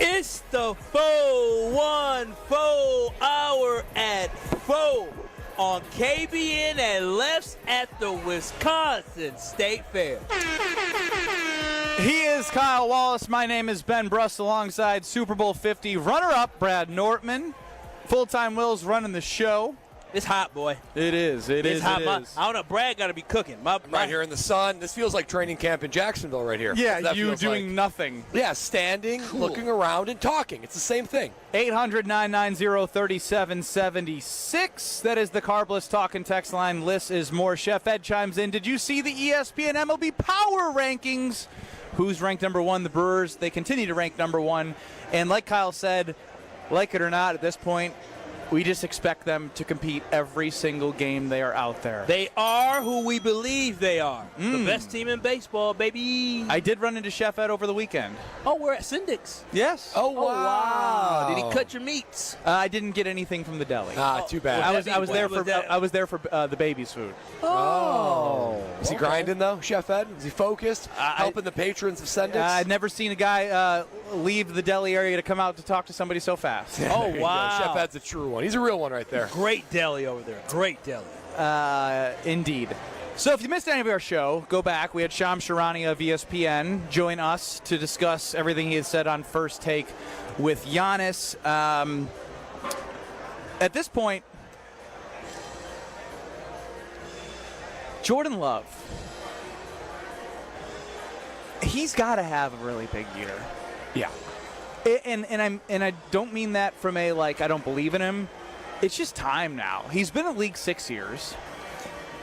It's the 414 Hour at 4 on KBN and Left's at the Wisconsin State Fair. He is Kyle Wallace. My name is Ben Brust alongside Super Bowl 50 runner-up Brad Nortman. Full-time Will's running the show. It's hot, boy. It is. It's hot. It is. I don't know. Brad got to be cooking. Right here in the sun. This feels like training camp in Jacksonville right here. Yeah, you doing nothing. Yeah, standing, looking around, and talking. It's the same thing. 800-990-3776. That is the Carbless Talk and Text line. Less is more. Chef Ed chimes in. Did you see the ESPN MLB Power Rankings? Who's ranked number one? The Brewers. They continue to rank number one. And like Kyle said, like it or not, at this point, we just expect them to compete every single game they are out there. They are who we believe they are. The best team in baseball, baby. I did run into Chef Ed over the weekend. Oh, we're at Syndic's. Yes. Oh, wow. Did he cut your meats? I didn't get anything from the deli. Too bad. I was there for the baby's food. Oh. Is he grinding, though, Chef Ed? Is he focused? Helping the patrons of Syndic's? I've never seen a guy leave the deli area to come out to talk to somebody so fast. Oh, wow. Chef Ed's a true one. He's a real one right there. Great deli over there. Great deli. Indeed. So if you missed any of our show, go back. We had Sham Sharani of ESPN join us to discuss everything he had said on First Take with Giannis. At this point, Jordan Love, he's got to have a really big year. Yeah. And I don't mean that from a, like, I don't believe in him. It's just time now. He's been in the league 6 years.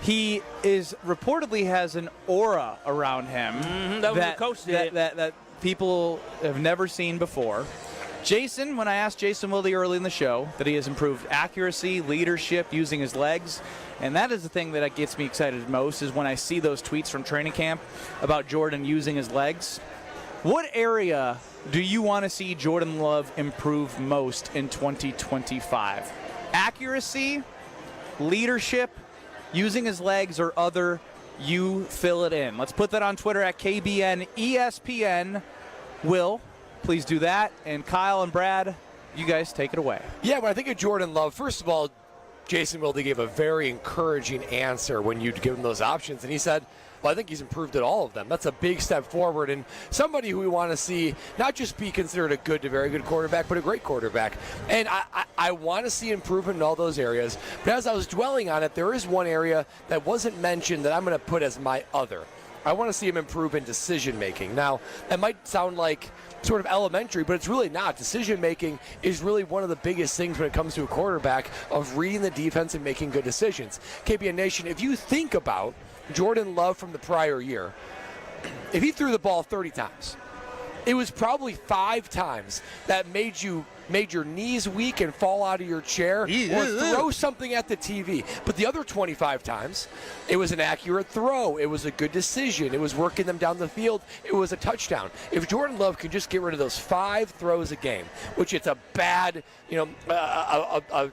He reportedly has an aura around him That was the coach did. that people have never seen before. Jason, when I asked Jason Wilde early in the show that he has improved accuracy, leadership, using his legs, and that is the thing that gets me excited most is when I see those tweets from training camp about Jordan using his legs. What area do you want to see Jordan Love improve most in 2025? Accuracy, leadership, using his legs, or other? You fill it in. Let's put that on Twitter at KBN ESPN. Will, please do that. And Kyle and Brad, you guys take it away. Yeah, when I think of Jordan Love, first of all, Jason Wilde gave a very encouraging answer when you'd give him those options. And he said, well, I think he's improved at all of them. That's a big step forward, and somebody who we want to see not just be considered a good to very good quarterback, but a great quarterback. And I want to see improvement in all those areas. But as I was dwelling on it, there is one area that wasn't mentioned that I'm going to put as my other. I want to see him improve in decision-making. Now, that might sound like sort of elementary, but it's really not. Decision-making is really one of the biggest things when it comes to a quarterback, of reading the defense and making good decisions. KBN Nation, if you think about Jordan Love from the prior year, if he threw the ball 30 times, it was probably 5 times that made your knees weak and fall out of your chair or throw something at the TV. But the other 25 times, it was an accurate throw. It was a good decision. It was working them down the field. It was a touchdown. If Jordan Love can just get rid of those 5 throws a game, which it's a bad,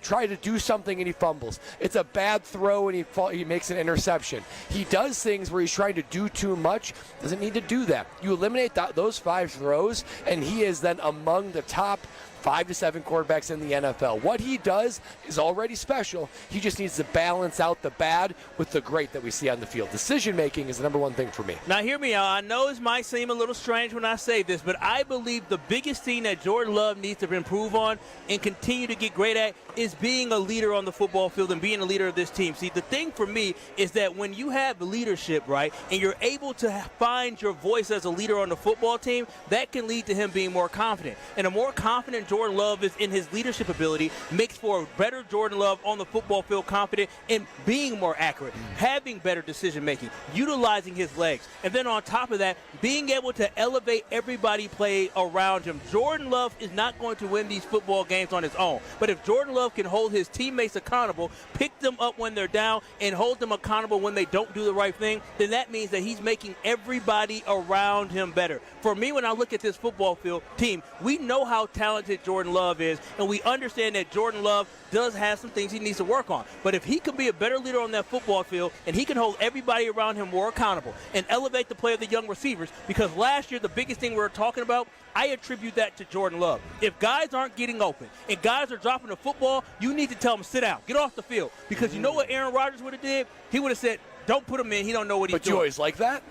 try to do something and he fumbles. It's a bad throw and he makes an interception. He does things where he's trying to do too much. Doesn't need to do that. You eliminate those 5 throws, and he is then among the top 5 to 7 quarterbacks in the NFL. What he does is already special. He just needs to balance out the bad with the great that we see on the field. Decision-making is the number one thing for me. Now, hear me out. I know it might seem a little strange when I say this, but I believe the biggest thing that Jordan Love needs to improve on and continue to get great at is being a leader on the football field and being a leader of this team. See, the thing for me is that when you have leadership, right, and you're able to find your voice as a leader on the football team, that can lead to him being more confident. And a more confident Jordan Love is in his leadership ability makes for a better Jordan Love on the football field, confident in being more accurate, having better decision-making, utilizing his legs. And then on top of that, being able to elevate everybody play around him. Jordan Love is not going to win these football games on his own. But if Jordan Love can hold his teammates accountable, pick them up when they're down, and hold them accountable when they don't do the right thing, then that means that he's making everybody around him better. For me, when I look at this football field team, we know how talented Jordan Love is, and we understand that Jordan Love does have some things he needs to work on. But if he can be a better leader on that football field, and he can hold everybody around him more accountable and elevate the play of the young receivers, because last year the biggest thing we were talking about, I attribute that to Jordan Love. If guys aren't getting open and guys are dropping the football, you need to tell them, sit down, get off the field. Because you know what Aaron Rodgers would have did? He would have said, don't put him in. He don't know what he's doing. But you always like that?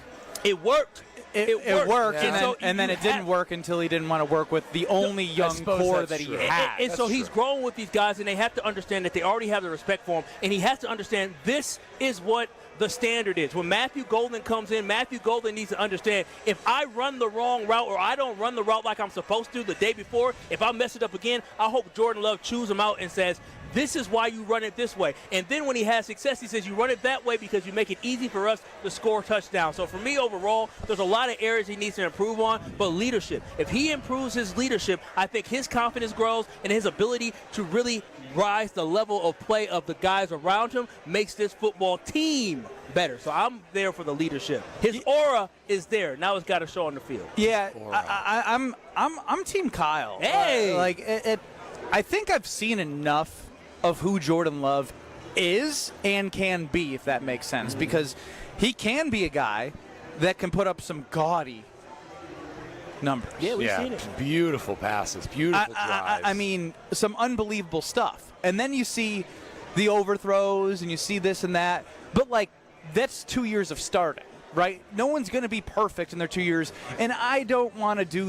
It worked. It worked, Yeah. and then it didn't work until he didn't want to work with the only young core that he had. And so he's growing with these guys, and they have to understand that they already have the respect for him, and he has to understand this is what the standard is. When Matthew Golden comes in, Matthew Golden needs to understand, if I run the wrong route or I don't run the route like I'm supposed to the day before, if I mess it up again, I hope Jordan Love chews him out and says, this is why you run it this way. And then when he has success, he says, you run it that way because you make it easy for us to score touchdowns. So for me, overall, there's a lot of areas he needs to improve on, but leadership. If he improves his leadership, I think his confidence grows and his ability to really rise the level of play of the guys around him makes this football team better. So I'm there for the leadership. His aura is there. Now it's got to show on the field. Yeah, I'm Team Kyle. Hey, I think I've seen enough of who Jordan Love is and can be, if that makes sense, because he can be a guy that can put up some gaudy numbers. Yeah, we've seen it. Beautiful passes, beautiful drives. I mean, some unbelievable stuff. And then you see the overthrows and you see this and that. But, like, that's 2 years of starting, right? No one's going to be perfect in their 2 years. And I don't want to do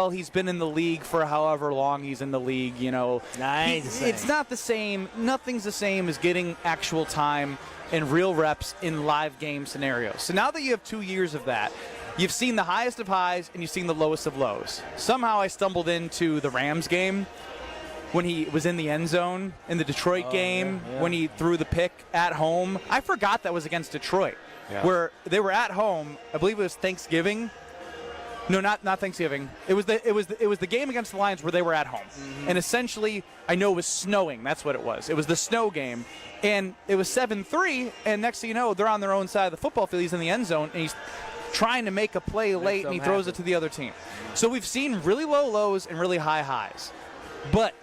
he's been in the league for however long he's in the league, you know. Nice. It's not the same. Nothing's the same as getting actual time and real reps in live game scenarios. So now that you have 2 years of that, you've seen the highest of highs and you've seen the lowest of lows. Somehow I stumbled into the Rams game when he was in the end zone in the Detroit game, when he threw the pick at home. I forgot that was against Detroit, where they were at home. I believe it was Thanksgiving. No, not Thanksgiving. It was the game against the Lions where they were at home. And essentially, I know it was snowing. That's what it was. It was the snow game. And it was 7-3, and next thing you know, they're on their own side of the football field. He's in the end zone, and he's trying to make a play late, and he throws it to the other team. So we've seen really low lows and really high highs. But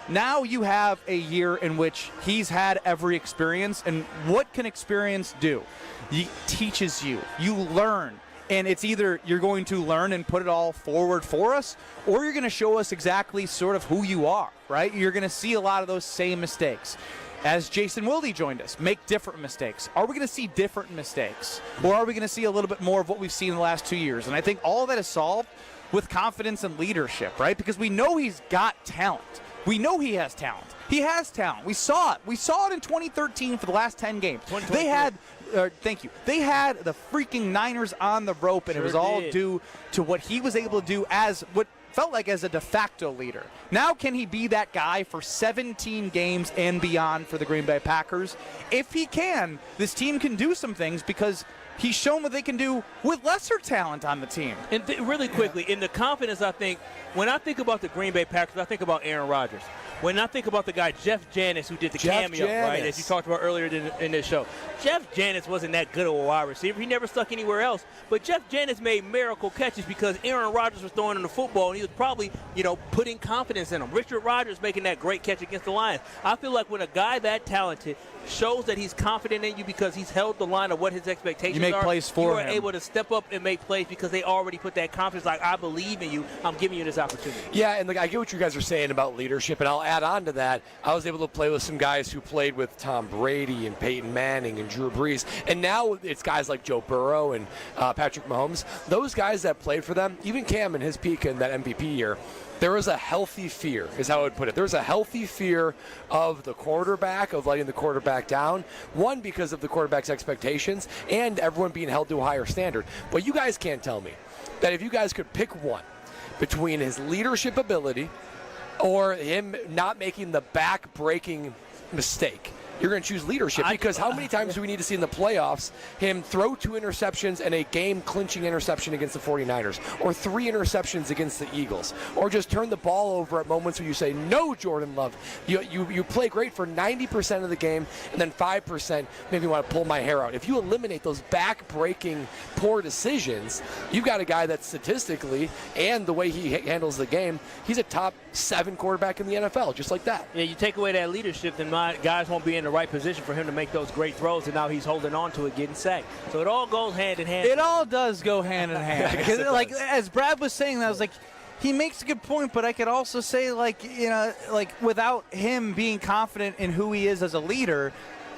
now you have a year in which he's had every experience, and what can experience do? It teaches you. You learn. And it's either you're going to learn and put it all forward for us, or you're going to show us exactly sort of who you are, right? You're going to see a lot of those same mistakes. As Jason Wilde joined us, make different mistakes. Are we going to see different mistakes? Or are we going to see a little bit more of what we've seen in the last 2 years? And I think all of that is solved with confidence and leadership, right? Because we know he's got talent. We know he has talent. He has talent. We saw it. We saw it in 2013 for the last 10 games. They had They had the freaking Niners on the rope, and it was all due to what he was able to do as what felt like as a de facto leader. Now can he be that guy for 17 games and beyond for the Green Bay Packers? If he can, this team can do some things because he's shown what they can do with lesser talent on the team. And really quickly, in the confidence, I think, when I think about the Green Bay Packers, I think about Aaron Rodgers. When I think about the guy, Jeff Janis, who did the cameo, right, as you talked about earlier in this show. Jeff Janis wasn't that good of a wide receiver. He never stuck anywhere else. But Jeff Janis made miracle catches because Aaron Rodgers was throwing him the football, and he was probably, putting confidence in him. Richard Rodgers making that great catch against the Lions. I feel like when a guy that talented shows that he's confident in you because he's held the line of what his expectations are. You make plays for him. You are able to step up and make plays because they already put that confidence, like, I believe in you. I'm giving you this opportunity. Yeah, and I get what you guys are saying about leadership, and I'll add on to that. I was able to play with some guys who played with Tom Brady and Peyton Manning and Drew Brees, and now it's guys like Joe Burrow and Patrick Mahomes. Those guys that played for them, even Cam in his peak in that MVP year, there was a healthy fear, is how I would put it. There was a healthy fear of the quarterback, of letting the quarterback down. One, because of the quarterback's expectations, and everyone being held to a higher standard. But you guys can't tell me that if you guys could pick one between his leadership ability or him not making the back-breaking mistake, you're going to choose leadership, because how many times do we need to see in the playoffs him throw 2 interceptions and a game-clinching interception against the 49ers, or 3 interceptions against the Eagles, or just turn the ball over at moments where you say, no, Jordan Love, you play great for 90% of the game, and then 5% make me want to pull my hair out. If you eliminate those back-breaking poor decisions, you've got a guy that statistically, and the way he handles the game, he's a top 7 quarterback in the NFL, just like that. Yeah, you take away that leadership, then my guys won't be in the right position for him to make those great throws, and now he's holding on to it, getting sacked. So it all goes hand in hand. It all does go hand in hand. Like, as Brad was saying, I was like, he makes a good point, but I could also say, without him being confident in who he is as a leader,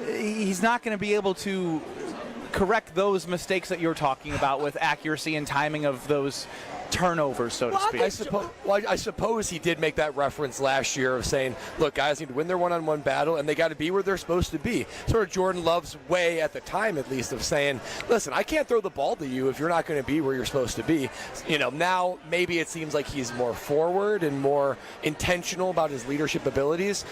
he's not going to be able to correct those mistakes that you're talking about with accuracy and timing of those turnovers, so to speak. I suppose he did make that reference last year of saying, look, guys need to win their one-on-one battle, and they got to be where they're supposed to be. Sort of Jordan Love's way, at the time at least, of saying, listen, I can't throw the ball to you if you're not going to be where you're supposed to be. Now maybe it seems like he's more forward and more intentional about his leadership abilities.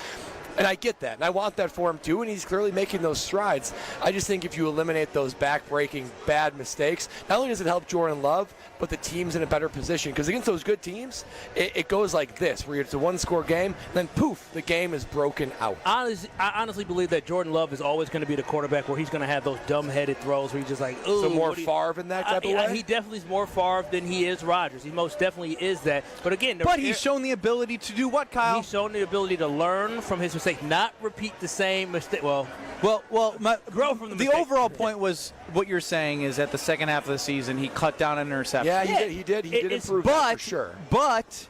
And I get that, and I want that for him too, and he's clearly making those strides. I just think if you eliminate those back-breaking bad mistakes, not only does it help Jordan Love, but the team's in a better position. Because against those good teams, it goes like this, where it's a one-score game, and then poof, the game is broken out. I honestly believe that Jordan Love is always going to be the quarterback where he's going to have those dumb-headed throws where he's just like, ooh. So more Favre in that type of way? He definitely is more Favre than he is Rodgers. He most definitely is that. But again, he's shown the ability to do what, Kyle? He's shown the ability to learn from his mistakes, not repeat the same mistake. Grow from the mistake. The overall point was what you're saying is at the second half of the season he cut down an interception. Yeah, he did improve that for sure. But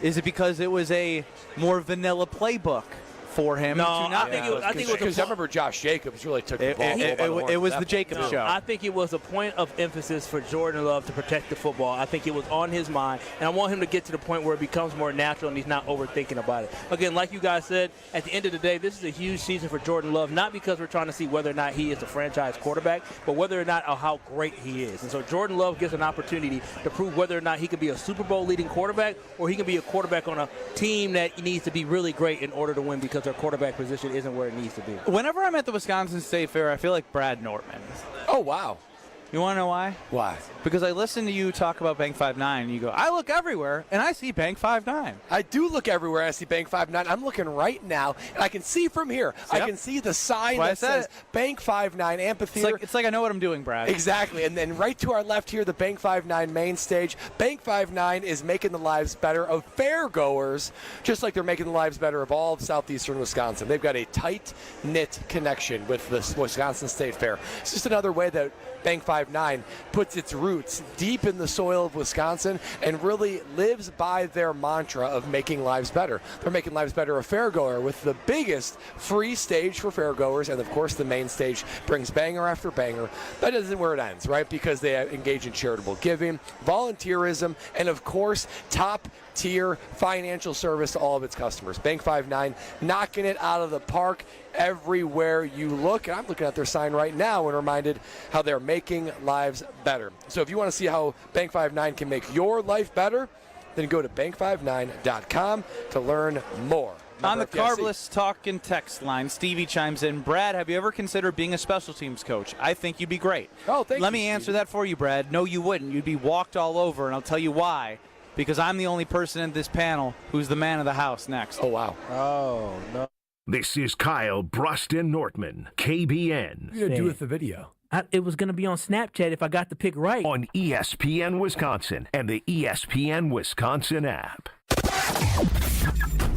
is it because it was a more vanilla playbook for him? No, I think it was because I remember Josh Jacobs really took the ball. It was the Jacobs show. I think it was a point of emphasis for Jordan Love to protect the football. I think it was on his mind, and I want him to get to the point where it becomes more natural and he's not overthinking about it. Again, like you guys said, at the end of the day, this is a huge season for Jordan Love, not because we're trying to see whether or not he is a franchise quarterback, but whether or not how great he is. And so Jordan Love gets an opportunity to prove whether or not he can be a Super Bowl leading quarterback or he can be a quarterback on a team that needs to be really great in order to win because their quarterback position isn't where it needs to be. Whenever I'm at the Wisconsin State Fair, I feel like Brad Nortman. Oh, wow. You want to know why? Why? Because I listen to you talk about Bank 5-9, and you go, I look everywhere, and I see Bank 5-9. I do look everywhere, and I see Bank 5-9. I'm looking right now, and I can see from here. Yep. I can see the sign that says Bank 5-9 Amphitheater. It's like I know what I'm doing, Brad. Exactly. And then right to our left here, the Bank 5-9 main stage. Bank 5-9 is making the lives better of fairgoers, just like they're making the lives better of all of southeastern Wisconsin. They've got a tight-knit connection with the Wisconsin State Fair. It's just another way that Bank 5-9 puts its roots deep in the soil of Wisconsin and really lives by their mantra of making lives better. They're making lives better of fairgoer with the biggest free stage for fairgoers, and of course the main stage brings banger after banger. That isn't where it ends, right? Because they engage in charitable giving, volunteerism, and of course top-tier financial service to all of its customers. Bank 5-9 knocking it out of the park everywhere you look. And I'm looking at their sign right now and reminded how they're making lives better. So if you want to see how Bank 5-9 can make your life better, then go to bank59.com to learn more. On the Carbless talk and text line, Stevie chimes in, Brad, have you ever considered being a special teams coach? I think you'd be great. Oh, thank you. Let me answer that for you, Brad. No, you wouldn't. You'd be walked all over, and I'll tell you why. Because I'm the only person in this panel who's the man of the house next. Oh, wow. Oh, no. This is Kyle, Brust, and Nortman, KBN. What are you going to do with the video? It was going to be on Snapchat if I got the pick right. On ESPN Wisconsin and the ESPN Wisconsin app.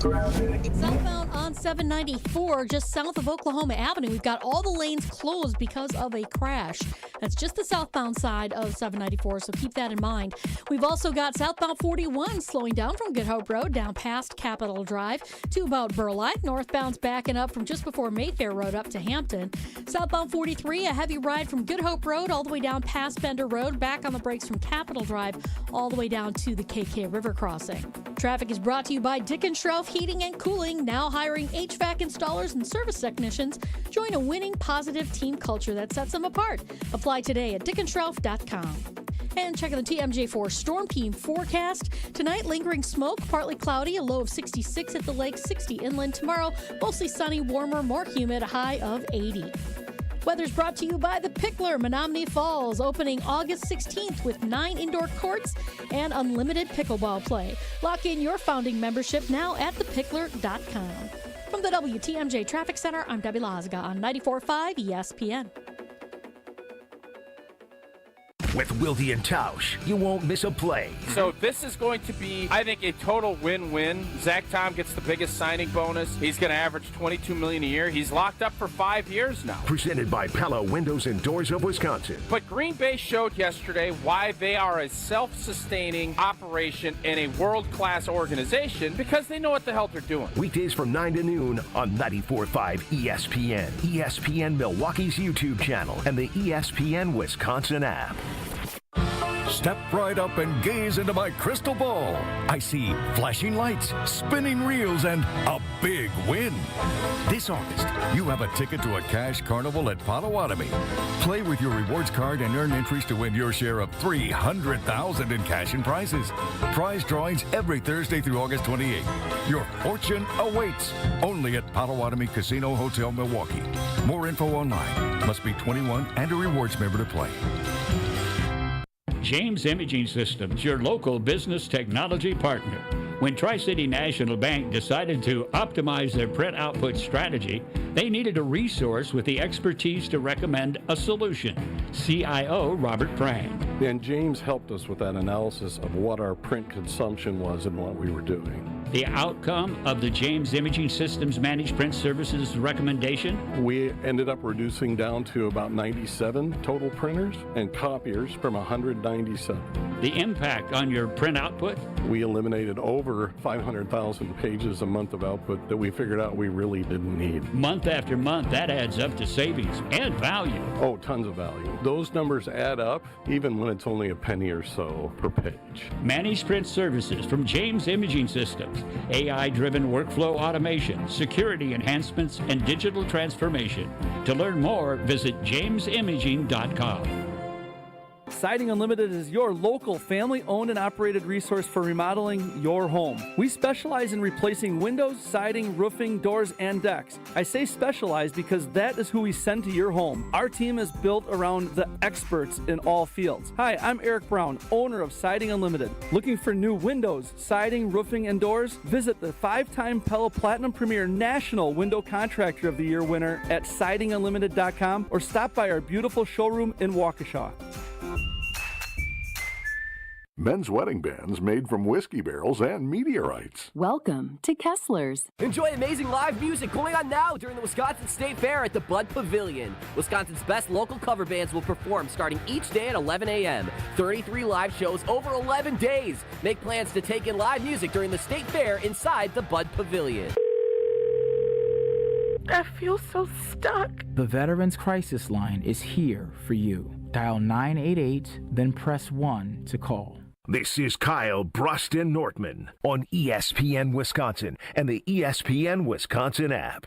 Southbound on 794, just south of Oklahoma Avenue, we've got all the lanes closed because of a crash. That's just the southbound side of 794, so keep that in mind. We've also got southbound 41 slowing down from Good Hope Road down past Capitol Drive to about Burleigh. Northbound's backing up from just before Mayfair Road up to Hampton. Southbound 43, a heavy ride from Good Hope Road all the way down past Bender Road, back on the brakes from Capitol Drive all the way down to the KK River crossing. Traffic is brought to you by Dick & Schroff Heating and Cooling, now hiring HVAC installers and service technicians. Join a winning, positive team culture that sets them apart. Apply today at dickandschroff.com. And checking the TMJ4 Storm Team forecast. Tonight, lingering smoke, partly cloudy, a low of 66 at the lake, 60 inland. Tomorrow, mostly sunny, warmer, more humid, a high of 80. Weather's brought to you by The Pickler, Menominee Falls, opening August 16th with 9 indoor courts and unlimited pickleball play. Lock in your founding membership now at thepickler.com. From the WTMJ Traffic Center, I'm Debbie Lazaga on 94.5 ESPN. With Wilde and Tausch, you won't miss a play. So this is going to be, I think, a total win-win. Zach Tom gets the biggest signing bonus. He's going to average $22 million a year. He's locked up for 5 years now. Presented by Pella Windows and Doors of Wisconsin. But Green Bay showed yesterday why they are a self-sustaining operation and a world-class organization, because they know what the hell they're doing. Weekdays from 9 to noon on 94.5 ESPN, ESPN Milwaukee's YouTube channel, and the ESPN Wisconsin app. Step right up and gaze into my crystal ball. I see flashing lights, spinning reels, and a big win. This August, you have a ticket to a cash carnival at Potawatomi. Play with your rewards card and earn entries to win your share of $300,000 in cash and prizes. Prize drawings every Thursday through August 28th. Your fortune awaits only at Potawatomi Casino Hotel, Milwaukee. More info online. Must be 21 and a rewards member to play. James Imaging Systems, your local business technology partner. When Tri-City National Bank decided to optimize their print output strategy, they needed a resource with the expertise to recommend a solution. CIO Robert Prang. And James helped us with that analysis of what our print consumption was and what we were doing. The outcome of the James Imaging Systems Managed Print Services recommendation? We ended up reducing down to about 97 total printers and copiers from 197. The impact on your print output? We eliminated over 500,000 pages a month of output that we figured out we really didn't need. Month after month, that adds up to savings and value. Oh, tons of value. Those numbers add up even when it's only a penny or so per page. Managed Print Services from James Imaging Systems. AI-driven workflow automation, security enhancements, and digital transformation. To learn more, visit jamesimaging.com. Siding Unlimited is your local family-owned and operated resource for remodeling your home. We specialize in replacing windows, siding, roofing, doors, and decks. I say specialize because that is who we send to your home. Our team is built around the experts in all fields. Hi, I'm Eric Brown, owner of Siding Unlimited. Looking for new windows, siding, roofing, and doors? Visit the 5-time Pella Platinum Premier National Window Contractor of the Year winner at sidingunlimited.com or stop by our beautiful showroom in Waukesha. Men's wedding bands made from whiskey barrels and meteorites. Welcome to Kessler's. Enjoy amazing live music going on now during the Wisconsin State Fair at the Bud Pavilion. Wisconsin's best local cover bands will perform starting each day at 11 a.m. 33 live shows over 11 days. Make plans to take in live music during the State Fair inside the Bud Pavilion. I feel so stuck. The Veterans Crisis Line is here for you. Dial 988, then press 1 to call. This is Kyle, Brust, and Nortman on ESPN Wisconsin and the ESPN Wisconsin app.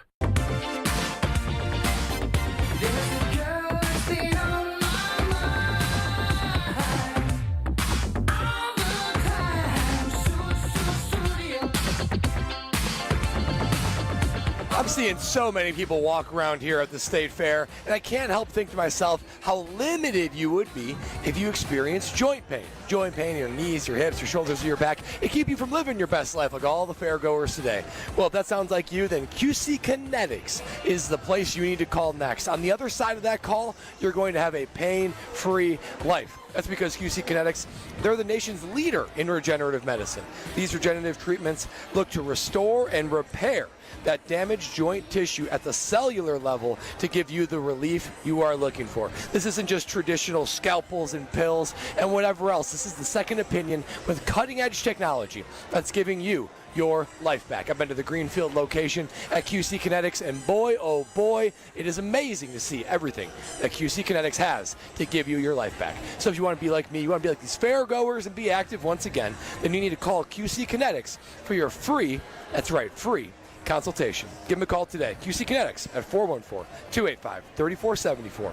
I'm seeing so many people walk around here at the State Fair, and I can't help think to myself how limited you would be if you experienced joint pain. Joint pain in your knees, your hips, your shoulders, or your back. It keep you from living your best life like all the fairgoers today. Well, if that sounds like you, then QC Kinetics is the place you need to call next. On the other side of that call, you're going to have a pain-free life. That's because QC Kinetics, they're the nation's leader in regenerative medicine. These regenerative treatments look to restore and repair that damaged joint tissue at the cellular level to give you the relief you are looking for. This isn't just traditional scalpels and pills and whatever else. This is the second opinion with cutting-edge technology that's giving you your life back. I've been to the Greenfield location at QC Kinetics, and boy, oh boy, it is amazing to see everything that QC Kinetics has to give you your life back. So if you want to be like me, you want to be like these fairgoers and be active once again, then you need to call QC Kinetics for your free, that's right, free consultation. Give them a call today. QC Kinetics at 414-285-3474.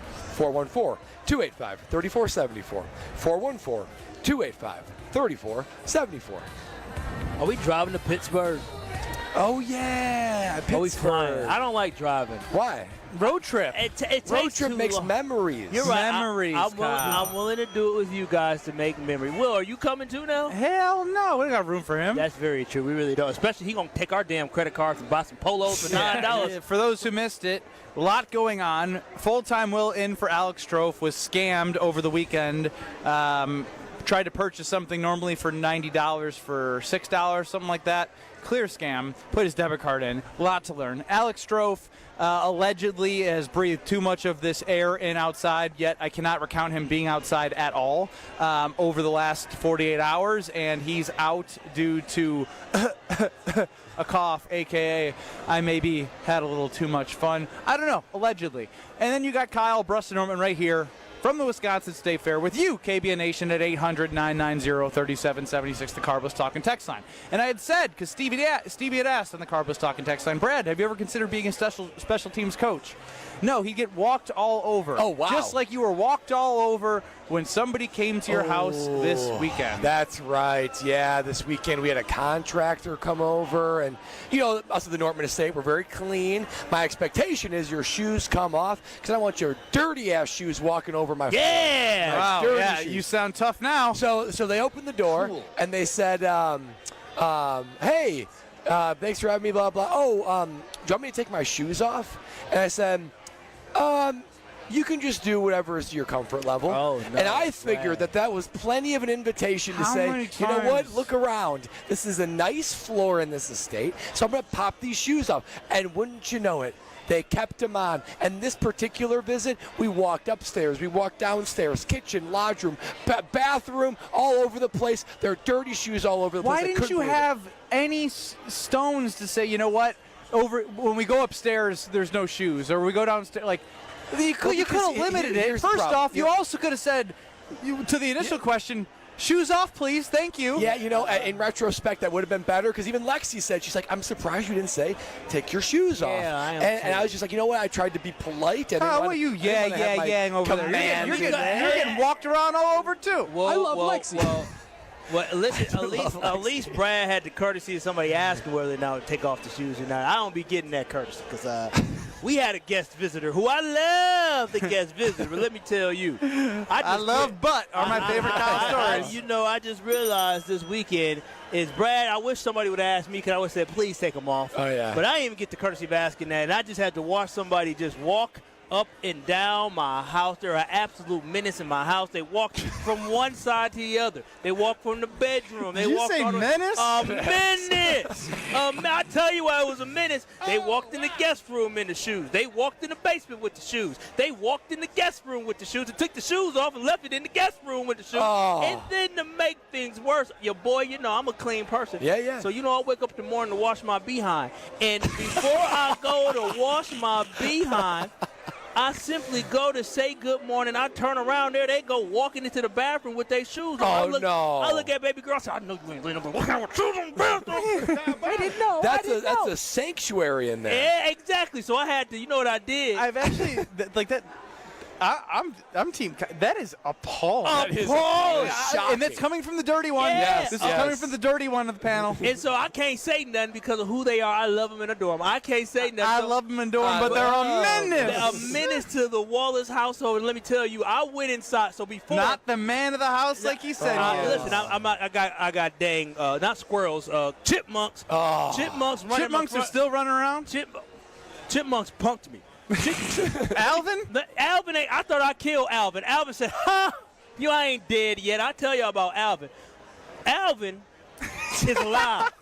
414-285-3474. 414-285-3474. Are we driving to Pittsburgh? Oh, yeah. Always flying. I don't like driving. Why? Road trip. It Road takes trip too makes long. memories. You're right. Memories, I'm willing to do it with you guys to make memory. Will, are you coming too now? Hell no. We don't got room for him. That's very true. We really don't. Especially he going to take our damn credit cards and buy some polos for $9. For those who missed it, a lot going on. Full-time Will in for Alex Strofe was scammed over the weekend. Tried to purchase something normally for $90 for $6, something like that. Clear scam. Put his debit card in. A lot to learn. Alex Strofe allegedly has breathed too much of this air in outside, yet I cannot recount him being outside at all over the last 48 hours, and he's out due to a cough, a.k.a. I maybe had a little too much fun. I don't know, allegedly. And then you got Kyle, Brust, and Nortman right here from the Wisconsin State Fair with you, KBN Nation, at 800-990-3776, the Carbless Talking text line. And I had said, because Stevie had asked on the Carbless Talking text line, Brad, have you ever considered being a special teams coach? No, he'd get walked all over. Oh, wow. Just like you were walked all over when somebody came to your house this weekend. That's right. Yeah, this weekend we had a contractor come over, and, us at the Nortman estate, we're very clean. My expectation is your shoes come off, because I want your dirty-ass shoes walking over my Yeah! Wow, yeah, shoes. you sound tough now. So they opened the door, and they said, hey, thanks for having me, blah, blah. Oh, do you want me to take my shoes off? And I said, you can just do whatever is to your comfort level. Oh, no, and I figured that was plenty of an invitation to say, you know what, look around. This is a nice floor in this estate, so I'm going to pop these shoes off. And wouldn't you know it, they kept them on. And this particular visit, we walked upstairs, we walked downstairs, kitchen, lodge room, bathroom, all over the place. There are dirty shoes all over the place. Why didn't you have any stones to say, you know what, when we go upstairs, there's no shoes, or we go downstairs, like, you could have limited it. First off, you also could have said, to the initial question, shoes off, please, thank you. Yeah, in retrospect, that would have been better, because even Lexi said, she's like, I'm surprised you didn't say, take your shoes off. I am and I was just like, you know what, I tried to be polite. And what are you yang over there? You're getting walked around all over, too. I love Lexi. Well, listen, at least Brad had the courtesy of somebody asking whether or not to take off the shoes or not. I don't be getting that courtesy, because we had a guest visitor who I love the guest visitor, but let me tell you. I love butt are my favorite kind of stories. I just realized this weekend is, Brad, I wish somebody would ask me, because I would have said, please take them off. Oh, yeah. But I didn't even get the courtesy of asking that, and I just had to watch somebody just walk up and down my house. They're an absolute menace in my house. They walk from one side to the other. They walk from the bedroom. Did you say menace? A menace. I tell you why it was a menace. They walked in the guest room in the shoes. They walked in the basement with the shoes. They walked in the guest room with the shoes and took the shoes off and left it in the guest room with the shoes. Oh. And then to make things worse, your boy, I'm a clean person. Yeah. So, I wake up in the morning to wash my behind. And before I go to wash my behind, I simply go to say good morning. I turn around there. They go walking into the bathroom with their shoes on. I look at baby girl. I say, I know you ain't laying up with shoes on the bathroom. I didn't know. That's a sanctuary in there. Yeah, exactly. So I had to. You know what I did? I've actually like that. I'm team. That is appalling. Appalling. And that's coming from the dirty one. Yes. This is coming from the dirty one of the panel. And so I can't say nothing because of who they are. I love them and adore them. I can't say nothing. I love them and adore them, but they're a menace. They're a menace to the Wallace household. And let me tell you, I went inside. So before, not the man of the house like he said. Listen, I got dang, not squirrels, chipmunks. Chipmunks running. Chipmunks are still running around. Chipmunks punked me. Alvin? I thought I killed Alvin. Alvin said, you ain't dead yet. I'll tell you about Alvin. Alvin is alive.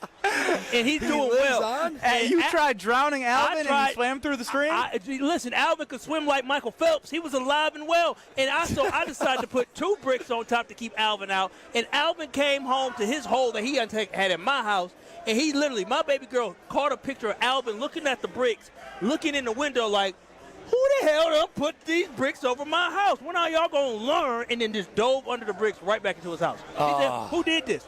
And he's doing well. And you tried drowning Alvin and he swam through the stream? Listen, Alvin could swim like Michael Phelps. He was alive and well. And I decided to put 2 bricks on top to keep Alvin out. And Alvin came home to his hole that he had in my house. And he literally, my baby girl, caught a picture of Alvin looking at the bricks, looking in the window like, who the hell done put these bricks over my house? When are y'all going to learn? And then just dove under the bricks right back into his house. He said, who did this?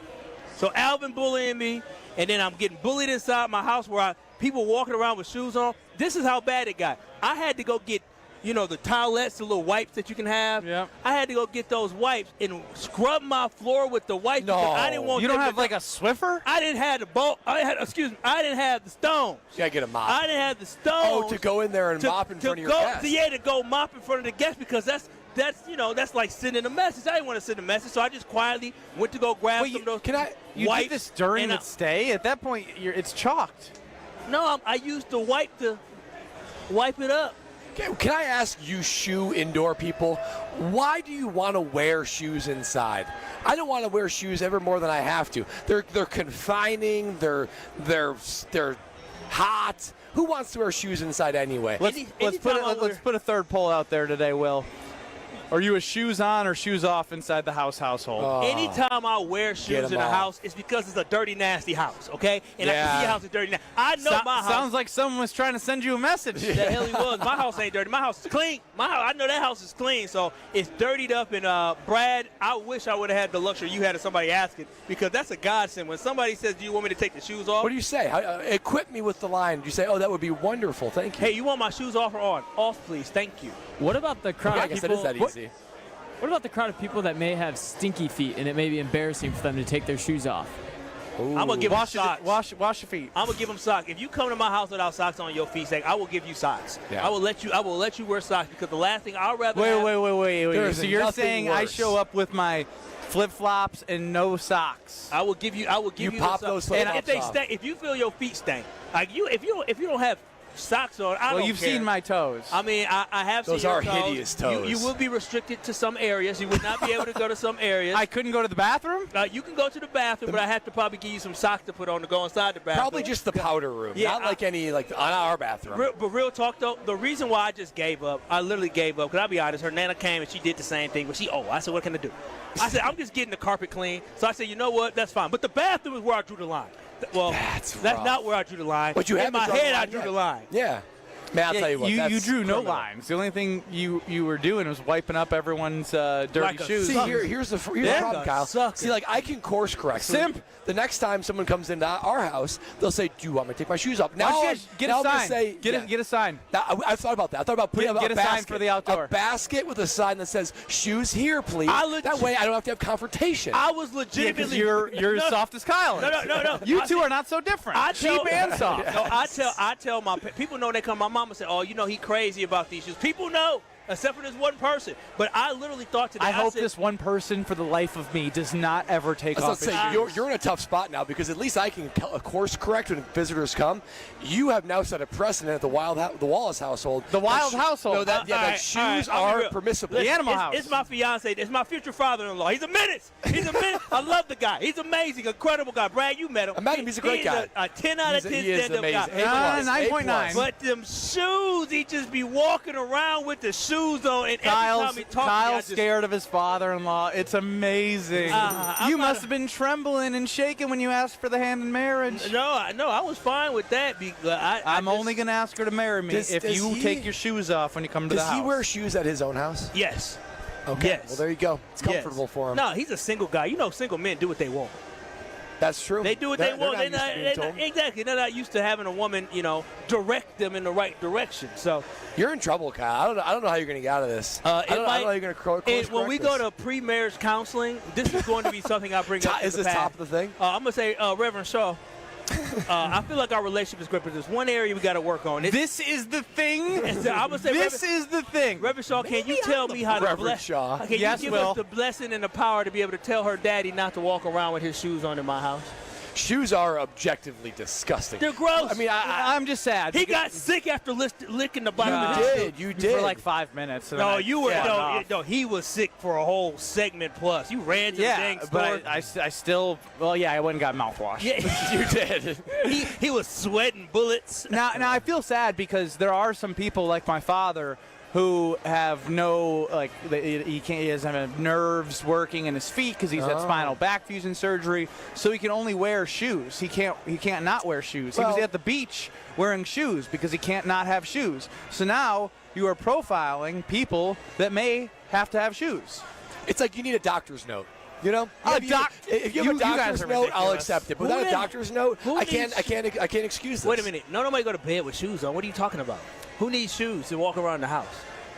So Alvin bullying me, and then I'm getting bullied inside my house where people walking around with shoes on. This is how bad it got. I had to go get the towelettes, the little wipes that you can have. Yep. I had to go get those wipes and scrub my floor with the wipes. No. Because I didn't want You don't them have like a Swiffer? I didn't have the bowl. I didn't have the stones. You gotta get a mop. I didn't have the stones. Oh, to go in there and mop in front of your guests. Yeah, to go mop in front of the guests because that's like sending a message. I didn't want to send a message, so I just quietly went to go grab some of those. You wipes did this during the stay? At that point, it's chalked. No, I used the wipe to wipe it up. Can I ask you, shoe indoor people, why do you want to wear shoes inside? I don't want to wear shoes ever more than I have to. They're confining. They're hot. Who wants to wear shoes inside anyway? Let's put a third poll out there today, Will. Are you a shoes on or shoes off inside the household? Anytime I wear shoes in a house, it's because it's a dirty, nasty house, okay? And I can see your house is dirty. I know my house. Sounds like someone was trying to send you a message. The hell he was. My house ain't dirty. My house is clean. I know that house is clean, so it's dirtied up. And, Brad, I wish I would have had the luxury you had of somebody asking because that's a godsend. When somebody says, do you want me to take the shoes off? What do you say? Equip me with the line. Do you say, oh, that would be wonderful. Thank you. Hey, you want my shoes off or on? Off, please. Thank you. What about the crowd I of guess people? that is that easy. What about the crowd of people that may have stinky feet and it may be embarrassing for them to take their shoes off? I'm going to give them socks. Wash your feet. I'm going to give them socks. If you come to my house without socks on your feet, I will give you socks. Yeah. I will let you wear socks because the last thing I'd rather Wait. So you're saying worse. I show up with my flip-flops and no socks? I will give you pop those flip-flops off. If you feel your feet stink, like if you don't have socks on, I don't care. You've seen my toes. I mean, I have those seen your toes. Those are hideous toes. You will be restricted to some areas. You would not be able to go to some areas. I couldn't go to the bathroom? You can go to the bathroom, but I have to probably give you some socks to put on to go inside the bathroom. Probably just the powder room, not like on our bathroom. But real talk, though, the reason why I just gave up, I literally gave up, because I'll be honest, her Nana came and she did the same thing, but I said, what can I do? I said, I'm just getting the carpet clean. So I said, you know what, that's fine. But the bathroom is where I drew the line. Well, that's not where I drew the line. But you in my head, I drew the line. Yeah. Man, I'll tell you what. You drew no lines. The only thing you were doing was wiping up everyone's dirty shoes. See, here's the problem, Kyle. See, like, I can course correct. Simp. The next time someone comes into our house, they'll say, do you want me to take my shoes off? Now get a sign. Get a sign. I thought about that. I thought about putting get a sign for the outdoor. A basket with a sign that says, shoes here, please. That way I don't have to have confrontation. I was legitimately. You're as soft as Kyle. No. You two are not so different. Cheap and soft. No, I tell my people know they come. My mama said, oh, he crazy about these shoes. People know. Except for this one person. But I literally thought today. I hope this one person, for the life of me, does not ever take off his shoes. You're in a tough spot now because at least I can course correct when visitors come. You have now set a precedent at the Wallace household. The Wild household. No, that shoes are permissible. The Animal House. It's my fiance. It's my future father-in-law. He's a menace. I love the guy. He's amazing. Incredible guy. Brad, you met him. I met him. He's a great guy. A 10 out of 10 stand-up guy. 9.9. But them shoes, he just be walking around with the shoes on, and every time he talks, Kyle's scared of his father-in-law. It's amazing. You must have been trembling and shaking when you asked for the hand in marriage. No, I was fine with that. I'm only going to ask her to marry me if you take your shoes off when you come to the house. Does he wear shoes at his own house? Yes. Okay. Yes. Well, there you go. It's comfortable for him. No, he's a single guy. Single men do what they want. That's true. They do what they want. Exactly. They're not used to having a woman, direct them in the right direction. So you're in trouble, Kyle. I don't know how you're going to get out of this. I don't know how you're going to course when we go to pre-marriage counseling, this is going to be something I bring up. Is this top of the thing? I'm going to say, Reverend Shaw. I feel like our relationship is great, but there's one area we got to work on. This is the thing. I'm gonna say, this is the thing. Reverend Shaw, can you tell me how to bless? Can you give us the blessing and the power to be able to tell her daddy not to walk around with his shoes on in my house? Shoes are objectively disgusting. They're gross. I mean, I'm just sad. He got sick after licking the bottom of his shoe. You did. For like 5 minutes. No, you were. No, he was sick for a whole segment plus. You ran to the dang store. But I still. Well, yeah, I went and got mouthwash. Yeah, you did. he was sweating bullets. Now I feel sad because there are some people like my father who have he doesn't have nerves working in his feet because he's had spinal back fusion surgery, so he can only wear shoes. He can't not wear shoes. He was at the beach wearing shoes because he can't not have shoes. So now you are profiling people that may have to have shoes. It's like you need a doctor's note. If you have a doctor's note, I'll accept it. But without a doctor's note, I can't excuse this. Wait a minute. Nobody go to bed with shoes on. What are you talking about? Who needs shoes to walk around the house?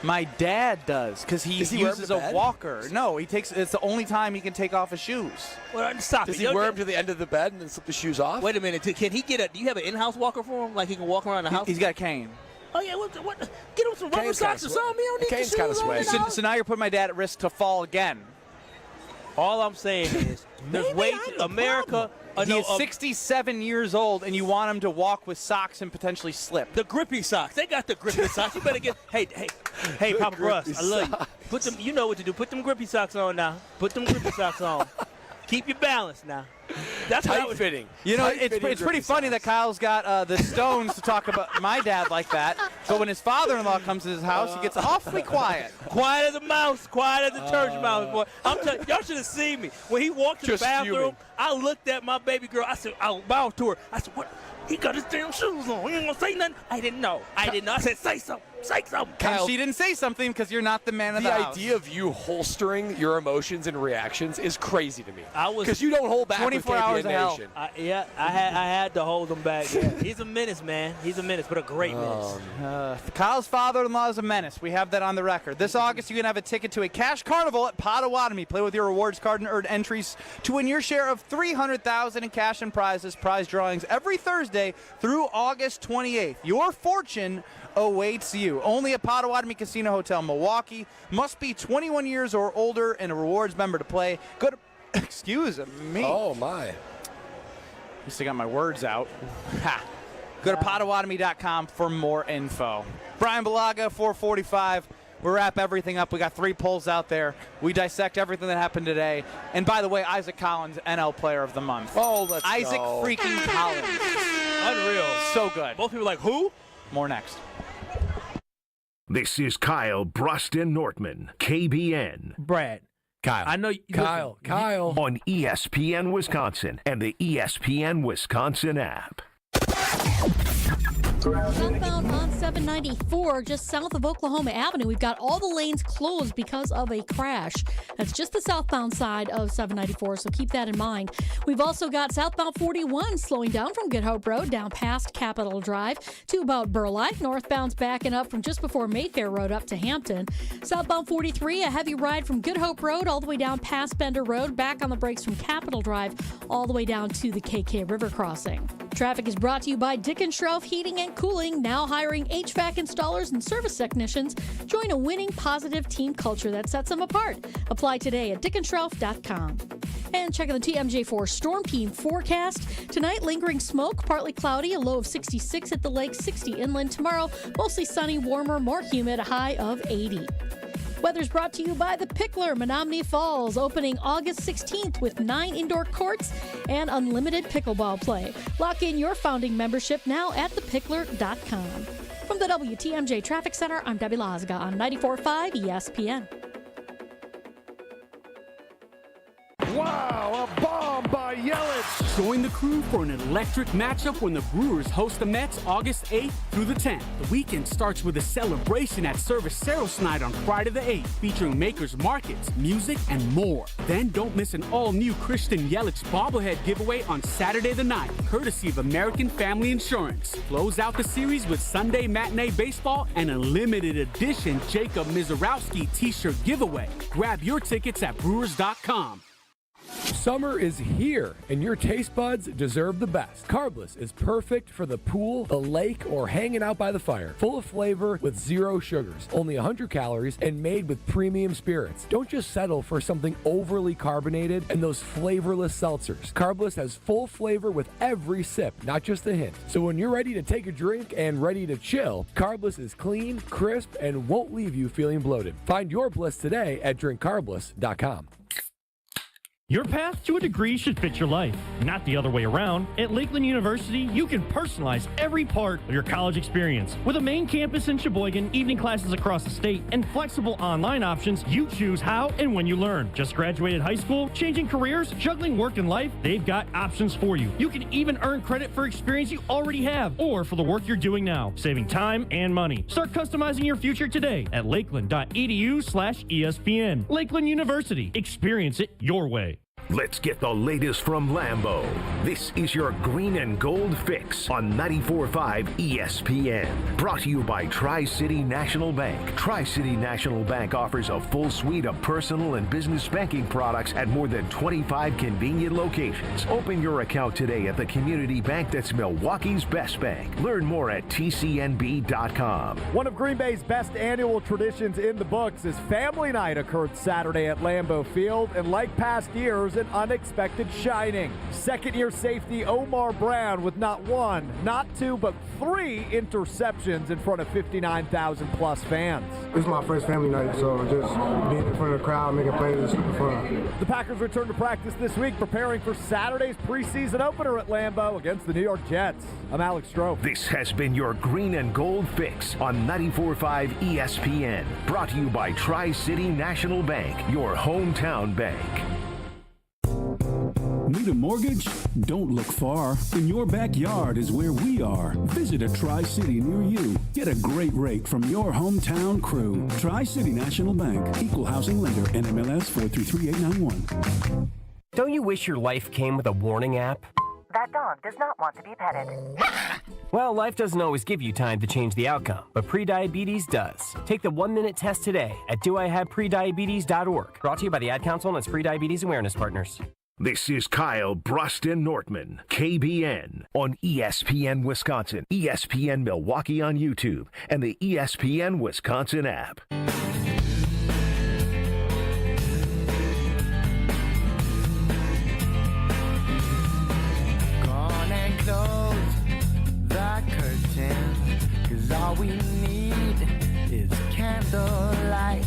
My dad does, because he uses a walker. No, it's the only time he can take off his shoes. Well, stop Does it. he wear them to the end of the bed and then slip the shoes off? Wait a minute. Can he get do you have an in-house walker for him? Like he can walk around the house? He's got a cane. Oh, yeah. What? Get him some rubber socks or something. He don't need Cane's the kinda shoes on sway. now. So now you're putting my dad at risk to fall again. All I'm saying is, there's way too America. He is 67 years old, and you want him to walk with socks and potentially slip. The grippy socks. They got the grippy socks. You better get. Hey, Papa Brust, I love you. Put them. You know what to do. Put them grippy socks on now. Put them grippy socks on. Keep your balance now. That's tight fitting. You know, it's pretty funny that Kyle's got the Stones to talk about my dad like that. But when his father-in-law comes to his house, he gets awfully quiet. Quiet as a mouse. Quiet as a church mouse, boy. I'm telling y'all should have seen me when he walked to the bathroom. Fuming. I looked at my baby girl. I said, I bowed to her. I said, what? He got his damn shoes on. He ain't gonna say nothing. I didn't know. I said, say something. Say something. Kyle, and she didn't say something because you're not the man of the house. The idea of you holstering your emotions and reactions is crazy to me. Because you don't hold back 24 with KBN hours of hell. Nation. I had to hold him back. Yeah. He's a menace, man. He's a menace, but a great menace. Kyle's father-in-law is a menace. We have that on the record. This August, you can have a ticket to a cash carnival at Potawatomi. Play with your rewards card and earn entries to win your share of $300,000 in cash and prizes. Prize drawings every Thursday through August 28th. Your fortune awaits you. Only at Potawatomi Casino Hotel, Milwaukee. Must be 21 years or older and a rewards member to play. Go to, excuse me. Oh, my. At least I got my words out. Ha. Go to Potawatomi.com for more info. Brian Balaga, 445. We wrap everything up. We got 3 polls out there. We dissect everything that happened today. And by the way, Isaac Collins, NL Player of the Month. Oh, let's Isaac go. freaking Collins. Unreal. So good. Most people are like, who? More next. This is Kyle, Brust, and Nortman, KBN. Brad. Kyle. I know. Kyle. On ESPN Wisconsin and the ESPN Wisconsin app. Southbound on 794, just south of Oklahoma Avenue, we've got all the lanes closed because of a crash. That's just the southbound side of 794, so keep that in mind. We've also got southbound 41 slowing down from Good Hope Road down past Capitol Drive to about Burleigh. Northbound's backing up from just before Mayfair Road up to Hampton. Southbound 43, a heavy ride from Good Hope Road all the way down past Bender Road, back on the brakes from Capitol Drive all the way down to the KK River crossing. Traffic is brought to you by Dick & Schroff Heating and Cooling, now hiring HVAC installers and service technicians. Join a winning, positive team culture that sets them apart. Apply today at dickandschroff.com. And checking the TMJ4 storm team forecast. Tonight, lingering smoke, partly cloudy, a low of 66 at the lake, 60 inland. Tomorrow, mostly sunny, warmer, more humid, a high of 80. Weather's brought to you by The Pickler, Menominee Falls, opening August 16th with 9 indoor courts and unlimited pickleball play. Lock in your founding membership now at thepickler.com. From the WTMJ Traffic Center, I'm Debbie Lazga on 94.5 ESPN. Wow, a bomb by Yelich. Join the crew for an electric matchup when the Brewers host the Mets August 8th through the 10th. The weekend starts with a celebration at Cerveceros Night on Friday the 8th, featuring makers markets, music, and more. Then don't miss an all-new Christian Yelich bobblehead giveaway on Saturday the 9th, courtesy of American Family Insurance. Close out the series with Sunday matinee baseball and a limited edition Jacob Mizorowski t-shirt giveaway. Grab your tickets at Brewers.com. Summer is here, and your taste buds deserve the best. Carbless is perfect for the pool, the lake, or hanging out by the fire. Full of flavor with 0 sugars, only 100 calories, and made with premium spirits. Don't just settle for something overly carbonated and those flavorless seltzers. Carbless has full flavor with every sip, not just a hint. So when you're ready to take a drink and ready to chill, Carbless is clean, crisp, and won't leave you feeling bloated. Find your bliss today at drinkcarbless.com. Your path to a degree should fit your life, not the other way around. At Lakeland University, you can personalize every part of your college experience. With a main campus in Sheboygan, evening classes across the state, and flexible online options, you choose how and when you learn. Just graduated high school, changing careers, juggling work and life, they've got options for you. You can even earn credit for experience you already have or for the work you're doing now, saving time and money. Start customizing your future today at lakeland.edu/ESPN. Lakeland University. Experience it your way. Let's get the latest from Lambeau. This is your Green and Gold Fix on 94.5 ESPN. Brought to you by Tri-City National Bank. Tri-City National Bank offers a full suite of personal and business banking products at more than 25 convenient locations. Open your account today at the community bank that's Milwaukee's best bank. Learn more at tcnb.com. One of Green Bay's best annual traditions in the books is Family Night occurred Saturday at Lambeau Field, and like past years, an unexpected shining. Second-year safety Omar Brown with not one, not two, but 3 interceptions in front of 59,000-plus fans. This is my first family night, so just being in front of the crowd, making plays is super fun. The Packers return to practice this week, preparing for Saturday's preseason opener at Lambeau against the New York Jets. I'm Alex Stroh. This has been your Green and Gold Fix on 94.5 ESPN. Brought to you by Tri-City National Bank, your hometown bank. Need a mortgage? Don't look far. In your backyard is where we are. Visit a Tri-City near you. Get a great rate from your hometown crew. Tri-City National Bank. Equal housing lender. NMLS 433891. Don't you wish your life came with a warning app? That dog does not want to be petted. Well, life doesn't always give you time to change the outcome, but prediabetes does. Take the 1-minute test today at doihaveprediabetes.org. Brought to you by the Ad Council and its Prediabetes Awareness Partners. This is Kyle, Brust, and Nortman, KBN, on ESPN Wisconsin, ESPN Milwaukee on YouTube, and the ESPN Wisconsin app. Gone and close the curtain, 'cause all we need is candlelight.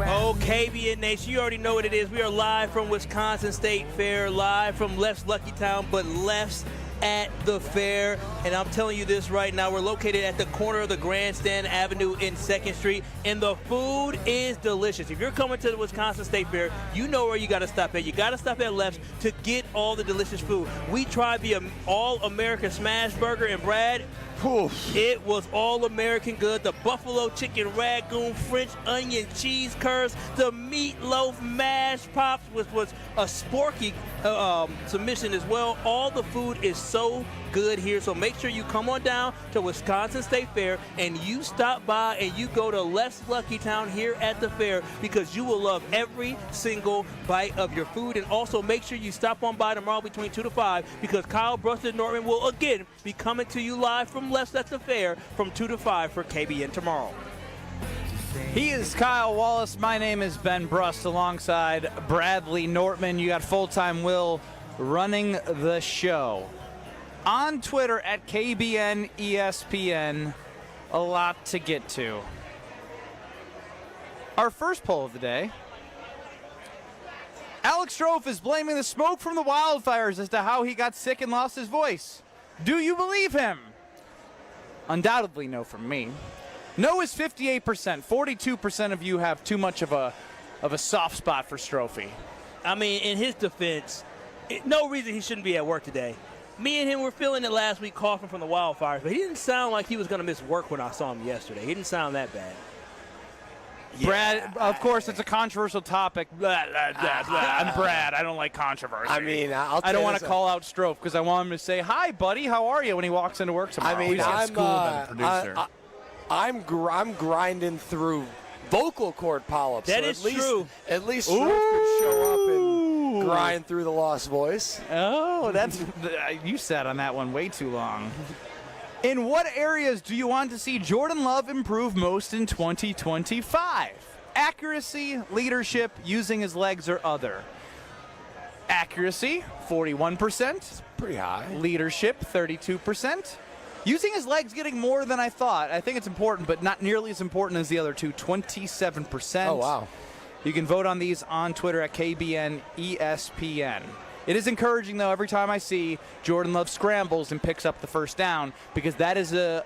Oh, KBN Nation, you already know what it is. We are live from Wisconsin State Fair, live from Left's Lucky Town, but Left's at the fair. And I'm telling you this right now, we're located at the corner of the Grandstand Avenue and 2nd Street, and the food is delicious. If you're coming to the Wisconsin State Fair, you know where you got to stop at. You got to stop at Left's to get all the delicious food. We tried the All-American Smash Burger, and Brad, it was all-American good. The buffalo chicken ragoon, French onion cheese curds, the meatloaf mash pops, which was a sporky submission as well. All the food is so good here, so make sure you come on down to Wisconsin State Fair and you stop by and you go to Left's Lucky Town here at the fair, because you will love every single bite of your food. And also make sure you stop on by tomorrow between 2 to 5, because Kyle, Brust, and Nortman will again be coming to you live from Left's at the fair from 2 to 5 for KBN tomorrow. He is Kyle Wallace. My name is Ben Brust alongside Bradley Nortman. You got full-time Will running the show. On Twitter at KBN ESPN, a lot to get to. Our first poll of the day. Alex Stroh is blaming the smoke from the wildfires as to how he got sick and lost his voice. Do you believe him? Undoubtedly no from me. No is 58%. 42% of you have too much of a soft spot for Strophy. I mean, in his defense, no reason he shouldn't be at work today. Me and him were feeling it last week, coughing from the wildfires, but he didn't sound like he was going to miss work when I saw him yesterday. He didn't sound that bad. Yeah. Brad, of course, it's a controversial topic. I'm Brad. I don't like controversy. I mean, I don't want to call out Strofe because I want him to say, "Hi, buddy, how are you?" when he walks into work tomorrow. I mean, I'm grinding through vocal cord polyps. That so is true. At least Strofe could show up and grind through the lost voice. Oh, that's you sat on that one way too long. In what areas do you want to see Jordan Love improve most in 2025? Accuracy, leadership, using his legs, or other? Accuracy, 41%. Pretty high. Leadership, 32%. Using his legs, getting more than I thought. I think it's important, but not nearly as important as the other two, 27%. Oh, wow. You can vote on these on Twitter at KBN ESPN. It is encouraging, though, every time I see Jordan Love scrambles and picks up the first down, because that is a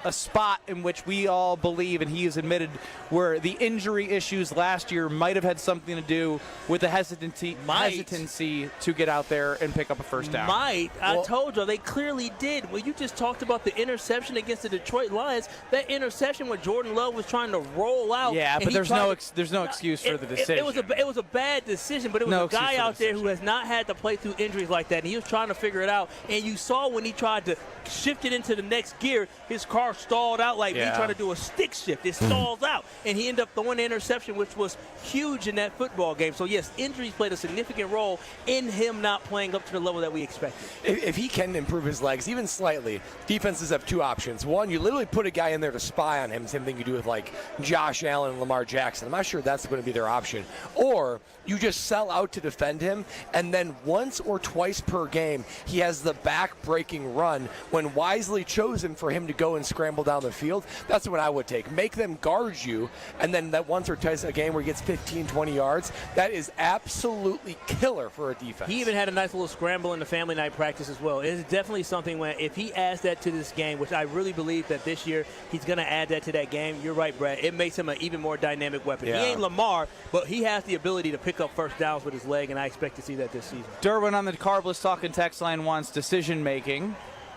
a spot in which we all believe, and he has admitted, where the injury issues last year might have had something to do with the hesitancy to get out there and pick up a first down. I told you, they clearly did. Well, you just talked about the interception against the Detroit Lions. That interception when Jordan Love was trying to roll out. Yeah, but there's no excuse for the decision. It was a bad decision, but it was a guy out there who has not had to play through injuries like that, and he was trying to figure it out. And you saw when he tried to shift it into the next gear, his car stalled out like me trying to do a stick shift. It stalls out, and he ended up throwing the interception, which was huge in that football game. So, yes, injuries played a significant role in him not playing up to the level that we expected. If he can improve his legs even slightly, defenses have two options. One, you literally put a guy in there to spy on him, same thing you do with like Josh Allen and Lamar Jackson. I'm not sure that's going to be their option. Or you just sell out to defend him, and then once or twice per game, he has the back-breaking run when wisely chosen for him to go and scramble down the field. That's what I would take. Make them guard you, and then that once or twice a game where he gets 15, 20 yards, that is absolutely killer for a defense. He even had a nice little scramble in the family night practice as well. It's definitely something when if he adds that to this game, which I really believe that this year he's going to add that to that game, you're right, Brad. It makes him an even more dynamic weapon. Yeah. He ain't Lamar, but he has the ability to pick up first downs with his leg, and I expect to see that this season. Derwin on the Carbless Talking text line wants decision-making.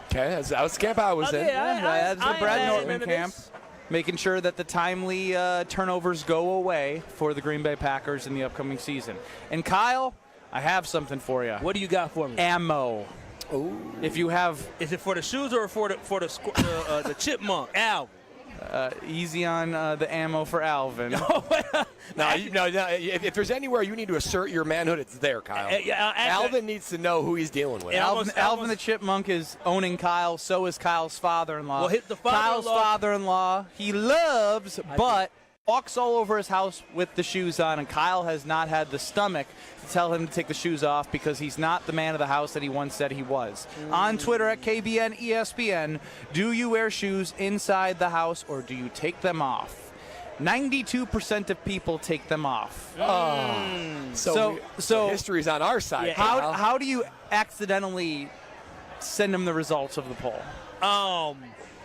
Okay, that was the camp I was in. That's the Brad Nortman camp. Making sure that the timely turnovers go away for the Green Bay Packers in the upcoming season. And Kyle, I have something for you. What do you got for me? Ammo. Ooh. If you have, is it for the shoes or for the chipmunk? Al. Easy on the ammo for Alvin. If there's anywhere you need to assert your manhood, it's there, Kyle. Alvin needs to know who he's dealing with. Alvin the Chipmunk is owning Kyle. So is Kyle's father-in-law. Well, Kyle's father-in-law, he loves, but walks all over his house with the shoes on, and Kyle has not had the stomach to tell him to take the shoes off because he's not the man of the house that he once said he was. On Twitter at KBN ESPN, do you wear shoes inside the house or do you take them off? 92% of people take them off. So history's on our side. Yeah. How do you accidentally send him the results of the poll?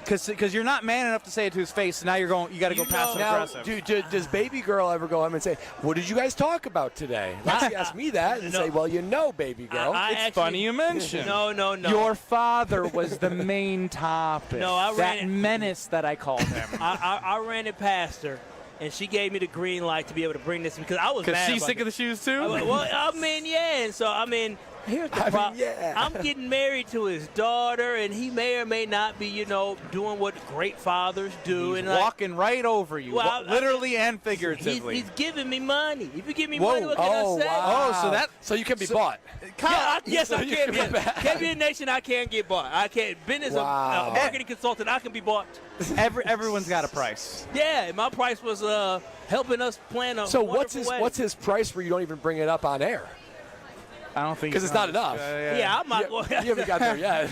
Because you're not man enough to say it to his face, and now you got to go passive aggressive. Does baby girl ever go home and say, "What did you guys talk about today?" Let's ask me that and say, "Well, baby girl." It's funny you mention. No. Your father was the main topic. That menace that I called him. I ran it past her, and she gave me the green light to be able to bring this because I was mad. Because she's sick of the shoes too. And so here's the problem. I'm getting married to his daughter, and he may or may not be, doing what great fathers do. He's walking right over you, literally and figuratively. He's giving me money. If you give me money, what can I say? Wow. So you can be bought. Yes, I can. KBN Nation, I can get bought. I can. Ben is a marketing consultant. I can be bought. Everyone's got a price. Yeah, my price was helping us plan a wonderful wedding. What's his price where you don't even bring it up on air? I don't think because it's not enough. Yeah, I'm not. You haven't got there yet.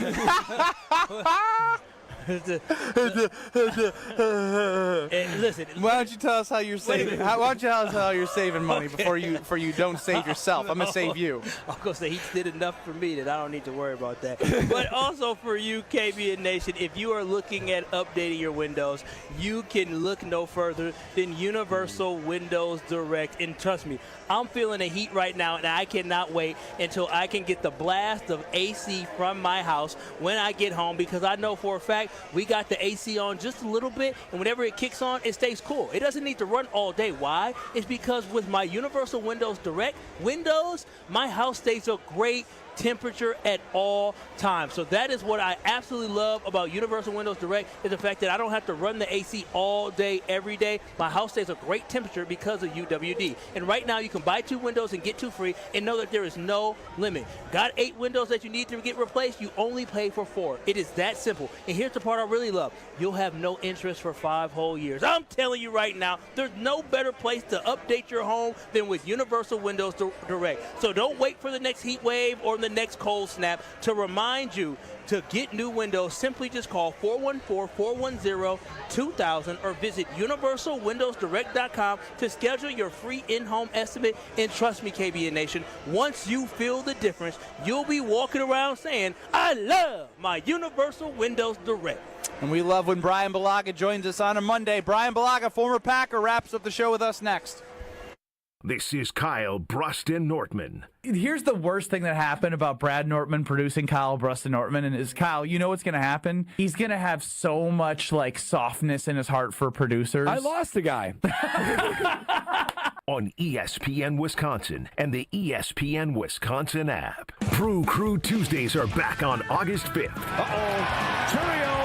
Listen. Why don't you tell us how you're saving? Why don't you tell us how you're saving money before you don't save yourself? I'm gonna save you. I'm gonna say he did enough for me that I don't need to worry about that. But also for you, KBN Nation, if you are looking at updating your windows, you can look no further than Universal Windows Direct. And trust me, I'm feeling the heat right now, and I cannot wait until I can get the blast of AC from my house when I get home, because I know for a fact we got the AC on just a little bit, and whenever it kicks on, it stays cool. It doesn't need to run all day. Why? It's because with my Universal Windows Direct windows, my house stays a great temperature at all times. So that is what I absolutely love about Universal Windows Direct, is the fact that I don't have to run the AC all day, every day. My house stays a great temperature because of UWD. And right now you can buy 2 windows and get 2 free, and know that there is no limit. Got 8 windows that you need to get replaced, you only pay for 4. It is that simple. And here's the part I really love. You'll have no interest for 5 whole years. I'm telling you right now, there's no better place to update your home than with Universal Windows Direct. So don't wait for the next heat wave or the next cold snap to remind you to get new windows. Simply just call 414-410-2000 or visit universalwindowsdirect.com to schedule your free in-home estimate. And trust me, KBN Nation, once you feel the difference, you'll be walking around saying, I love my Universal Windows Direct. it. And we love when Brian Balaga joins us on a Monday. Brian Balaga, former Packer, wraps up the show with us next. This is Kyle, Brust, and Nortman. Here's the worst thing that happened about Brad Nortman producing Kyle, Brust, and Nortman, and is Kyle, you know what's going to happen? He's going to have so much softness in his heart for producers. I lost the guy. On ESPN Wisconsin and the ESPN Wisconsin app. Brew Crew Tuesdays are back on August 5th. Churio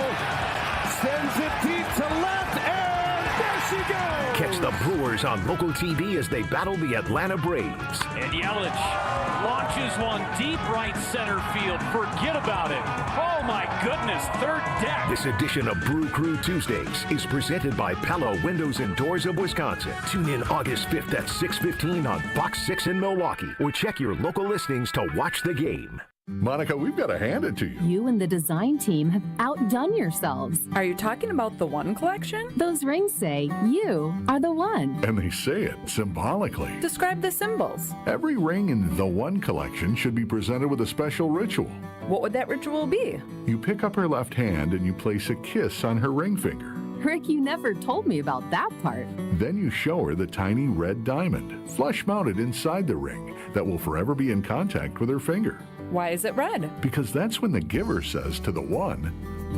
sends it deep to left, and there she goes. Catch the Brewers on local TV as they battle the Atlanta Braves. And Yelich launches one deep right center field. Forget about it. Oh, my goodness. Third deck. This edition of Brew Crew Tuesdays is presented by Pella Windows and Doors of Wisconsin. Tune in August 5th at 6:15 on Fox 6 in Milwaukee, or check your local listings to watch the game. Monica, we've got to hand it to you. You and the design team have outdone yourselves. Are you talking about the One collection? Those rings say you are the one. And they say it symbolically. Describe the symbols. Every ring in the One collection should be presented with a special ritual. What would that ritual be? You pick up her left hand and you place a kiss on her ring finger. Rick, you never told me about that part. Then you show her the tiny red diamond, flush mounted inside the ring, that will forever be in contact with her finger. Why is it red? Because that's when the giver says to the one,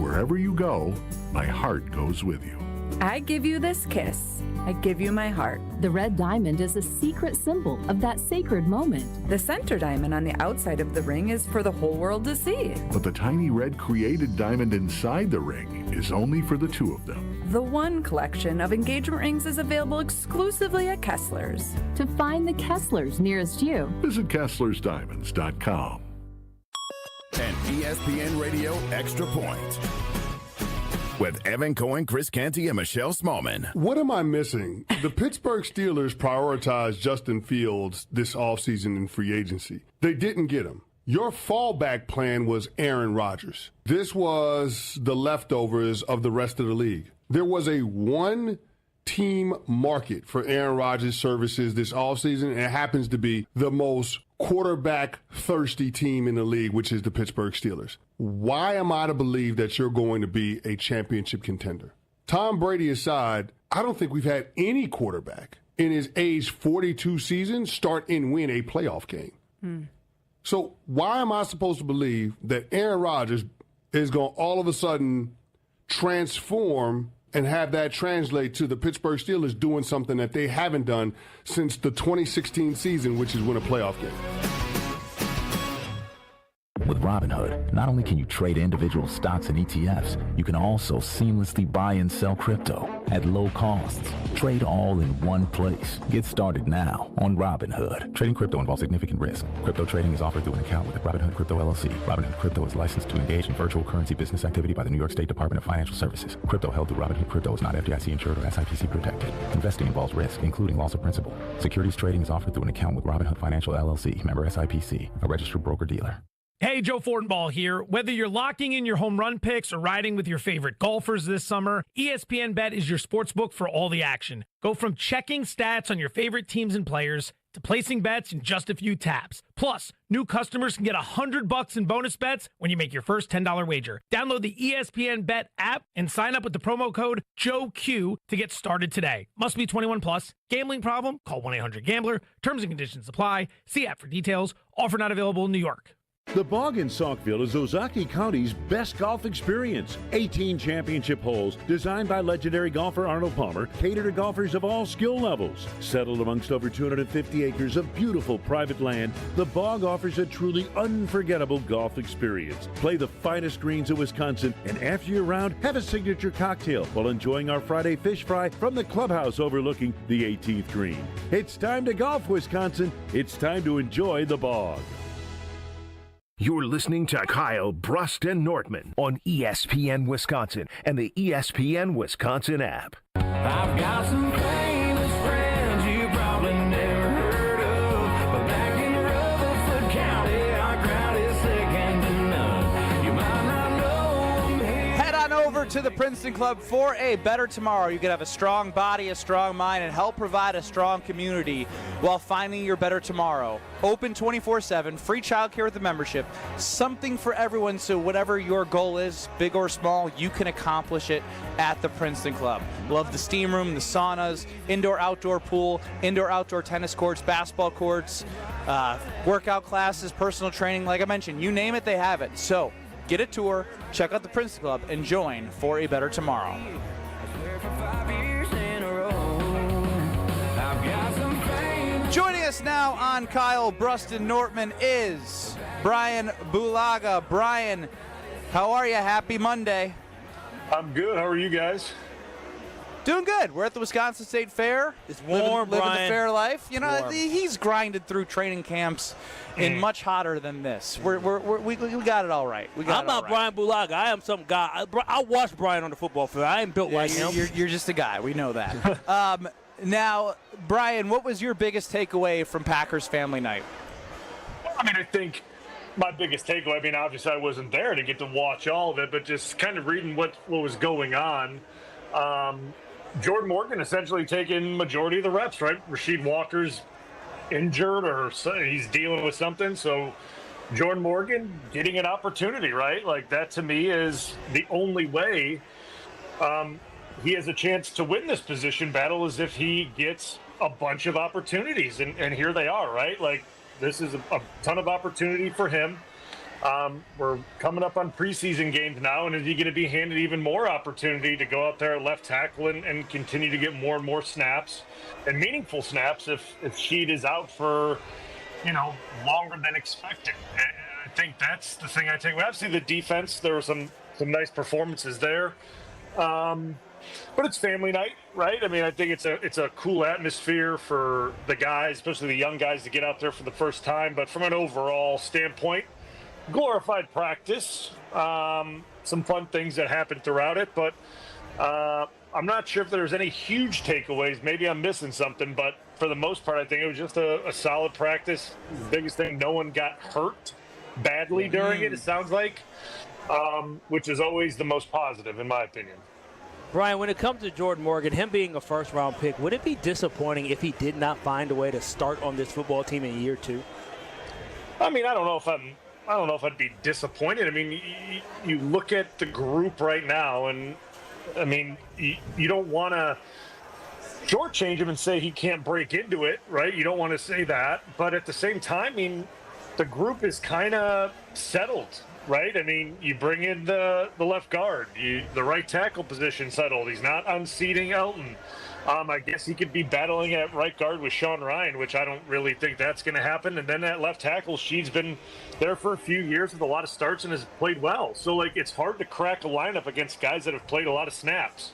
wherever you go, my heart goes with you. I give you this kiss. I give you my heart. The red diamond is a secret symbol of that sacred moment. The center diamond on the outside of the ring is for the whole world to see. But the tiny red created diamond inside the ring is only for the two of them. The One collection of engagement rings is available exclusively at Kessler's. To find the Kessler's nearest you, visit KesslersDiamonds.com. And ESPN Radio Extra Point with Evan Cohen, Chris Canty, and Michelle Smallman. What am I missing? The Pittsburgh Steelers prioritized Justin Fields this offseason in free agency. They didn't get him. Your fallback plan was Aaron Rodgers. This was the leftovers of the rest of the league. There was a one-team market for Aaron Rodgers' services this offseason, and it happens to be the most quarterback-thirsty team in the league, which is the Pittsburgh Steelers. Why am I to believe that you're going to be a championship contender? Tom Brady aside, I don't think we've had any quarterback in his age 42 season start and win a playoff game. So why am I supposed to believe that Aaron Rodgers is going to all of a sudden transform and have that translate to the Pittsburgh Steelers doing something that they haven't done since the 2016 season, which is win a playoff game? With Robinhood, not only can you trade individual stocks and ETFs, you can also seamlessly buy and sell crypto at low costs. Trade all in one place. Get started now on Robinhood. Trading crypto involves significant risk. Crypto trading is offered through an account with Robinhood Crypto LLC. Robinhood Crypto is licensed to engage in virtual currency business activity by the New York State Department of Financial Services. Crypto held through Robinhood Crypto is not FDIC insured or SIPC protected. Investing involves risk, including loss of principal. Securities trading is offered through an account with Robinhood Financial LLC, member SIPC, a registered broker-dealer. Hey, Joe Fortenbaugh here. Whether you're locking in your home run picks or riding with your favorite golfers this summer, ESPN Bet is your sportsbook for all the action. Go from checking stats on your favorite teams and players to placing bets in just a few taps. Plus, new customers can get $100 in bonus bets when you make your first $10 wager. Download the ESPN Bet app and sign up with the promo code JOEQ to get started today. Must be 21 plus. Gambling problem? Call 1-800-GAMBLER. Terms and conditions apply. See app for details. Offer not available in New York. The Bog in Saukville is Ozaukee County's best golf experience. 18 championship holes designed by legendary golfer Arnold Palmer cater to golfers of all skill levels. Settled amongst over 250 acres of beautiful private land, the Bog offers a truly unforgettable golf experience. Play the finest greens of Wisconsin, and after your round, have a signature cocktail while enjoying our Friday fish fry from the clubhouse overlooking the 18th green. It's time to golf, Wisconsin. It's time to enjoy the Bog. You're listening to Kyle, Brust, and Nortman on ESPN Wisconsin and the ESPN Wisconsin app. I've got some famous friends you probably never heard of, but back in Rutherford County, our crowd is second to none. You might not know them here. Head on over over to the Princeton Club for a better tomorrow. You can have a strong body, a strong mind, and help provide a strong community while finding your better tomorrow. Open 24/7, free childcare with a membership, something for everyone, so whatever your goal is, big or small, you can accomplish it at the Princeton Club. Love the steam room, the saunas, indoor-outdoor pool, indoor-outdoor tennis courts, basketball courts, workout classes, personal training. Like I mentioned, you name it, they have it. So get a tour, check out the Princeton Club, and join for a better tomorrow. Joining us now on Kyle, Brust, and Nortman is Brian Bulaga. Brian, how are you? Happy Monday. I'm good. How are you guys? Doing good. We're at the Wisconsin State Fair. It's warm, living Brian. the fair life. You know, Warm. he's grinded through training camps in much hotter than this. We got it all right. I'm not Brian Bulaga. I am some guy. I watched Brian on the football field. I ain't built like him. You're just a guy. We know that. Now, Brian, what was your biggest takeaway from Packers Family Night? I mean, I think my biggest takeaway, I mean, obviously I wasn't there to get to watch all of it, but just kind of reading what was going on. Jordan Morgan essentially taking majority of the reps, right? Rasheed Walker's injured or he's dealing with something. So Jordan Morgan getting an opportunity, right? Like that to me is the only way he has a chance to win this position battle is if he gets a bunch of opportunities. And here they are, right? Like this is a ton of opportunity for him. We're coming up on preseason games now, and is he going to be handed even more opportunity to go out there at left tackle and continue to get more and more snaps and meaningful snaps if Sheed is out for, longer than expected? And I think that's the thing I take. Obviously, the defense, there were some nice performances there. But it's family night, right? I mean, I think it's a cool atmosphere for the guys, especially the young guys, to get out there for the first time. But from an overall standpoint, glorified practice, some fun things that happened throughout it, but I'm not sure if there's any huge takeaways. Maybe I'm missing something, but for the most part, I think it was just a solid practice. The biggest thing, no one got hurt badly during it sounds like, which is always the most positive, in my opinion. Brian, when it comes to Jordan Morgan, him being a first-round pick, would it be disappointing if he did not find a way to start on this football team in year 2? I mean, I don't know if I'd be disappointed. I mean, you look at the group right now, and I mean, you don't want to shortchange him and say he can't break into it, right? You don't want to say that, but at the same time, I mean, the group is kind of settled, right? I mean, you bring in the left guard, the right tackle position settled. He's not unseating Elton. I guess he could be battling at right guard with Sean Ryan, which I don't really think that's going to happen. And then at left tackle, Sheed's been there for a few years with a lot of starts and has played well. So, like, it's hard to crack a lineup against guys that have played a lot of snaps.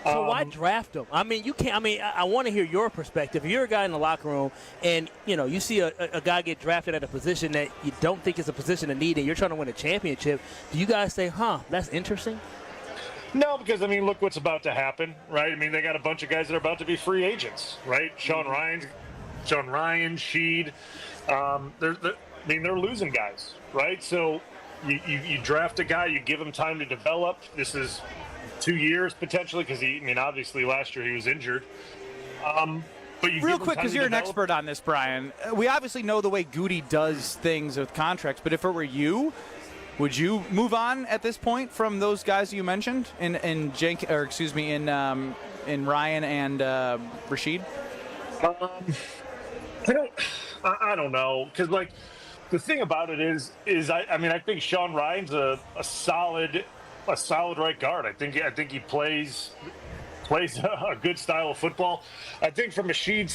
So why draft him? I mean, you can't. I mean, I want to hear your perspective. If you're a guy in the locker room and, you see a guy get drafted at a position that you don't think is a position of need and you're trying to win a championship, do you guys say, that's interesting? No, because, I mean, look what's about to happen, right? I mean, they got a bunch of guys that are about to be free agents, right? Sean Ryan, Sheed. They're losing guys, right? So you draft a guy, you give him time to develop. This is 2 years potentially because obviously last year he was injured. But real quick, because you're an expert on this, Brian, we obviously know the way Goody does things with contracts, but if it were you, would you move on at this point from those guys you mentioned in Ryan and Rasheed? I don't know, because like the thing about it is I think Sean Ryan's a solid right guard. I think he plays a good style of football. I think from Rasheed's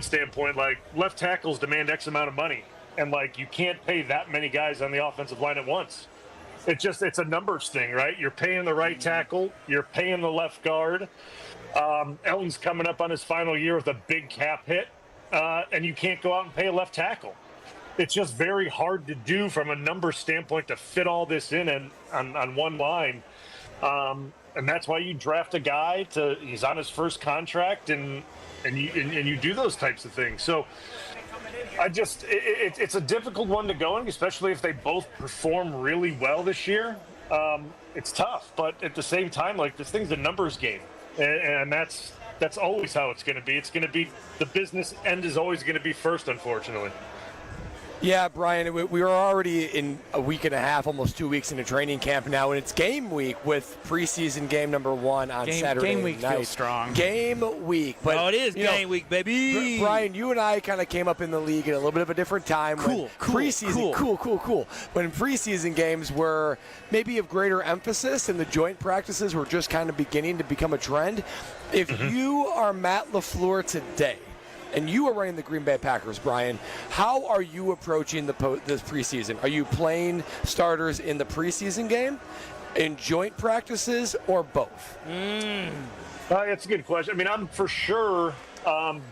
standpoint, like left tackles demand X amount of money. And, like, you can't pay that many guys on the offensive line at once. It's a numbers thing, right? You're paying the right tackle. You're paying the left guard. Elton's coming up on his final year with a big cap hit. And you can't go out and pay a left tackle. It's just very hard to do from a numbers standpoint to fit all this in on one line. And that's why you draft a guy he's on his first contract and you do those types of things. So, it's a difficult one to go in, especially if they both perform really well this year. it's tough. But at the same time, like, this thing's a numbers game, and that's always how it's going to be. It's going to be the business end is always going to be first, unfortunately. Yeah, Brian, we are already in a week and a half, almost 2 weeks into training camp now, and it's game week with preseason game number 1 on Saturday Game week night. feels strong. Game week. But, it is game week, baby. Brian, you and I kind of came up in the league at a little bit of a different time. Cool. When preseason games were maybe of greater emphasis and the joint practices were just kind of beginning to become a trend. If you are Matt LaFleur today, and you are running the Green Bay Packers, Brian, how are you approaching this preseason? Are you playing starters in the preseason game, in joint practices, or both? That's a good question. I mean, I'm for sure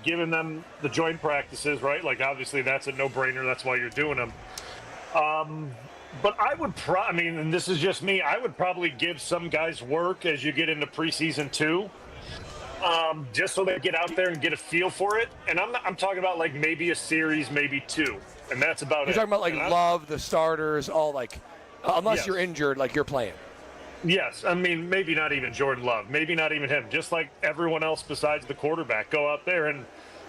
giving them the joint practices, right? Like, obviously, that's a no-brainer. That's why you're doing them. But I would and this is just me, I would probably give some guys work as you get into preseason too. Just so they get out there and get a feel for it. And I'm talking about like maybe a series, maybe 2. And that's about it. You're talking about like Love, the starters, all like, unless you're injured, like you're playing. Yes. I mean, maybe not even Jordan Love. Maybe not even him. Just like everyone else besides the quarterback. Go out there and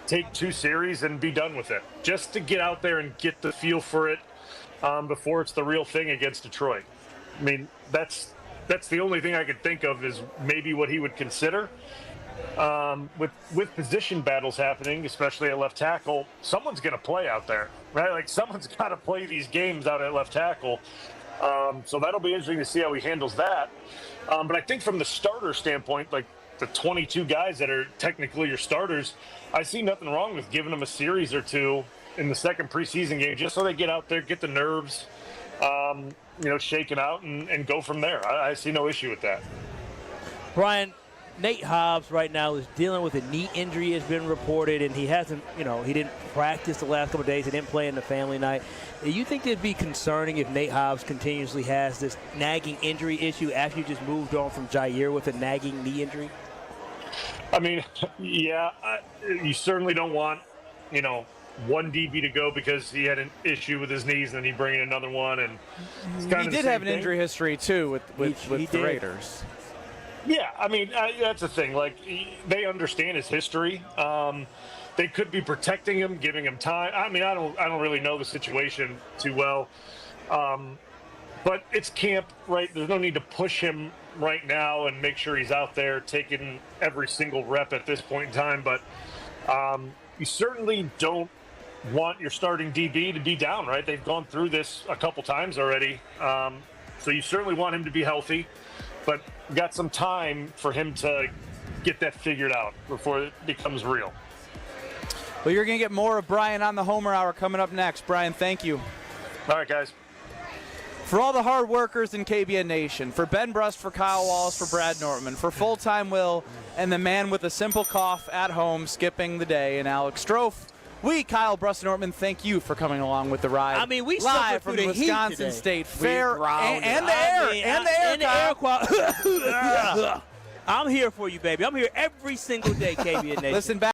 take 2 series and be done with it. Just to get out there and get the feel for it before it's the real thing against Detroit. I mean, that's the only thing I could think of is maybe what he would consider. With position battles happening, especially at left tackle, someone's going to play out there, right? Like, someone's got to play these games out at left tackle. So that'll be interesting to see how he handles that. But I think from the starter standpoint, like the 22 guys that are technically your starters, I see nothing wrong with giving them a series or 2 in the second preseason game, just so they get out there, get the nerves, shaken out, and go from there. I see no issue with that. Brian, Nate Hobbs right now is dealing with a knee injury, has been reported, and he hasn't, he didn't practice the last couple of days. He didn't play in the family night. Do you think it'd be concerning if Nate Hobbs continuously has this nagging injury issue after you just moved on from Jair with a nagging knee injury? I mean, yeah, you certainly don't want, one DB to go because he had an issue with his knees, and then he bring in another one, and it's kind he of did have an injury history too with the Raiders. Yeah, I mean, that's the thing. Like, they understand his history. They could be protecting him, giving him time. I mean, I don't really know the situation too well. But it's camp, right? There's no need to push him right now and make sure he's out there taking every single rep at this point in time. But you certainly don't want your starting DB to be down, right? They've gone through this a couple times already. So you certainly want him to be healthy. But got some time for him to get that figured out before it becomes real. Well, you're going to get more of Brian on the Homer Hour coming up next. Brian, thank you. All right, guys. For all the hard workers in KBN Nation, for Ben Brust, for Kyle Wallace, for Brad Nortman, for Full-Time Will, and the man with a simple cough at home skipping the day, and Alex Strofe, we, Kyle, Brust, and Nortman, thank you for coming along with the ride. I mean, we live from the Wisconsin State Fair and the air quality. I'm here for you, baby. I'm here every single day, KBN Nation. Listen back.